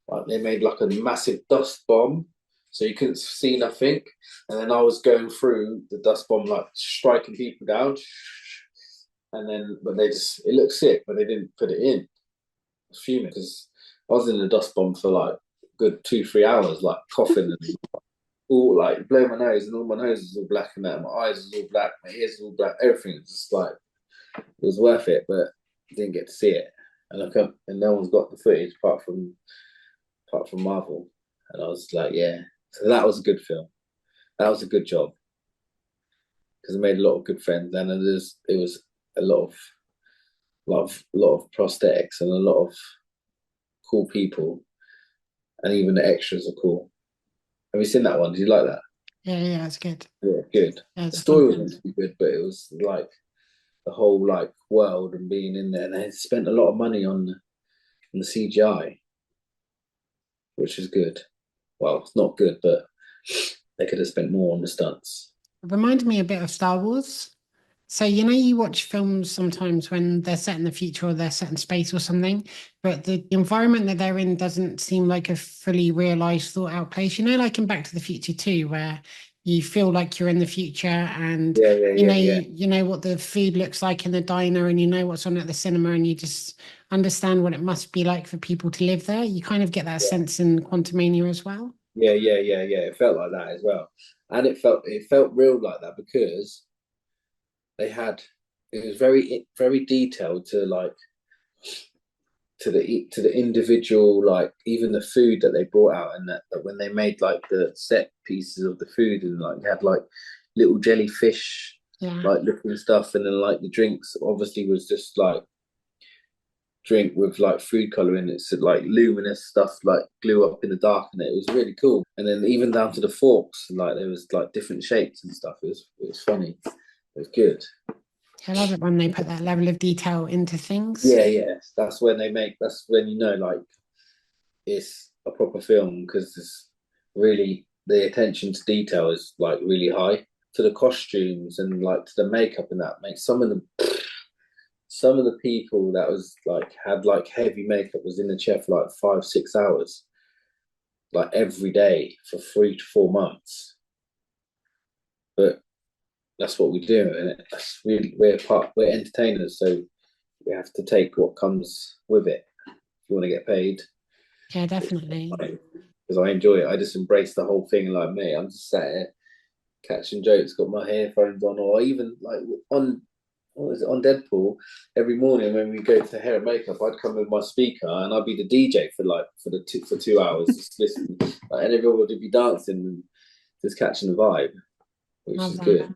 [SPEAKER 1] like, they made like a massive dust bomb, so you couldn't see nothing. And then I was going through the dust bomb, like striking people down. And then, but it looked sick, but they didn't put it in. I was fuming because I was in the dust bomb for like good 2-3 hours, like coughing and all like blowing my nose, and all my nose was all black and that, my eyes was all black, my ears was all black, everything was just like it was worth it, but I didn't get to see it. And and no one's got the footage apart from Marvel. And I was like, yeah. So that was a good film. That was a good job because I made a lot of good friends, and it was a lot of prosthetics and a lot of cool people, and even the extras are cool. Have you seen that one? Did you like that?
[SPEAKER 3] Yeah, it's good.
[SPEAKER 1] Yeah, good.
[SPEAKER 3] Yeah,
[SPEAKER 1] the story was meant to be good, but it was like the whole like world and being in there. And they spent a lot of money on the CGI, which is good. Well, it's not good, but they could have spent more on the stunts.
[SPEAKER 3] It reminded me a bit of Star Wars. So, you watch films sometimes when they're set in the future or they're set in space or something, but the environment that they're in doesn't seem like a fully realized, thought out place. Like in Back to the Future 2, where you feel like you're in the future and you know what the food looks like in the diner and you know what's on at the cinema and you just understand what it must be like for people to live there. You kind of get that sense in Quantumania as well.
[SPEAKER 1] Yeah. It felt like that as well. And it felt real like that because it was very, very detailed to like to the individual, like even the food that they brought out, and that when they made like the set pieces of the food, and like you had like little jellyfish like looking stuff, and then like the drinks obviously was just like drink with like food coloring. It's like luminous stuff like glue up in the dark, and it was really cool. And then even down to the forks, like there was like different shapes and stuff. It was funny. It was good.
[SPEAKER 3] I love it when they put that level of detail into things.
[SPEAKER 1] Yeah. That's when like it's a proper film, because it's really, the attention to detail is like really high, to the costumes and like to the makeup, and that makes some of the people that was like had like heavy makeup was in the chair for like 5-6 hours, like every day for 3 to 4 months. But that's what we do, and we're entertainers, so we have to take what comes with it if you want to get paid.
[SPEAKER 3] Yeah, definitely.
[SPEAKER 1] Because I enjoy it. I just embrace the whole thing. Like me, I'm just sat here catching jokes, got my headphones on, or even like on Deadpool. Every morning when we go to hair and makeup, I'd come with my speaker and I'd be the DJ for 2 hours, just listening, and everyone would be dancing and just catching the vibe, which is good.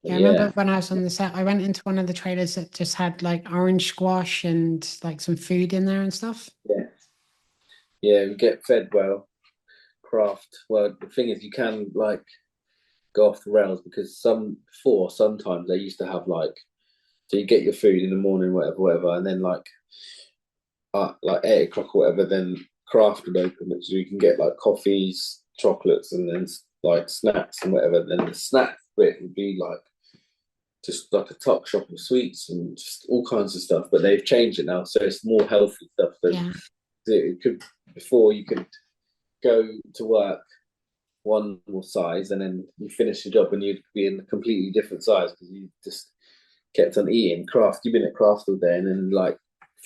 [SPEAKER 3] Yeah, I remember when I was on the set, I went into one of the trailers that just had like orange squash and like some food in there and stuff.
[SPEAKER 1] Yeah, we get fed well. Craft. Well, the thing is, you can like go off the rails, because sometimes they used to have like, so you get your food in the morning, whatever, and then like 8 o'clock or whatever, then Craft would open, which you can get like coffees, chocolates, and then like snacks and whatever. Then the snack bit would be like just like a tuck shop of sweets and just all kinds of stuff. But they've changed it now, so it's more healthy stuff. So before you could go to work one more size, and then you finish your job and you'd be in a completely different size because you just kept on eating Craft. You've been at Craft all day, and then like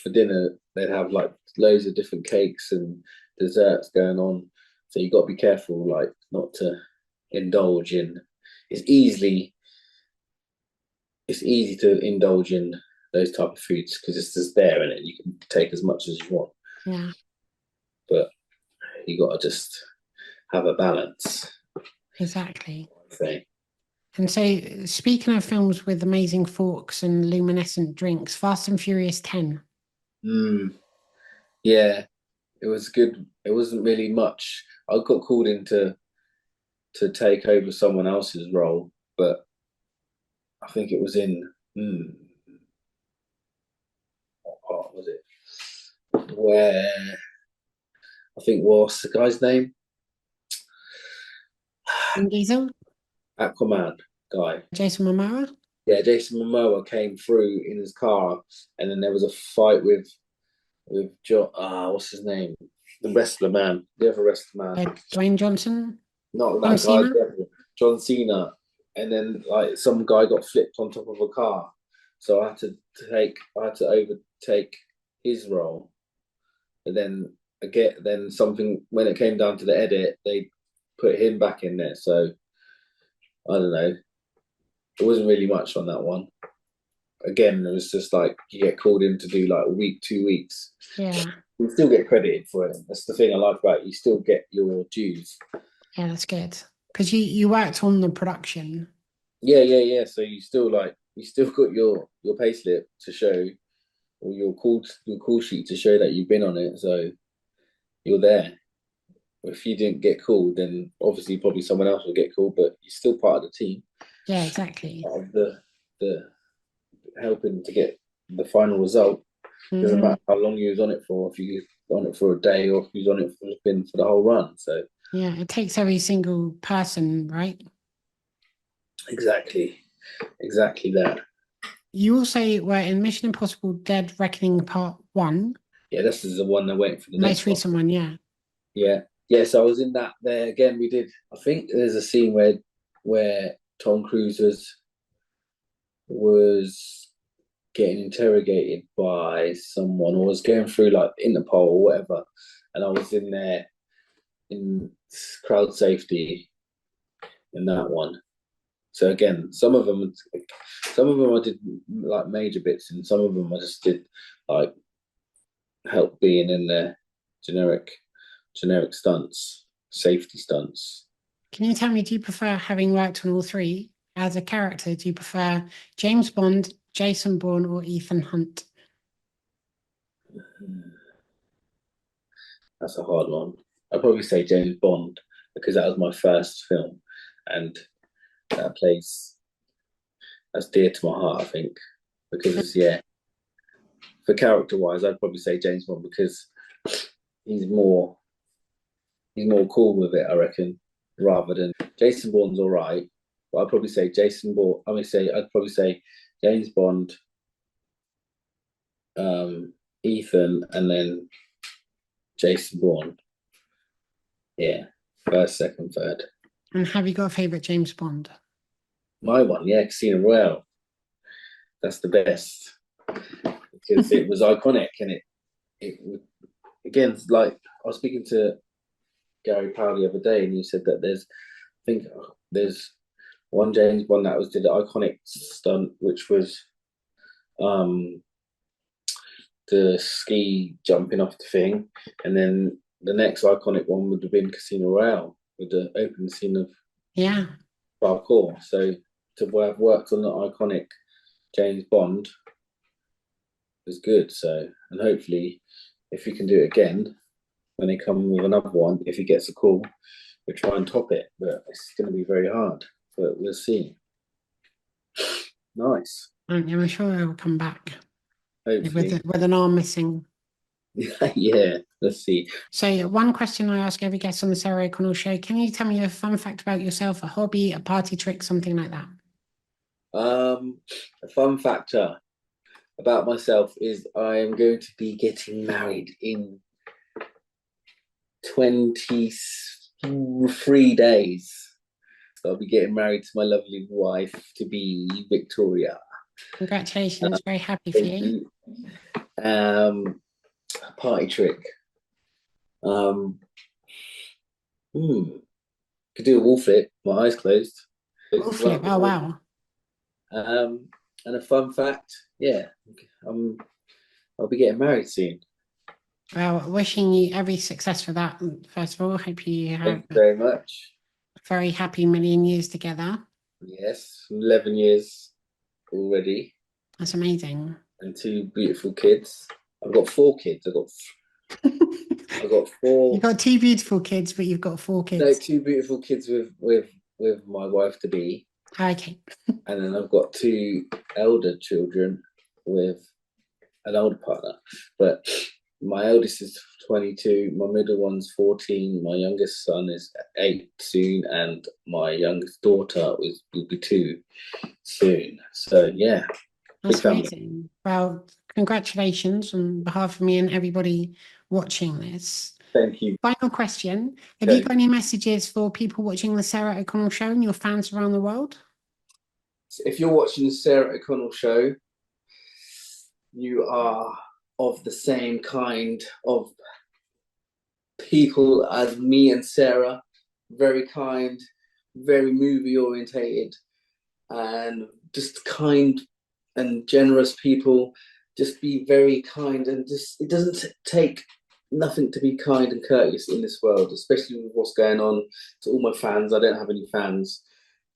[SPEAKER 1] for dinner they'd have like loads of different cakes and desserts going on. So you got to be careful, like not to indulge in. It's easy to indulge in those type of foods because it's just there, and you can take as much as you want.
[SPEAKER 3] Yeah.
[SPEAKER 1] But you got to just have a balance.
[SPEAKER 3] Exactly.
[SPEAKER 1] Thing.
[SPEAKER 3] And so, speaking of films with amazing forks and luminescent drinks, Fast and Furious 10.
[SPEAKER 1] Yeah, it was good. It wasn't really much. I got called into to take over someone else's role, but I think it was in what part was it? Where I think what's the guy's name?
[SPEAKER 3] Vin Diesel,
[SPEAKER 1] Aquaman guy.
[SPEAKER 3] Jason Momoa.
[SPEAKER 1] Yeah, Jason Momoa came through in his car, and then there was a fight with John. What's his name? The wrestler man, the other wrestler man.
[SPEAKER 3] Dwayne Johnson.
[SPEAKER 1] Not
[SPEAKER 3] John
[SPEAKER 1] that guy,
[SPEAKER 3] Cena?
[SPEAKER 1] the other one. John Cena. And then like some guy got flipped on top of a car, so I had to overtake his role. But then again, then something when it came down to the edit, they put him back in there. So I don't know. It wasn't really much on that one. Again, it was just like you get called in to do like a week, 2 weeks.
[SPEAKER 3] Yeah.
[SPEAKER 1] You still get credited for it. That's the thing I like about it. You still get your dues.
[SPEAKER 3] Yeah, that's good. Because you worked on the production.
[SPEAKER 1] Yeah. So you still got your payslip to show, or your call sheet to show that you've been on it. So you're there. If you didn't get called, then obviously probably someone else will get called, but you're still part of the team.
[SPEAKER 3] Yeah, exactly.
[SPEAKER 1] Part of the helping to get the final result. Doesn't matter how long you was on it for, if you was on it for a day or if you was on it for the whole run. So
[SPEAKER 3] yeah, it takes every single person, right?
[SPEAKER 1] exactly that.
[SPEAKER 3] You also were in Mission Impossible Dead Reckoning Part 1.
[SPEAKER 1] Yeah, this is the one they're waiting for the
[SPEAKER 3] Most
[SPEAKER 1] next
[SPEAKER 3] recent one, yeah.
[SPEAKER 1] Yeah, so I was in that there again. We did. I think there's a scene where Tom Cruise was getting interrogated by someone, or was going through like Interpol or whatever, and I was in there in crowd safety in that one. So again, some of them I did like major bits, and some of them I just did like help being in there, generic stunts, safety stunts.
[SPEAKER 3] Can you tell me, do you prefer, having worked on all three, as a character, do you prefer James Bond, Jason Bourne, or Ethan Hunt?
[SPEAKER 1] That's a hard one. I'd probably say James Bond because that was my first film, and that's dear to my heart, I think, because it's for character wise, I'd probably say James Bond because he's more cool with it, I reckon, rather than Jason Bourne's all right, but I'd probably say Jason Bourne. I'd probably say James Bond, Ethan, and then Jason Bourne. Yeah, first, second, third.
[SPEAKER 3] And have you got a favourite James Bond?
[SPEAKER 1] My one, yeah, Casino Royale. That's the best because it was iconic, and it again, like I was speaking to Gary Powell the other day, and he said that there's one James Bond that did an iconic stunt, which was the ski jumping off the thing, and then the next iconic one would have been Casino Royale with the opening scene of parkour. So to have worked on the iconic James Bond was good. So, and hopefully, if we can do it again when they come with another one, if he gets a call, we'll try and top it. But it's going to be very hard. But we'll see. Nice.
[SPEAKER 3] I'm sure he'll come back.
[SPEAKER 1] Hopefully.
[SPEAKER 3] With an arm missing.
[SPEAKER 1] Yeah, let's see.
[SPEAKER 3] So one question I ask every guest on the Sarah O'Connell show, can you tell me a fun fact about yourself, a hobby, a party trick, something like that?
[SPEAKER 1] A fun factor about myself is I am going to be getting married in 23 days. So I'll be getting married to my lovely wife, to be Victoria.
[SPEAKER 3] Congratulations, very happy for you.
[SPEAKER 1] Party trick. Could do a wall flip, my eyes closed.
[SPEAKER 3] Wall flip, oh wow.
[SPEAKER 1] And a fun fact, I'll be getting married soon.
[SPEAKER 3] Well, wishing you every success for that. First of all, hope you have
[SPEAKER 1] Thank you very much.
[SPEAKER 3] A very happy million years together.
[SPEAKER 1] Yes, 11 years already.
[SPEAKER 3] That's amazing.
[SPEAKER 1] And 2 beautiful kids. I've got 4 kids. I've got four.
[SPEAKER 3] You've got two beautiful kids, but you've got four
[SPEAKER 1] No,
[SPEAKER 3] kids.
[SPEAKER 1] two beautiful kids with my wife to be,
[SPEAKER 3] Okay.
[SPEAKER 1] and then I've got two elder children with an older partner. But my eldest is 22, my middle one's 14, my youngest son is 8 soon, and my youngest daughter will be 2 soon. So yeah,
[SPEAKER 3] That's amazing. Well, congratulations on behalf of me and everybody watching this.
[SPEAKER 1] Thank you.
[SPEAKER 3] Final question. Have you got any messages for people watching the Sarah O'Connell show and your fans around the world?
[SPEAKER 1] If you're watching the Sarah O'Connell show, you are of the same kind of people as me and Sarah. Very kind, very movie orientated, and just kind and generous people. Just be very kind, and just it doesn't take nothing to be kind and courteous in this world, especially with what's going on. To all my fans, I don't have any fans.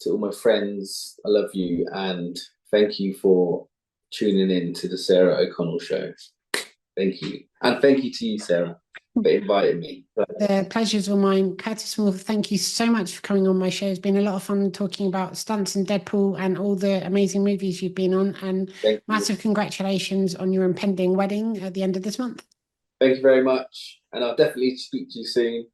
[SPEAKER 1] To all my friends, I love you, and thank you for tuning in to the Sarah O'Connell show. Thank you, and thank you to you, Sarah, for inviting me.
[SPEAKER 3] The pleasure's all mine. Curtis Small, thank you so much for coming on my show. It's been a lot of fun talking about Stunts and Deadpool and all the amazing movies you've been on. And massive congratulations on your impending wedding at the end of this month.
[SPEAKER 1] Thank you very much. And I'll definitely speak to you soon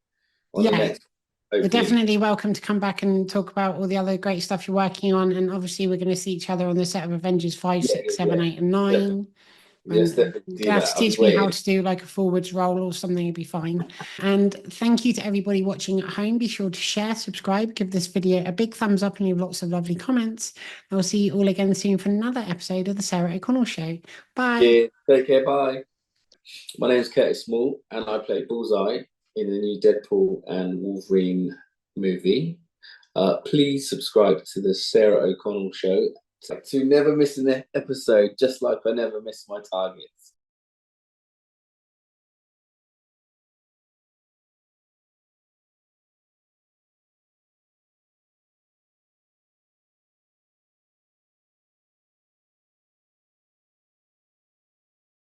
[SPEAKER 1] on the next.
[SPEAKER 3] You're definitely welcome to come back and talk about all the other great stuff you're working on. And obviously, we're going to see each other on the set of Avengers 5, 6, 7, 8, and 9.
[SPEAKER 1] Yes, definitely.
[SPEAKER 3] You have to teach me how to do like a forwards roll or something, it'd be fine. And thank you to everybody watching at home. Be sure to share, subscribe, give this video a big thumbs up, and leave lots of lovely comments. I'll see you all again soon for another episode of the Sarah O'Connell Show. Bye.
[SPEAKER 1] Yeah, take care. Bye. My name's Curtis Small, and I play Bullseye in the new Deadpool and Wolverine movie. Please subscribe to the Sarah O'Connell Show to never miss an episode, just like I never miss my targets.